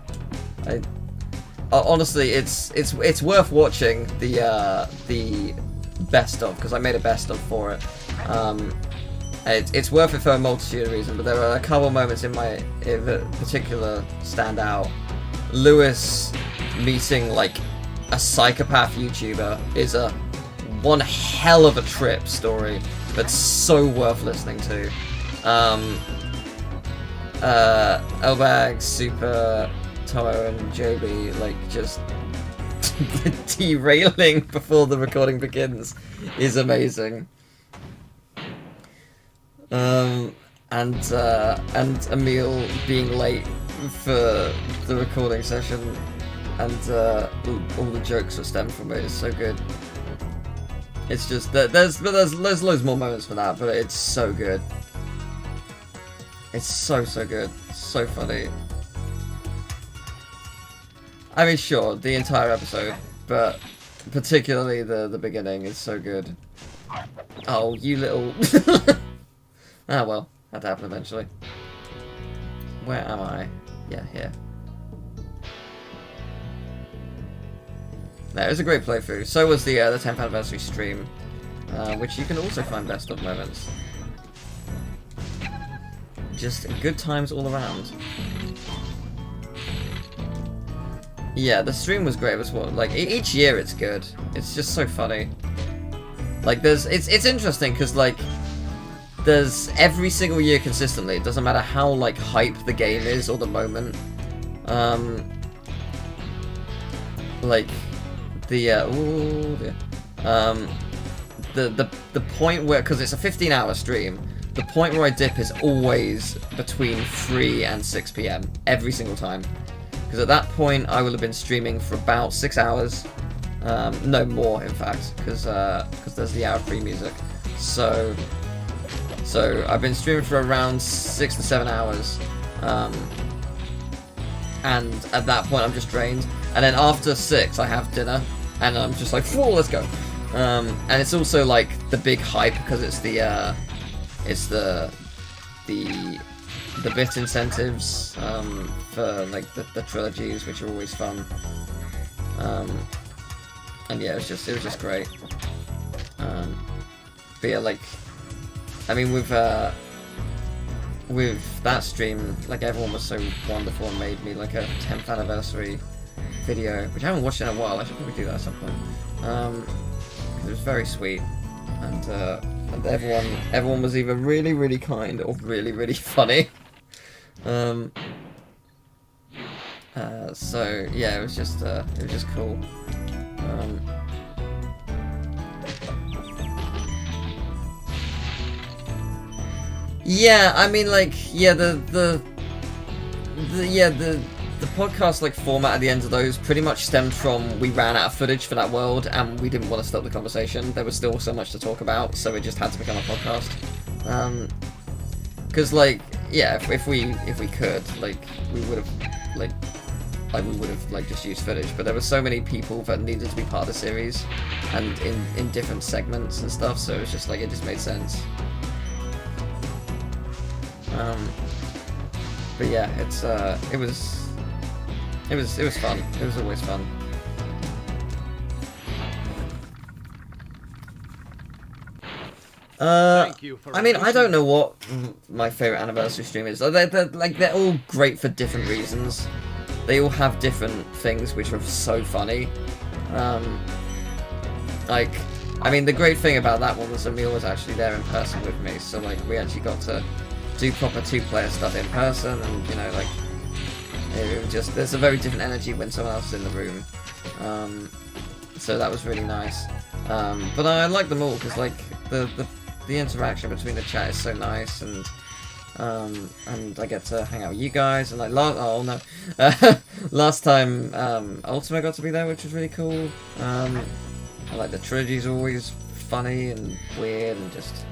Speaker 1: Honestly, it's worth watching the best of, because I made a best of for it. It's worth it for a multitude of reasons, but there are a couple moments in particular stand out. Lewis meeting like a psychopath YouTuber is one hell of a trip story, but so worth listening to. Elbag, Super, Tomo, and Joby, like, just derailing before the recording begins is amazing. And Emil being late for the recording session, and all the jokes that stem from it is so good. It's just there's loads more moments for that, but it's so good. It's so good, so funny. I mean, sure, the entire episode, but particularly the beginning is so good. Oh, you little. Ah well, had to happen eventually. Where am I? Yeah, here. No, it was a great playthrough. So was the 10th anniversary stream, which you can also find best of moments. Just good times all around. Yeah, the stream was great as well. Like, each year it's good. It's just so funny. Like, it's interesting because, like, there's every single year consistently. It doesn't matter how like hype the game is or the moment. Like the the point where, because it's a 15-hour stream, the point where I dip is always between 3 and 6 p.m. every single time. Because at that point I will have been streaming for about 6 hours. No more, in fact, because there's the hour free music. So I've been streaming for around 6 to 7 hours, and at that point I'm just drained. And then after 6 I have dinner, and I'm just like, whoa, let's go. And it's also like the big hype because it's the bit incentives for like the trilogies, which are always fun. And yeah, it was just great. But yeah, like, I mean, with that stream, like, everyone was so wonderful and made me like a 10th anniversary video, which I haven't watched in a while. I should probably do that at some point. It was very sweet, and everyone was either really, really kind or really, really funny. So yeah, it was just cool. Yeah, I mean, like, yeah, the podcast like format at the end of those pretty much stemmed from we ran out of footage for that world and we didn't want to stop the conversation. There was still so much to talk about, so it just had to become a podcast. Because like, yeah, if we could, like, we would have just used footage, but there were so many people that needed to be part of the series and in different segments and stuff, so it's just like, it just made sense. But yeah, it was fun. It was always fun. I mean, I don't know what my favorite anniversary stream is. They're all great for different reasons. They all have different things which are so funny. Like, I mean, the great thing about that one was Emil was actually there in person with me, so like we actually got to do proper 2-player stuff in person, and you know, like, it was just, there's a very different energy when someone else is in the room. So that was really nice. But I like them all because like the interaction between the chat is so nice, and I get to hang out with you guys, and like last time Ultima got to be there, which was really cool. I like the trilogy's always funny and weird, and just,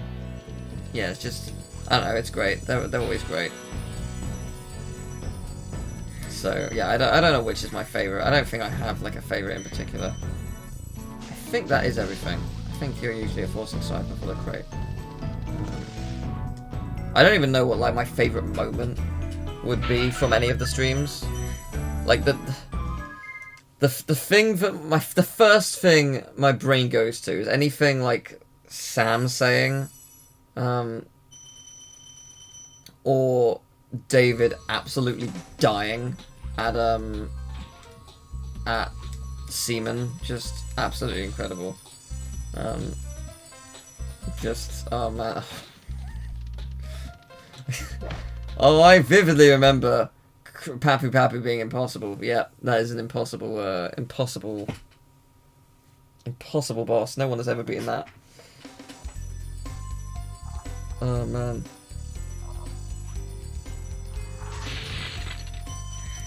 Speaker 1: yeah, it's just, I don't know, it's great. They're always great. So yeah, I don't know which is my favorite. I don't think I have like a favorite in particular. I think that is everything. I think you're usually a forcing sniper for the crate. I don't even know what like my favorite moment would be from any of the streams. Like the thing that the first thing my brain goes to is anything like Sam saying, or David absolutely dying at Seymour. Just absolutely incredible. Just, oh man. Oh, I vividly remember Papu Papu being impossible. Yeah, that is an impossible boss. No one has ever beaten that. Oh man.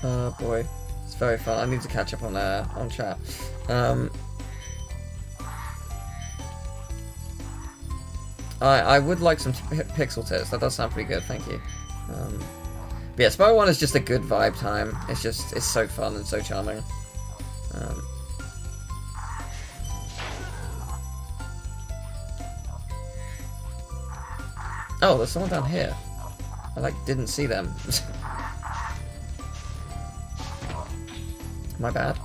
Speaker 1: Oh boy, it's very fun. I need to catch up on chat. I would like some pixel tits. That does sound pretty good. Thank you. But yeah, Spyro 1 is just a good vibe time. It's so fun and so charming. Oh, there's someone down here. I like didn't see them. My bad.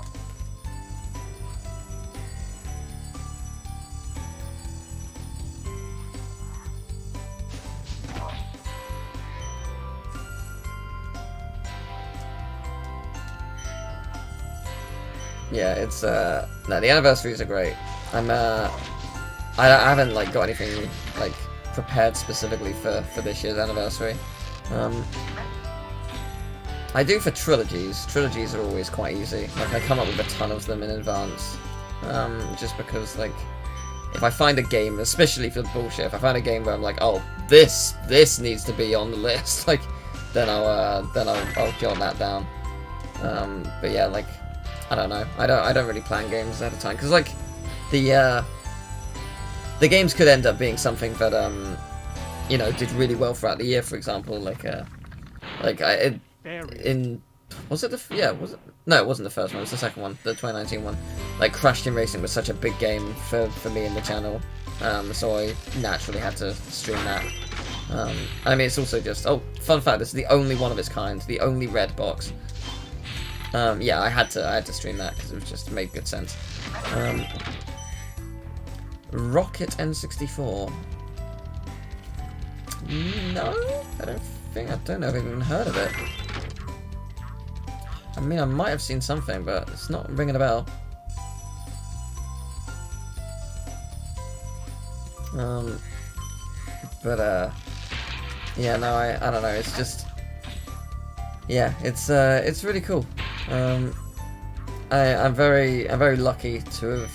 Speaker 1: Yeah, it's no, the anniversaries are great. I haven't like got anything like prepared specifically for this year's anniversary. I do for trilogies. Trilogies are always quite easy. Like, I come up with a ton of them in advance. Just because, like, if I find a game, especially for bullshit, if I find a game where I'm like, oh, this needs to be on the list, like, then I'll jot that down. But yeah, like, I don't know. I don't really plan games ahead of time, because, like, the games could end up being something that you know, did really well throughout the year. For example, was it no, it wasn't the first one, it was the second one, the 2019 one. Like, Crash Team Racing was such a big game for me and the channel, so I naturally had to stream that. I mean, it's also just, oh, fun fact, this is the only one of its kind, the only red box. Yeah, I had to stream that because it was just made good sense. Rocket N64. No, I don't know if I've even heard of it. I mean, I might have seen something, but it's not ringing a bell. Yeah, no, I don't know. It's just, yeah, it's really cool. I'm very lucky to have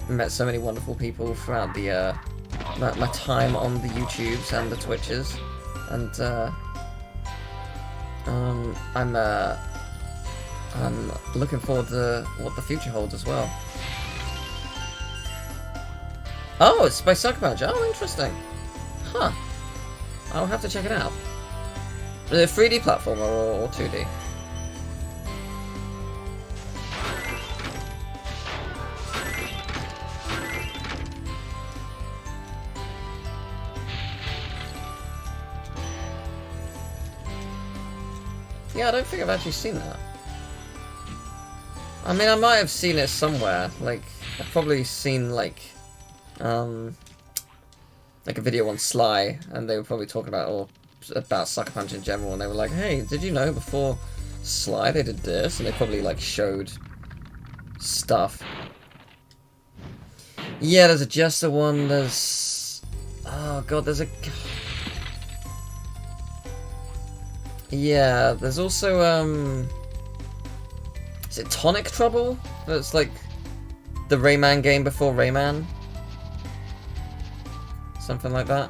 Speaker 1: met so many wonderful people throughout the my time on the YouTubes and the Twitches, and I'm looking forward to what the future holds as well. Oh, it's by Sucker Punch. Oh, interesting. Huh. I'll have to check it out. Is it a 3D platformer or 2D? Yeah, I don't think I've actually seen that. I mean, I might have seen it somewhere. Like, I've probably seen, like a video on Sly, and they were probably talking about Sucker Punch in general, and they were like, hey, did you know before Sly they did this? And they probably, like, showed stuff. Yeah, there's a Jester one, there's... Oh, God, there's a... Yeah, there's also, is it Tonic Trouble? That's like the Rayman game before Rayman? Something like that.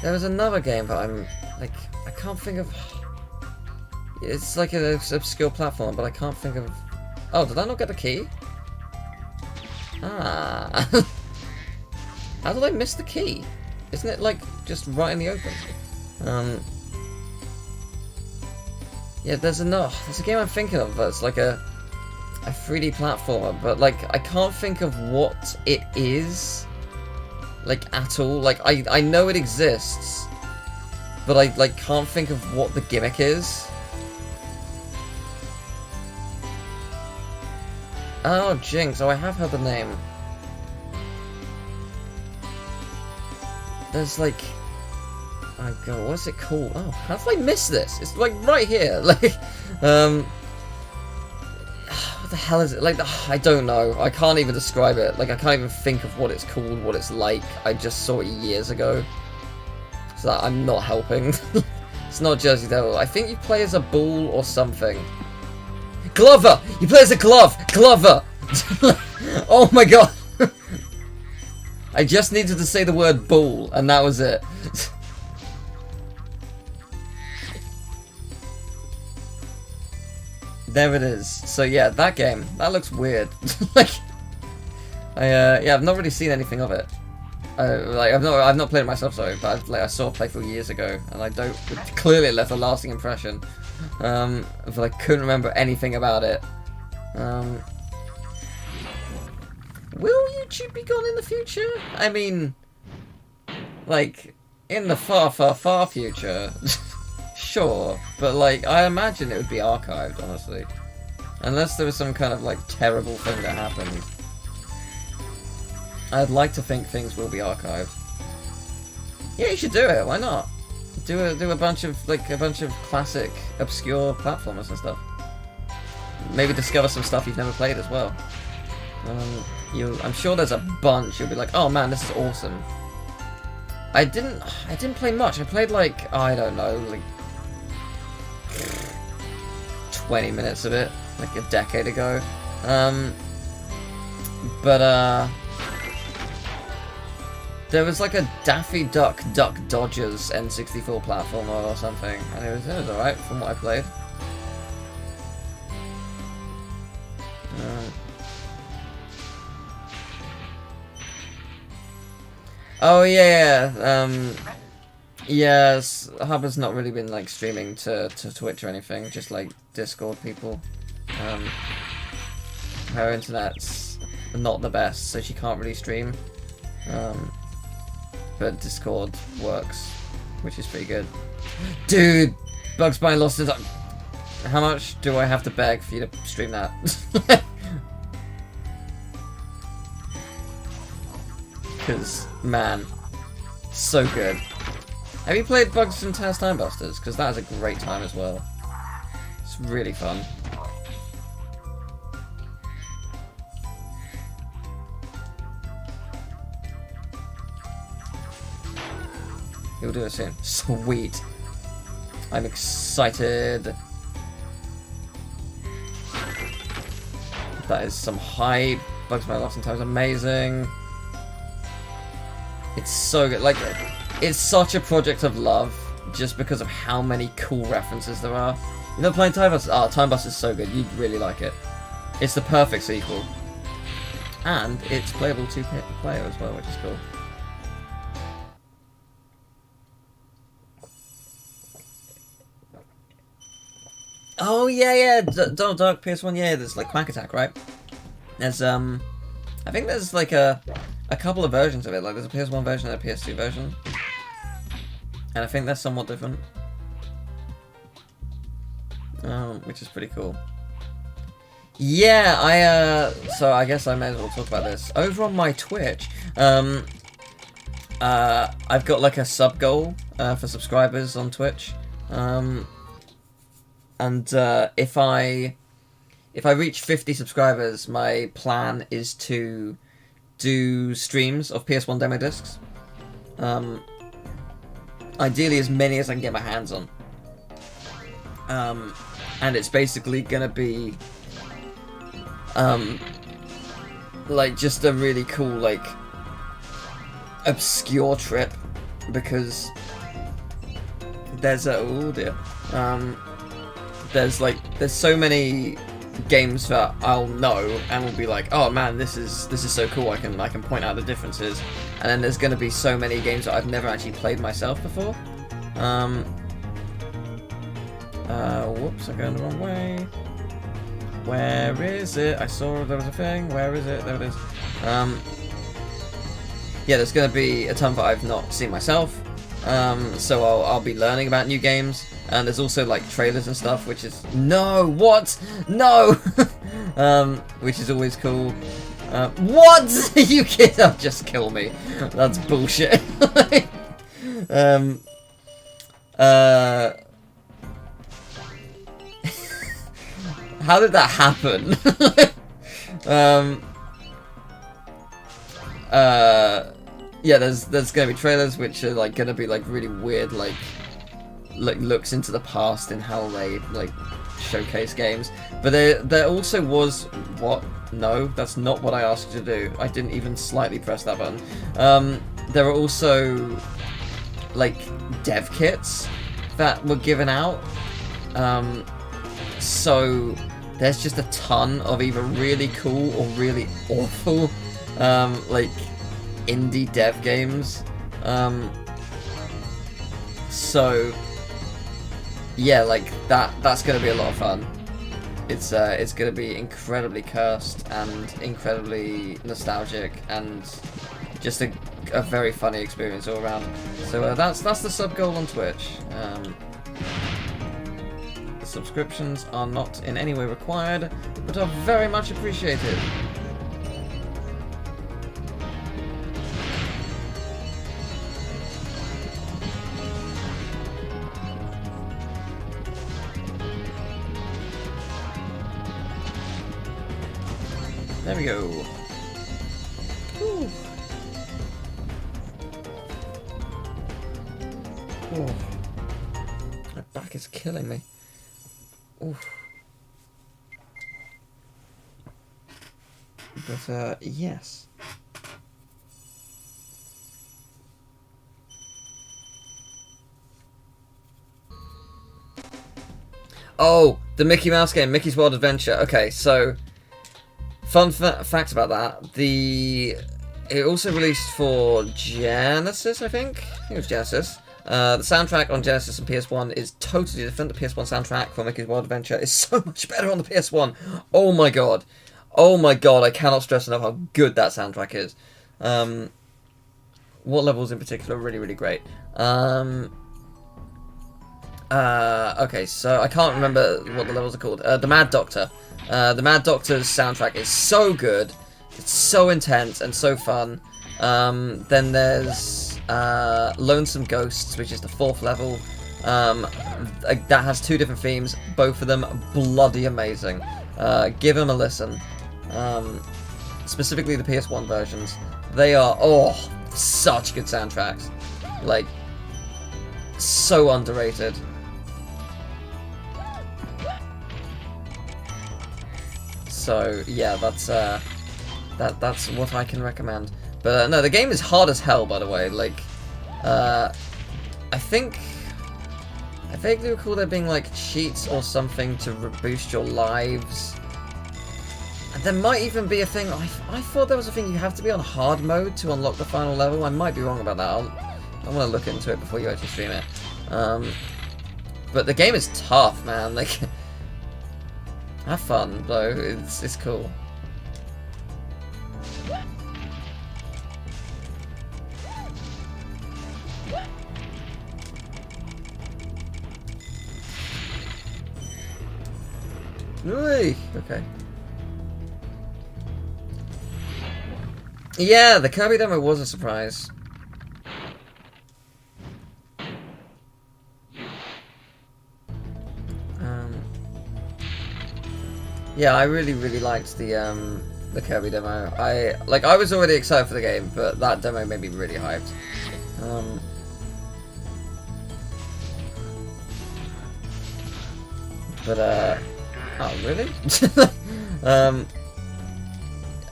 Speaker 1: There was another game that I'm, like, I can't think of... It's like an obscure platform, but I can't think of... Oh, did I not get the key? Ah. How did I miss the key? Isn't it, like, just right in the open? Yeah, there's a game I'm thinking of that's like a 3D platformer, but, like, I can't think of what it is, like, at all. Like, I know it exists, but I, like, can't think of what the gimmick is. Oh, Jinx. Oh, I have heard the name. There's, like... Oh, God, what's it called? Oh, how did I miss this? It's, like, right here. Like, what the hell is it? Like, I don't know. I can't even describe it. Like, I can't even think of what it's called, what it's like. I just saw it years ago. So I'm not helping. It's not Jersey Devil. I think you play as a bull or something. Glover! You play as a glove! Glover! Oh my god! I just needed to say the word bull, and that was it. There it is. So yeah, that game. That looks weird. Like, yeah, I've not really seen anything of it. Like, I've not played it myself, sorry, but I saw a playthrough years ago, and I don't... Clearly it left a lasting impression. But I couldn't remember anything about it. Will YouTube be gone in the future? I mean, like, in the far, far, far future, sure. But, like, I imagine it would be archived, honestly. Unless there was some kind of, like, terrible thing that happened. I'd like to think things will be archived. Yeah, you should do it. Why not? Do a bunch of classic, obscure platformers and stuff. maybe discover some stuff you've never played as well. I'm sure there's a bunch. You'll be like, oh man, this is awesome. I didn't play much. I played like, I don't know, like 20 minutes of it, like a decade ago. There was like a Daffy Duck Dodgers N64 platformer or something, and it was alright from what I played. Oh yeah, yes, Hubba's not really been like streaming to Twitch or anything, just like Discord people. Her internet's not the best, so she can't really stream. But Discord works, which is pretty good. Dude, Bugs Bunny Lost in Time. How much do I have to beg for you to stream that? Because, man, so good. Have you played Bugs and TARDIS Timebusters? Because that is a great time as well. It's really fun. He'll do it soon. Sweet. I'm excited. That is some hype. Bugs Bunny Lost in Time is amazing. It's so good. Like, it's such a project of love just because of how many cool references there are. You know, playing Timebusters? Oh, Timebusters is so good. You'd really like it. It's the perfect sequel. And it's playable two-player as well, which is cool. Oh yeah, Donald Duck PS1. Yeah, there's like Quack Attack, right? There's I think there's like a couple of versions of it. Like there's a PS1 version and a PS2 version, and I think they're somewhat different, which is pretty cool. Yeah, so I guess I may as well talk about this over on my Twitch. I've got like a sub goal for subscribers on Twitch. And if I reach 50 subscribers, my plan is to do streams of PS1 demo discs. Ideally as many as I can get my hands on. And it's basically gonna be like just a really cool, like, obscure trip, because there's there's so many games that I'll know and will be like, oh man, this is so cool. I can point out the differences. And then there's going to be so many games that I've never actually played myself before. Whoops, I'm going the wrong way. Where is it? I saw there was a thing. Where is it? There it is. Yeah, there's going to be a ton that I've not seen myself. So I'll be learning about new games. And there's also like trailers and stuff, which is which is always cool. What? You kid? Oh, just kill me. That's bullshit. How did that happen? Yeah, there's gonna be trailers which are like gonna be like really weird, like looks into the past and how they like showcase games. But there also was what? No, that's not what I asked you to do. I didn't even slightly press that button. There are also like dev kits that were given out. So there's just a ton of either really cool or really awful like indie dev games. So yeah, like that's gonna be a lot of fun. It's gonna be incredibly cursed and incredibly nostalgic and just a very funny experience all around. So that's the sub goal on Twitch. The subscriptions are not in any way required, but are very much appreciated. There we go. Whew. Oh. My back is killing me. Oof. But, yes. Oh, the Mickey Mouse game, Mickey's Wild Adventure. Okay, so fun fact about that: it also released for Genesis, I think. I think it was Genesis. The soundtrack on Genesis and PS1 is totally different. The PS1 soundtrack for Mickey's Wild Adventure is so much better on the PS1. Oh my god, I cannot stress enough how good that soundtrack is. What levels in particular are really, really great? Okay, so I can't remember what the levels are called. The Mad Doctor. The Mad Doctor's soundtrack is so good. It's so intense and so fun. Then there's Lonesome Ghosts, which is the 4th level. That has 2 different themes. Both of them bloody amazing. Give them a listen. Specifically the PS1 versions. They are, such good soundtracks. Like, so underrated. So yeah, that's what I can recommend. But no, the game is hard as hell, by the way. Like, I vaguely recall there being like cheats or something to boost your lives. And there might even be a thing. I thought there was a thing you have to be on hard mode to unlock the final level. I might be wrong about that. I want to look into it before you actually stream it. But the game is tough, man. Like, have fun though. It's cool. Ooh, okay. Yeah, the Kirby demo was a surprise. Yeah, I really liked the Kirby demo. I was already excited for the game, but that demo made me really hyped. Oh really?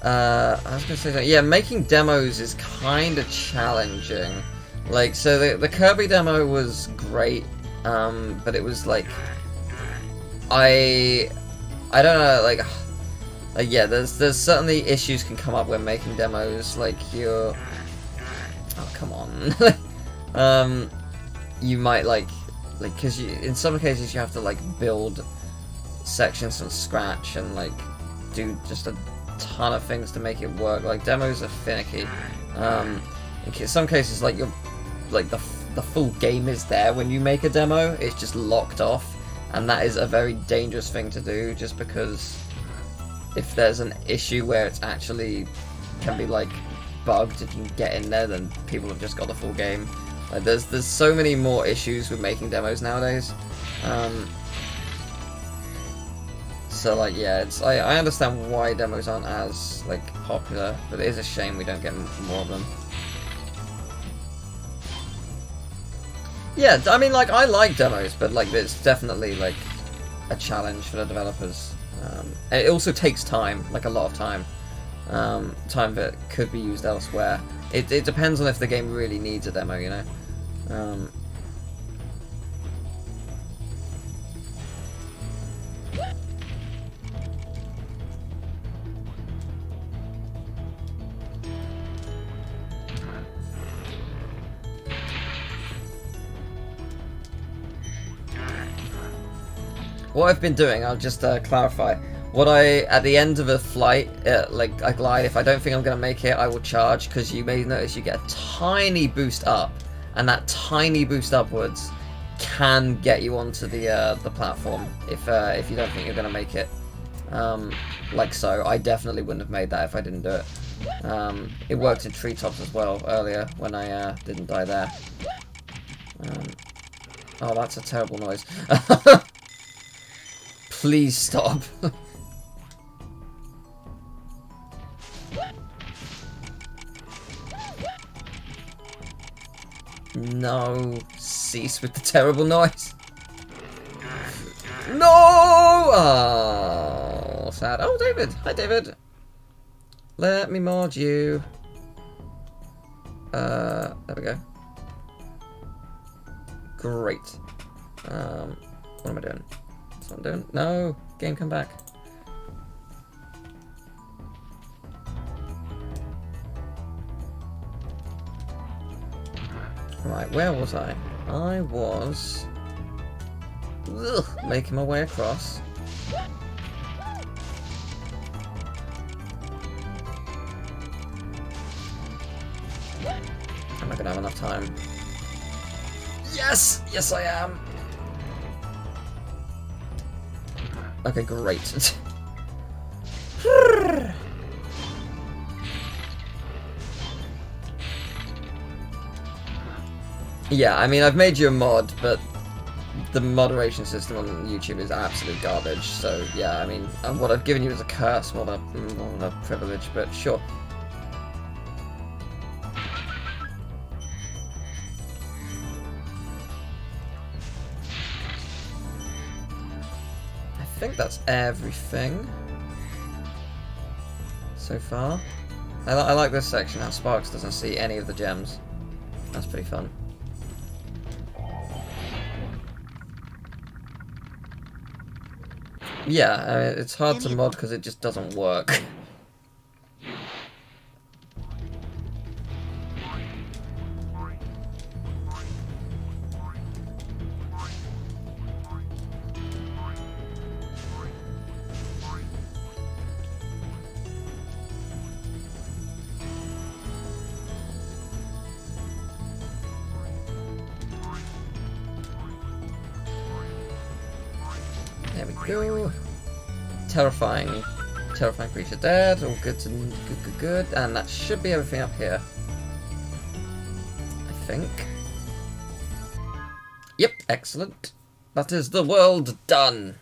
Speaker 1: I was gonna say something. Yeah, making demos is kind of challenging. Like, so the Kirby demo was great, but it was like, I don't know, like yeah, there's certainly issues can come up when making demos. Like oh come on, you might like because in some cases you have to like build sections from scratch and like do just a ton of things to make it work. Like, demos are finicky. In some cases, like, you're like the full game is there when you make a demo. It's just locked off, and that is a very dangerous thing to do. Just because if there's an issue where it's actually can be like bugged, if you can get in there, then people have just got the full game. Like, there's so many more issues with making demos nowadays. So like, yeah, I understand why demos aren't as like popular, but it is a shame we don't get more of them. Yeah, I mean, like, I like demos, but like it's definitely like a challenge for the developers. And it also takes time, like a lot of time, time that could be used elsewhere. It depends on if the game really needs a demo, you know. What I've been doing, I'll just clarify. At the end of a flight, like I glide, if I don't think I'm going to make it, I will charge, because you may notice you get a tiny boost up, and that tiny boost upwards can get you onto the platform if you don't think you're going to make it. Like so, I definitely wouldn't have made that if I didn't do it. It worked in treetops as well earlier when I didn't die there. Oh, that's a terrible noise. Please stop. No! Cease with the terrible noise! No! Oh, sad. Oh, David! Hi, David! Let me mod you. There we go. Great. What am I doing? That's what I'm doing. No! Game, come back. Right, where was I? I was... making my way across. Am I gonna have enough time? Yes! Yes, I am! Okay, great. Yeah, I mean, I've made you a mod, but the moderation system on YouTube is absolute garbage, so yeah, I mean, what I've given you is a curse more than a privilege, but sure. I think that's everything so far. I like this section, how Sparks doesn't see any of the gems. That's pretty fun. Yeah, I mean, it's hard to mod because it just doesn't work. There we go. Terrifying creature dead. All good to good. And that should be everything up here. I think. Yep, excellent. That is the world done.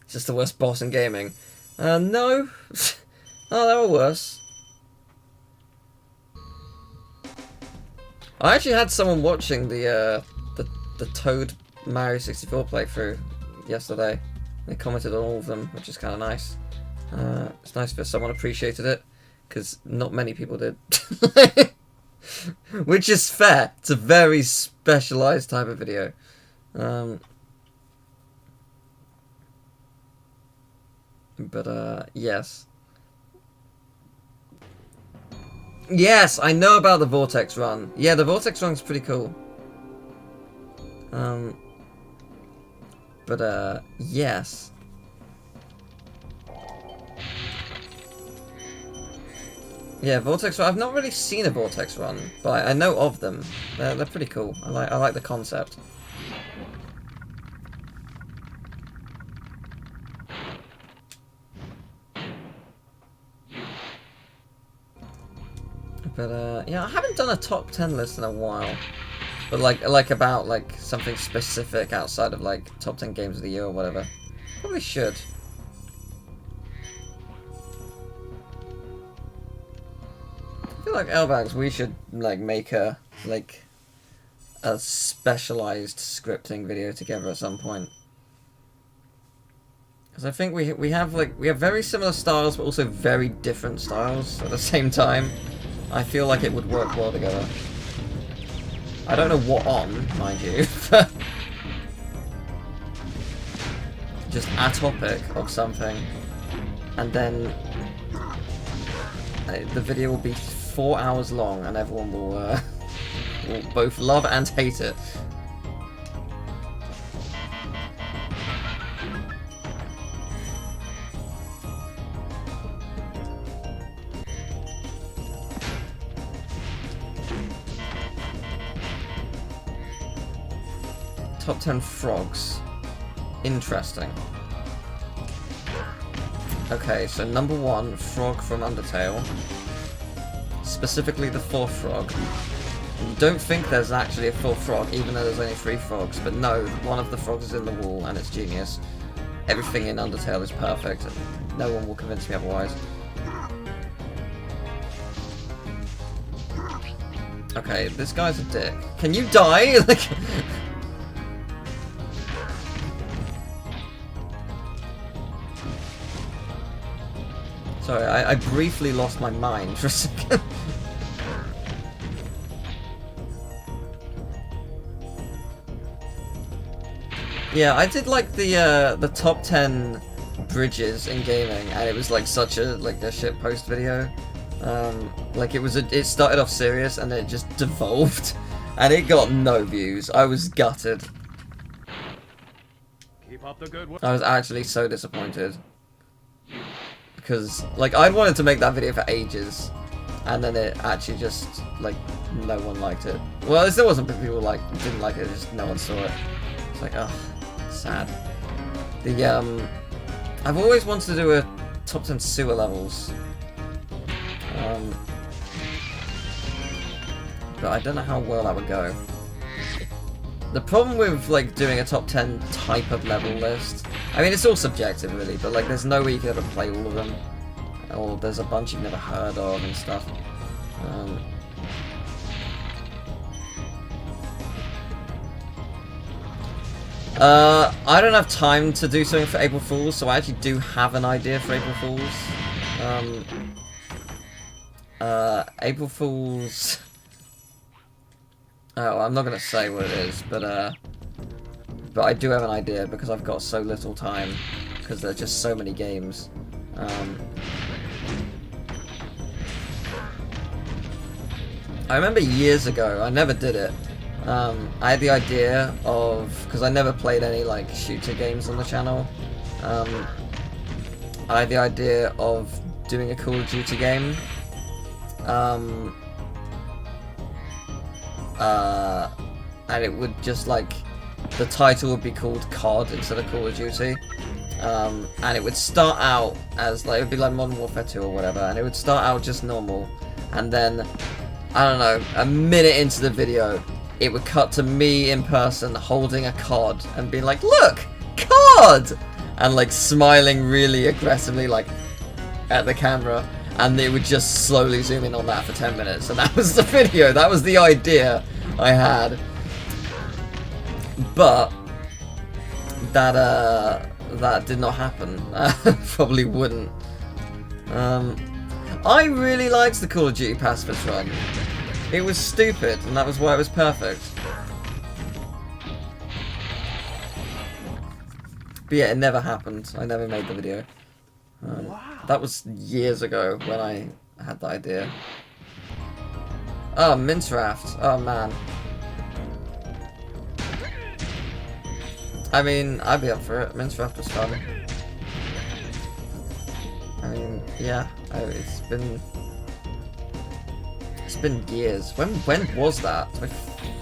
Speaker 1: It's just the worst boss in gaming. No. Oh, there were worse. I actually had someone watching the Toad Mario 64 playthrough yesterday. They commented on all of them, which is kind of nice. It's nice that someone appreciated it, because not many people did. Which is fair. It's a very specialised type of video. Yes. Yes, I know about the Vortex Run. Yeah, the Vortex Run's pretty cool. Yes. Yeah, Vortex Run. I've not really seen a Vortex Run, but I know of them. They're pretty cool. I like the concept. But yeah, I haven't done a top 10 list in a while. But like about something specific outside of like top 10 games of the year or whatever. Probably should. I feel like L-Bags, we should like make a specialized scripting video together at some point. Because I think we have very similar styles, but also very different styles at the same time. I feel like it would work well together. I don't know what on, mind you, but just a topic of something, and then the video will be 4 hours long, and everyone will both love and hate it. Top 10 frogs. Interesting. Okay, so number 1, frog from Undertale. Specifically the 4th frog. You don't think there's actually a 4th frog, even though there's only 3 frogs, but no, one of the frogs is in the wall, and it's genius. Everything in Undertale is perfect, and no one will convince me otherwise. Okay, this guy's a dick. Can you die? Like. Sorry, I briefly lost my mind for a second. Yeah, I did like the top 10 bridges in gaming, and it was like such a shit post video. Like it started off serious and it just devolved, and it got no views. I was gutted.
Speaker 6: Keep up the good work.
Speaker 1: I was actually so disappointed. Because, like, I'd wanted to make that video for ages, and then it actually just, like, no one liked it. Well, there wasn't people didn't like it, just no one saw it. It's like, ugh, sad. I've always wanted to do a top 10 sewer levels. But I don't know how well that would go. The problem with, like, doing a top 10 type of level list, I mean, it's all subjective, really, but, like, there's no way you could ever play all of them. Or there's a bunch you've never heard of and stuff. I don't have time to do something for April Fools, so I actually do have an idea for April Fools. April Fools... Oh, I'm not gonna say what it is, but I do have an idea because I've got so little time, because there's just so many games. I remember years ago, I never did it. I had the idea of, because I never played any like shooter games on the channel. I had the idea of doing a Call of Duty game. And it would just like, the title would be called COD instead of Call of Duty. And it would start out as like, it would be like Modern Warfare 2 or whatever, and it would start out just normal, and then, I don't know, a minute into the video, it would cut to me in person holding a COD and being like, look, COD! And like smiling really aggressively like at the camera, and it would just slowly zoom in on that for 10 minutes, and that was the video, that was the idea I had. But that did not happen. Probably wouldn't. I really liked the Call of Duty pacifist run. It was stupid, and that was why it was perfect. But yeah, it never happened. I never made the video.
Speaker 5: Wow.
Speaker 1: That was years ago when I had the idea. Oh, Minecraft. Oh man. I mean, I'd be up for it. Minecraft was fun. I mean, yeah, it's been years. When was that? Like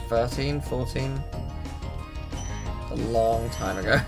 Speaker 1: 13, 14? A long time ago.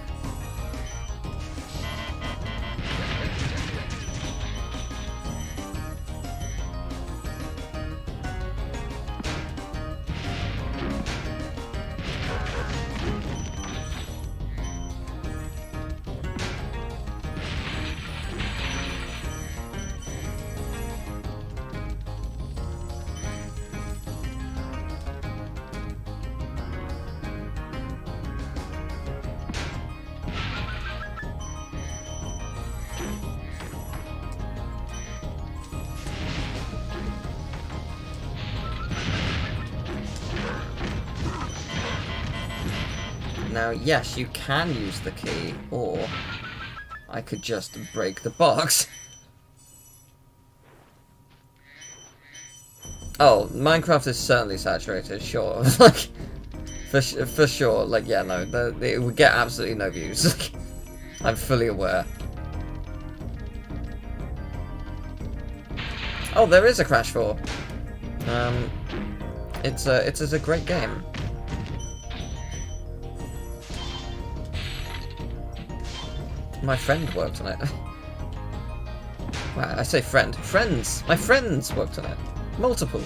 Speaker 1: Now, yes, you can use the key, or I could just break the box. Oh, Minecraft is certainly saturated, sure. Like, for sure. Like, yeah, no, it would get absolutely no views. I'm fully aware. Oh, there is a Crash 4. It's a great game. My friend worked on it. Wow, I say friend. Friends! My friends worked on it. Multiple.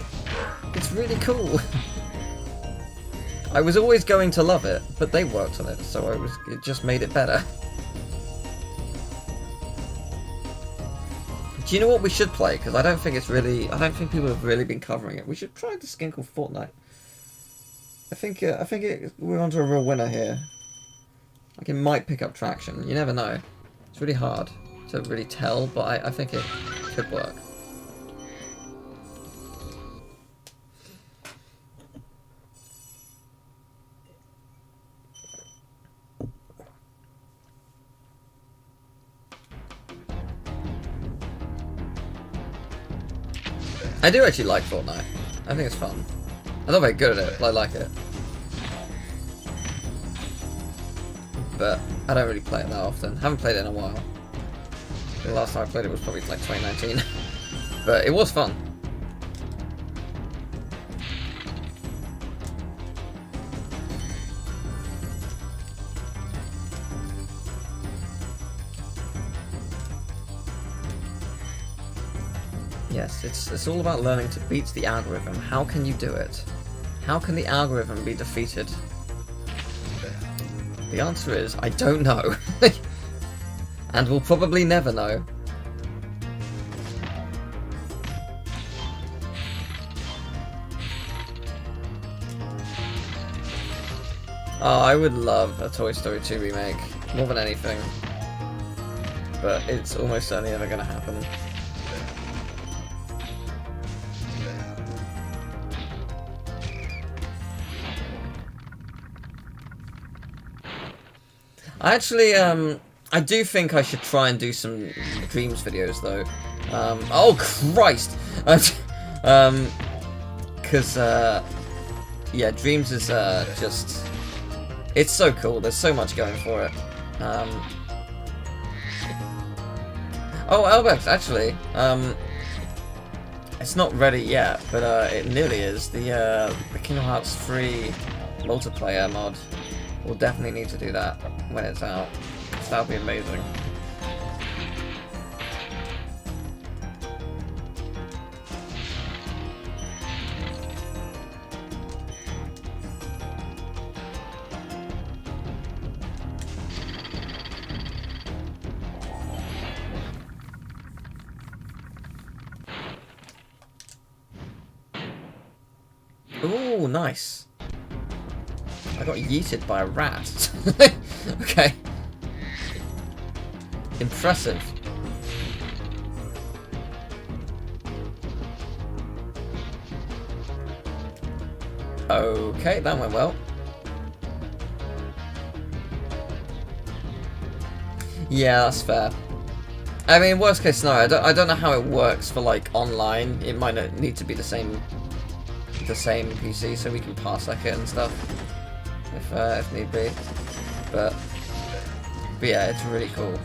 Speaker 1: It's really cool. I was always going to love it, but they worked on it, so it just made it better. Do you know what we should play? Because I don't think people have really been covering it. We should try this game called Fortnite. I think we're onto a real winner here. Like, it might pick up traction. You never know. It's really hard to really tell, but I think it could work. I do actually like Fortnite. I think it's fun. I'm not very good at it, but I like it. But I don't really play it that often. Haven't played it in a while. The last time I played it was probably like 2019. But it was fun. Yes, it's all about learning to beat the algorithm. How can you do it? How can the algorithm be defeated? The answer is, I don't know. And we'll probably never know. Oh, I would love a Toy Story 2 remake, more than anything. But it's almost certainly never going to happen. I actually, I do think I should try and do some Dreams videos, though. Oh, Christ! Because, yeah, Dreams is, just... It's so cool, there's so much going for it. Oh, Elbex, actually, it's not ready yet, but, it nearly is. The Kingdom Hearts 3 multiplayer mod. We'll definitely need to do that when it's out. So that'll be amazing. Ooh, nice. I got yeeted by a rat. Okay. Impressive. Okay, that went well. Yeah, that's fair. I mean, worst case scenario, I don't know how it works for like online. It might not need to be the same PC, so we can parsec it and stuff if need be. But yeah, it's really cool.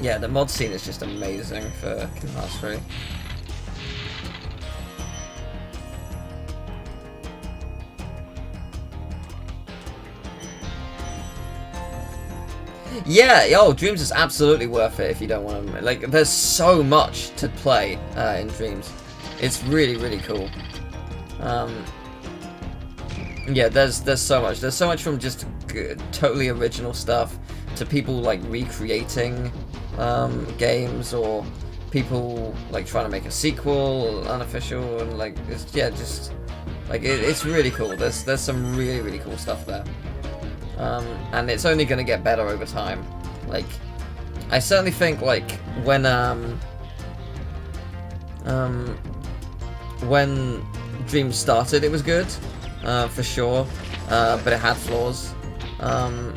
Speaker 1: Yeah, the mod scene is just amazing for Kingdom Hearts 3. Yeah, yo, Dreams is absolutely worth it if you don't want to. Like, there's so much to play in Dreams. It's really, really cool. Yeah, there's so much. There's so much from just totally original stuff to people like recreating games, or people like trying to make a sequel, unofficial, and like it's just like it's really cool. There's some really, really cool stuff there. And it's only going to get better over time. Like, I certainly think, like, when Dreams started, it was good, for sure, but it had flaws, and,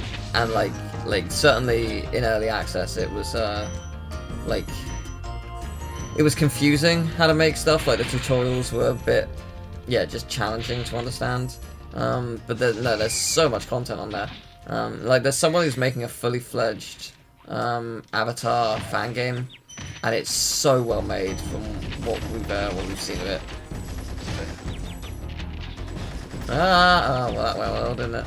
Speaker 1: like, certainly in early access, it was, like, it was confusing how to make stuff. Like, the tutorials were a bit, yeah, just challenging to understand. But there's so much content on there. Like, there's someone who's making a fully fledged Avatar fan game, and it's so well made from what we've seen of it. Well, that went well, didn't it?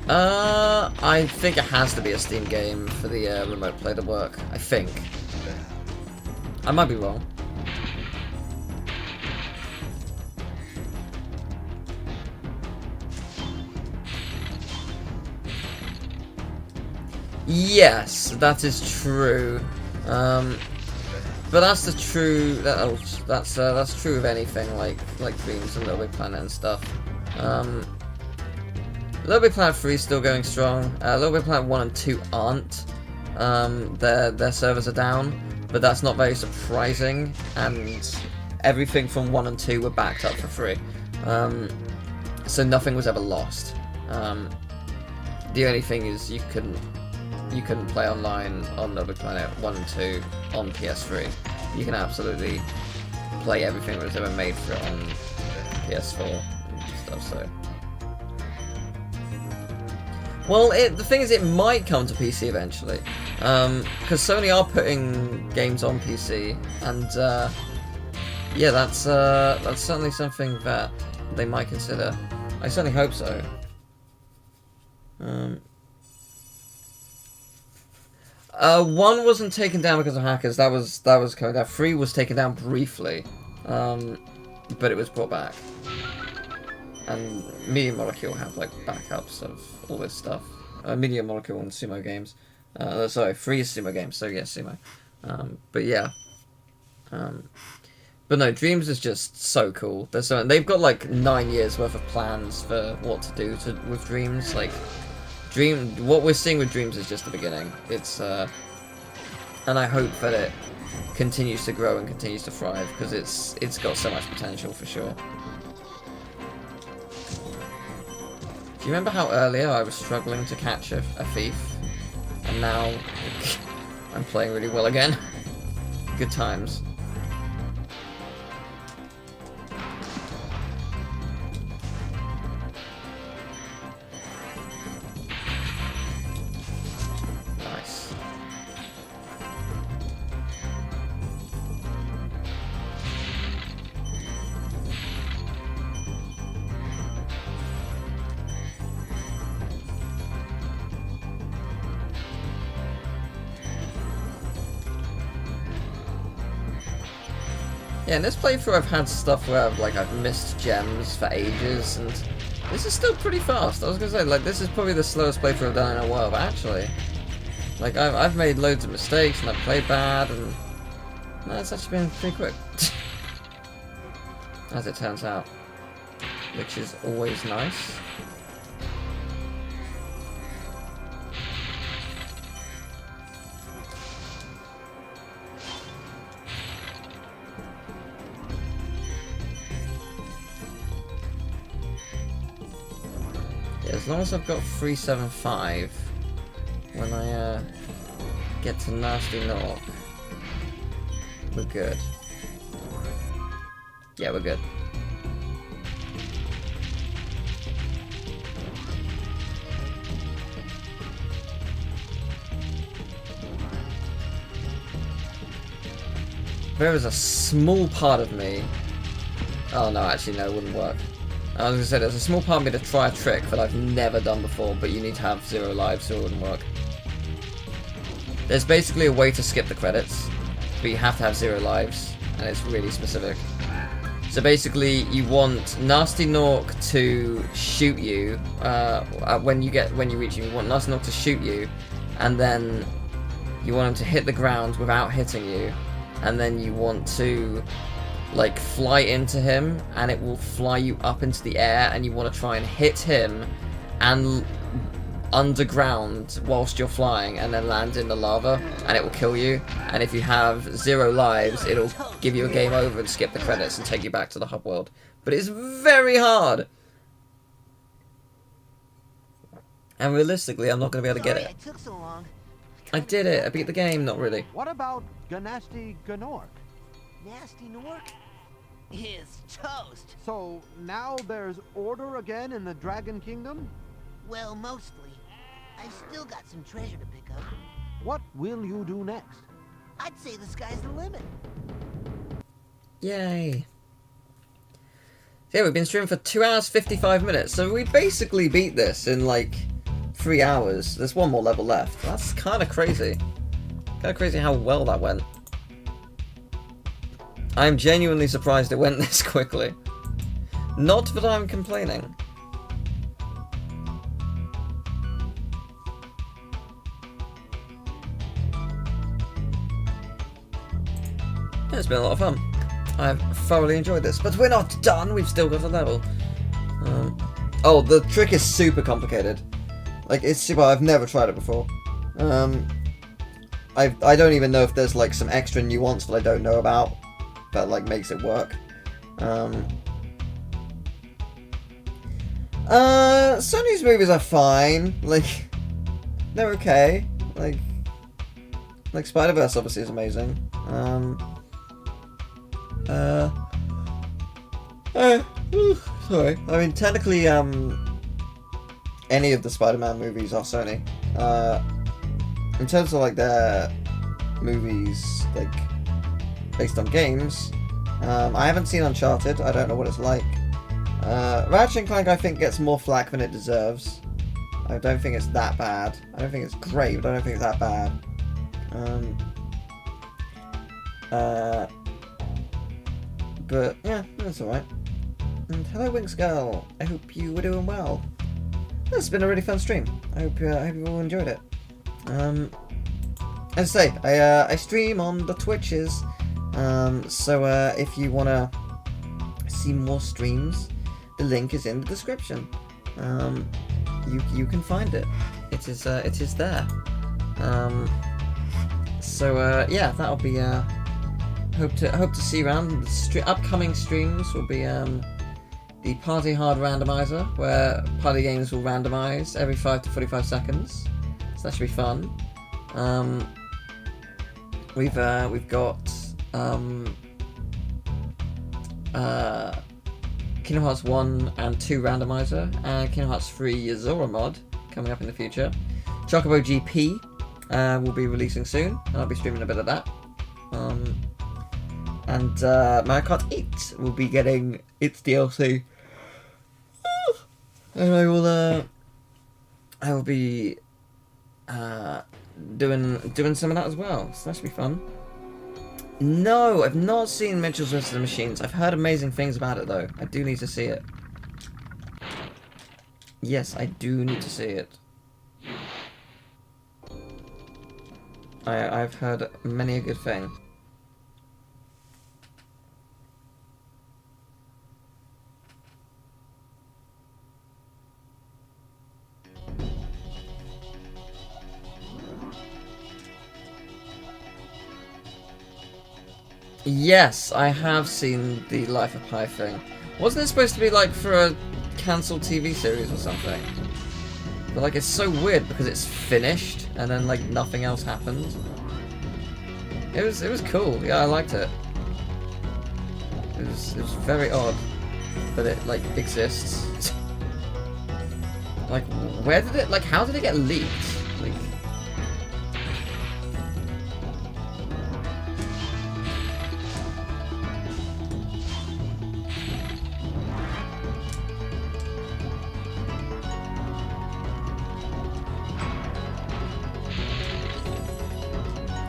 Speaker 1: I think it has to be a Steam game for the remote play to work. I think. I might be wrong. Yes, that is true. But that's the true. That's true of anything like Dreams and Little Big Planet and stuff. Little Big Planet 3 is still going strong. Little Big Planet 1 and 2 aren't. Their servers are down, but that's not very surprising. And everything from 1 and 2 were backed up for free, so nothing was ever lost. The only thing is you couldn't play online on Little Big Planet 1 and 2 on PS3. You can absolutely play everything that was ever made for it on PS4 and stuff, so... Well, the thing is, it might come to PC eventually, because Sony are putting games on PC, and yeah, that's certainly something that they might consider. I certainly hope so. 1 wasn't taken down because of hackers. That was coming down. 3 was taken down briefly, but it was brought back. And Media Molecule have like backups of all this stuff. Media Molecule and Sumo Games. Sorry, 3 is Sumo Games. So yeah, Sumo. But yeah. But no, Dreams is just so cool. They've got like 9 years worth of plans for what to do with Dreams. Like. What we're seeing with Dreams is just the beginning. It's and I hope that it continues to grow and continues to thrive, because it's got so much potential for sure. Do you remember how earlier I was struggling to catch a thief, and now I'm playing really well again? Good times. Yeah, in this playthrough I've had stuff where I've missed gems for ages, and this is still pretty fast. I was gonna say, like, this is probably the slowest playthrough I've done in a while, but actually, like, I've made loads of mistakes, and I've played bad, and no, it's actually been pretty quick. As it turns out, which is always nice. As long as I've got 375 when I get to Nasty Nork, we're good. Yeah, we're good. There is a small part of me... Oh no, actually no, it wouldn't work. I was gonna say, there's a small part of me to try a trick that I've never done before, but you need to have 0 lives so it wouldn't work. There's basically a way to skip the credits, but you have to have 0 lives, and it's really specific. So basically, you want Nasty Nork to shoot you, when you reach him, you want Nasty Nork to shoot you, and then you want him to hit the ground without hitting you, and then you want to like fly into him, and it will fly you up into the air, and you want to try and hit him and underground whilst you're flying, and then land in the lava, and it will kill you. And if you have 0 lives, it'll give you a game over and skip the credits and take you back to the hub world. But it's very hard, and realistically I'm not going to be able to get it.
Speaker 2: It took so long.
Speaker 1: I did it, I beat the game. Not really.
Speaker 2: What about Ganasty Ganork?
Speaker 5: Nasty Nork is toast.
Speaker 2: So now there's order again in the Dragon Kingdom?
Speaker 5: Well, mostly. I've still got some treasure to pick up.
Speaker 2: What will you do next?
Speaker 5: I'd say the sky's the limit.
Speaker 1: Yay. So yeah, we've been streaming for 2 hours 55 minutes, so we basically beat this in like 3 hours. There's one more level left. That's kind of crazy. Kind of crazy how well that went. I'm genuinely surprised it went this quickly. Not that I'm complaining. It's been a lot of fun. I've thoroughly enjoyed this, but we're not done. We've still got a level. Oh, the trick is super complicated. Like, it's super. I've never tried it before. I don't even know if there's like some extra nuance that I don't know about that like makes it work. Sony's movies are fine. Like, they're okay. Like Spider-Verse obviously is amazing. Sorry. I mean, technically, any of the Spider-Man movies are Sony. In terms of like their movies, like based on games, I haven't seen Uncharted. I don't know what it's like. Ratchet & Clank, I think, gets more flack than it deserves. I don't think it's that bad. I don't think it's great, but I don't think it's that bad. But yeah, that's alright. And hello, Winx Girl. I hope you were doing well. This has been a really fun stream. I hope you all enjoyed it. As I say, I stream on the Twitches. So if you wanna see more streams, the link is in the description. You can find it. It is there. So yeah, that'll be hope to see you around. The upcoming streams will be the Party Hard Randomizer, where party games will randomize every 5 to 45 seconds. So that should be fun. We've got Kingdom Hearts 1 and 2 randomizer, and Kingdom Hearts 3 Zora mod coming up in the future. Chocobo GP will be releasing soon, and I'll be streaming a bit of that. And Mario Kart 8 will be getting its DLC, and I will be doing some of that as well. So that should be fun. No, I've not seen Mitchell's vs. the Machines. I've heard amazing things about it though. I do need to see it. Yes, I do need to see it. I've heard many a good thing. Yes, I have seen the Life of Pi thing. Wasn't it supposed to be like for a cancelled TV series or something? But like it's so weird because it's finished and then like nothing else happened. It was cool. Yeah, I liked it. It was very odd that it like exists. Like where did it how did it get leaked? Like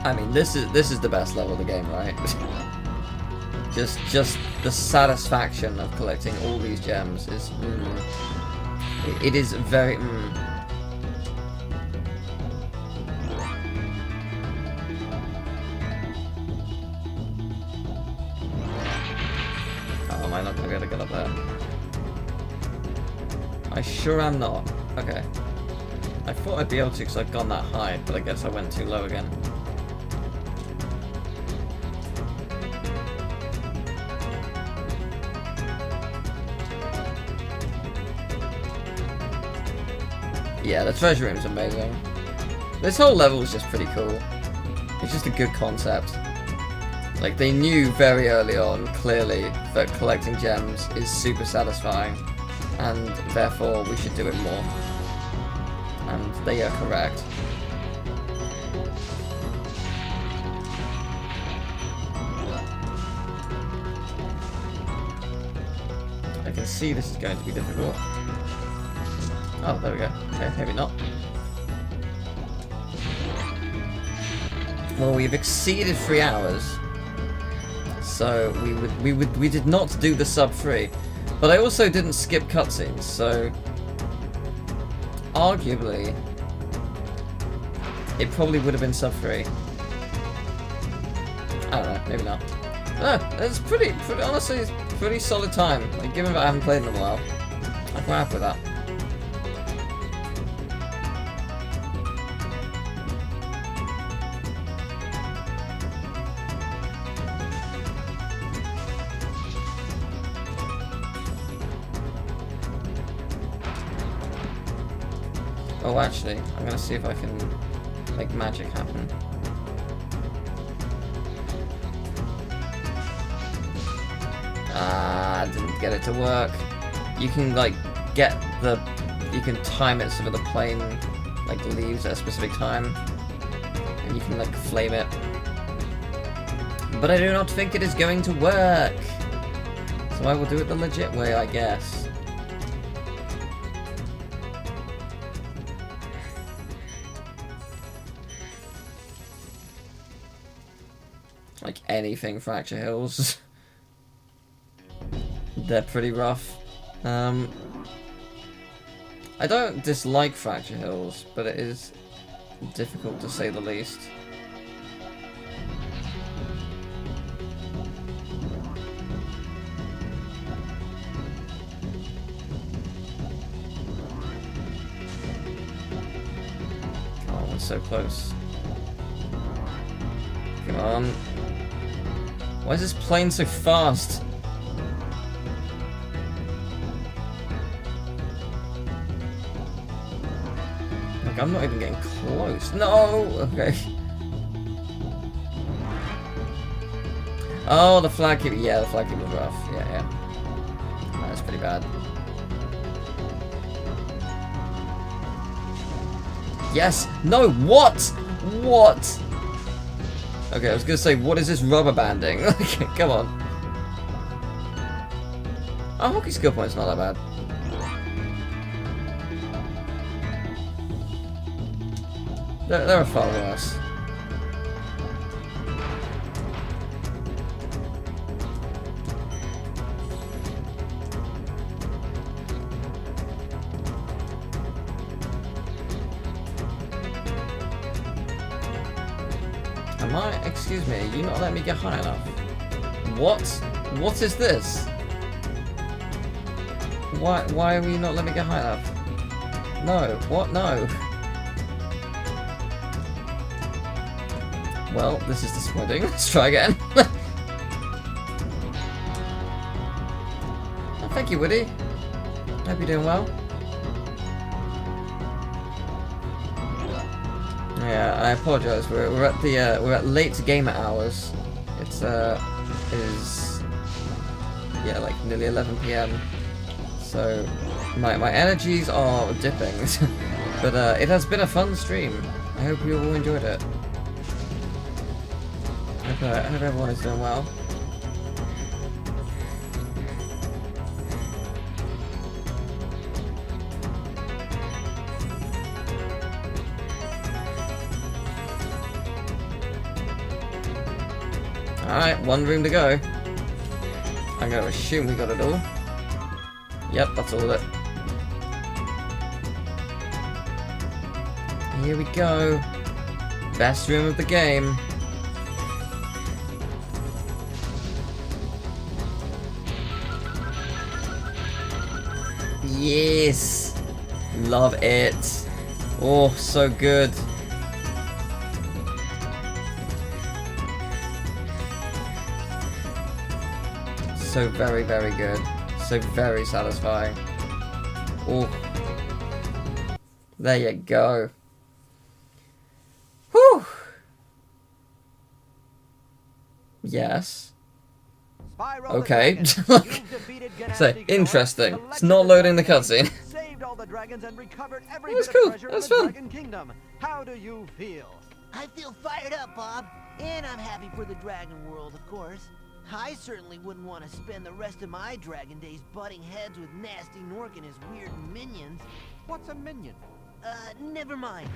Speaker 1: I mean, this is the best level of the game, right? just the satisfaction of collecting all these gems is. It is very. Oh, am I not gonna be able to get up there? I sure am not. Okay. I thought I'd be able to because I've gone that high, but I guess I went too low again. Yeah, the treasure room's amazing. This whole level is just pretty cool. It's just a good concept. Like, they knew very early on, clearly, that collecting gems is super satisfying, and therefore we should do it more. And they are correct. I can see this is going to be difficult. Oh, there we go. Okay, maybe not. Well, we've exceeded 3 hours, so we did not do the sub 3, but I also didn't skip cutscenes, so arguably it probably would have been sub 3. I don't know, maybe not. No, it's pretty honestly, it's pretty solid time. Like, given that I haven't played in a while, I'm quite happy with that. Oh, actually, I'm gonna see if I can make magic happen. Ah, didn't get it to work. You can like you can time it so that the plane like leaves at a specific time, and you can like flame it. But I do not think it is going to work, so I will do it the legit way, I guess. Like anything Fracture Hills. They're pretty rough. I don't dislike Fracture Hills, but it is difficult to say the least. Oh, we're so close. Come on. Why is this plane so fast? Like, I'm not even getting close. No! Okay. Oh, the flag keep. Yeah, the flag keep was rough. Yeah. That's pretty bad. Yes! No! What? What? Okay, I was gonna say, what is this rubber banding? Okay, come on. Oh, hockey skill point's not that bad. There are far worse. Excuse me, you not let me get high enough? What? What is this? Why are you not letting me get high enough? No, what? No. Well, this is disappointing. Let's try again. Oh, thank you, Woody. Hope you're doing well. Yeah, I apologise. We're at late gamer hours. It is like nearly 11 PM. So my energies are dipping, but it has been a fun stream. I hope you all enjoyed it. I hope everyone is doing well. Alright, one room to go. I'm going to assume we got it all. Yep, that's all of it. Here we go. Best room of the game. Yes! Love it. Oh, so good. So very, very good. So very satisfying. Oh. There you go. Whew. Yes.
Speaker 2: Spyro
Speaker 1: Okay.
Speaker 2: So
Speaker 1: interesting. It's not loading the cutscene.
Speaker 2: Saved all the dragons and recovered every
Speaker 1: That's
Speaker 2: bit of
Speaker 1: cool.
Speaker 2: treasure
Speaker 1: That's
Speaker 2: in the
Speaker 1: fun.
Speaker 2: Dragon Kingdom. How do you feel?
Speaker 5: I feel fired up, Bob. And I'm happy for the dragon world, of course. I certainly wouldn't want to spend the rest of my dragon days butting heads with Nasty Nork and his weird minions.
Speaker 2: What's a minion?
Speaker 5: Never mind.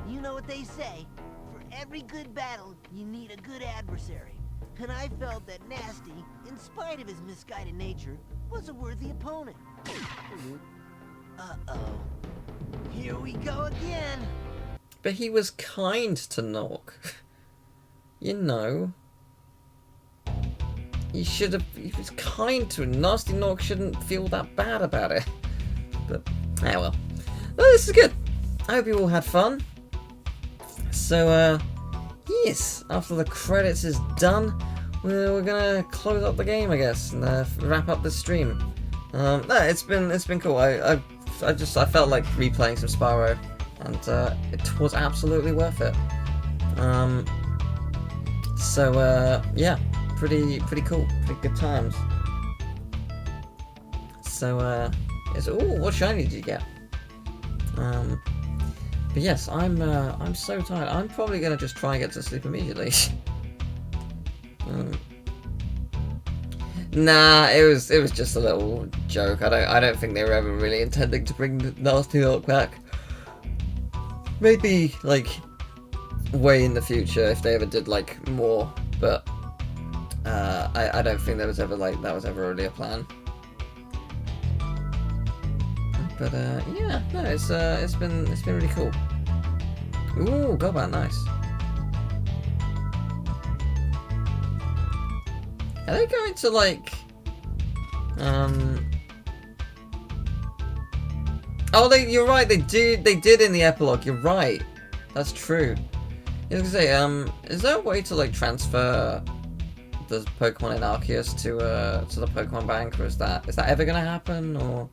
Speaker 5: You know what they say. For every good battle, you need a good adversary. And I felt that Nasty, in spite of his misguided nature, was a worthy opponent. Uh-oh. Here we go again.
Speaker 1: But he was kind to Nork. You know. he was kind to him. Nasty Nork shouldn't feel that bad about it. But, well. Well, this is good. I hope you all had fun. So, yes, after the credits is done, we're gonna close up the game, I guess, and wrap up the stream. No, it's been cool. I felt like replaying some Spyro, and it was absolutely worth it. So yeah, pretty cool, pretty good times. So ooh, what shiny did you get? But yes, I'm so tired. I'm probably gonna just try and get to sleep immediately. Nah, it was just a little joke. I don't think they were ever really intending to bring the Nasty Nork back. Maybe like way in the future if they ever did like more, but I don't think there was ever like that was ever really a plan. But yeah, no, it's been really cool. Ooh, Gobat, nice. Are they going to like oh, you're right, they did in the epilogue, you're right. That's true. I was gonna say, is there a way to like transfer the Pokemon in Arceus to the Pokemon Bank, or is that ever gonna happen, or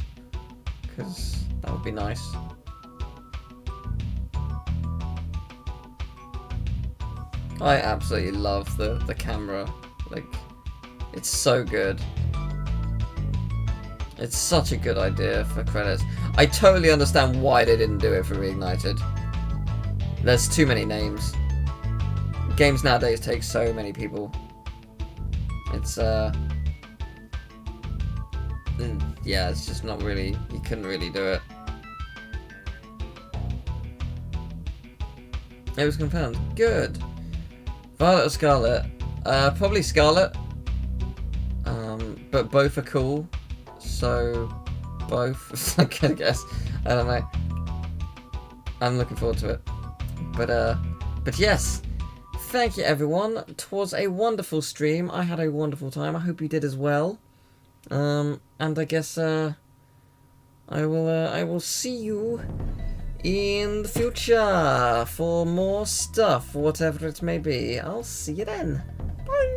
Speaker 1: because that would be nice. I absolutely love the camera, like it's so good. It's such a good idea for credits. I totally understand why they didn't do it for Reignited. There's too many names. Games nowadays take so many people. It's yeah, it's just not really, you couldn't really do it. It was confirmed. Good. Violet or Scarlet? Probably Scarlet. But both are cool. So, both. I guess. I don't know. I'm looking forward to it. But yes. Thank you, everyone. It was a wonderful stream. I had a wonderful time. I hope you did as well. And I guess I will see you in the future for more stuff, whatever it may be. I'll see you then. Bye.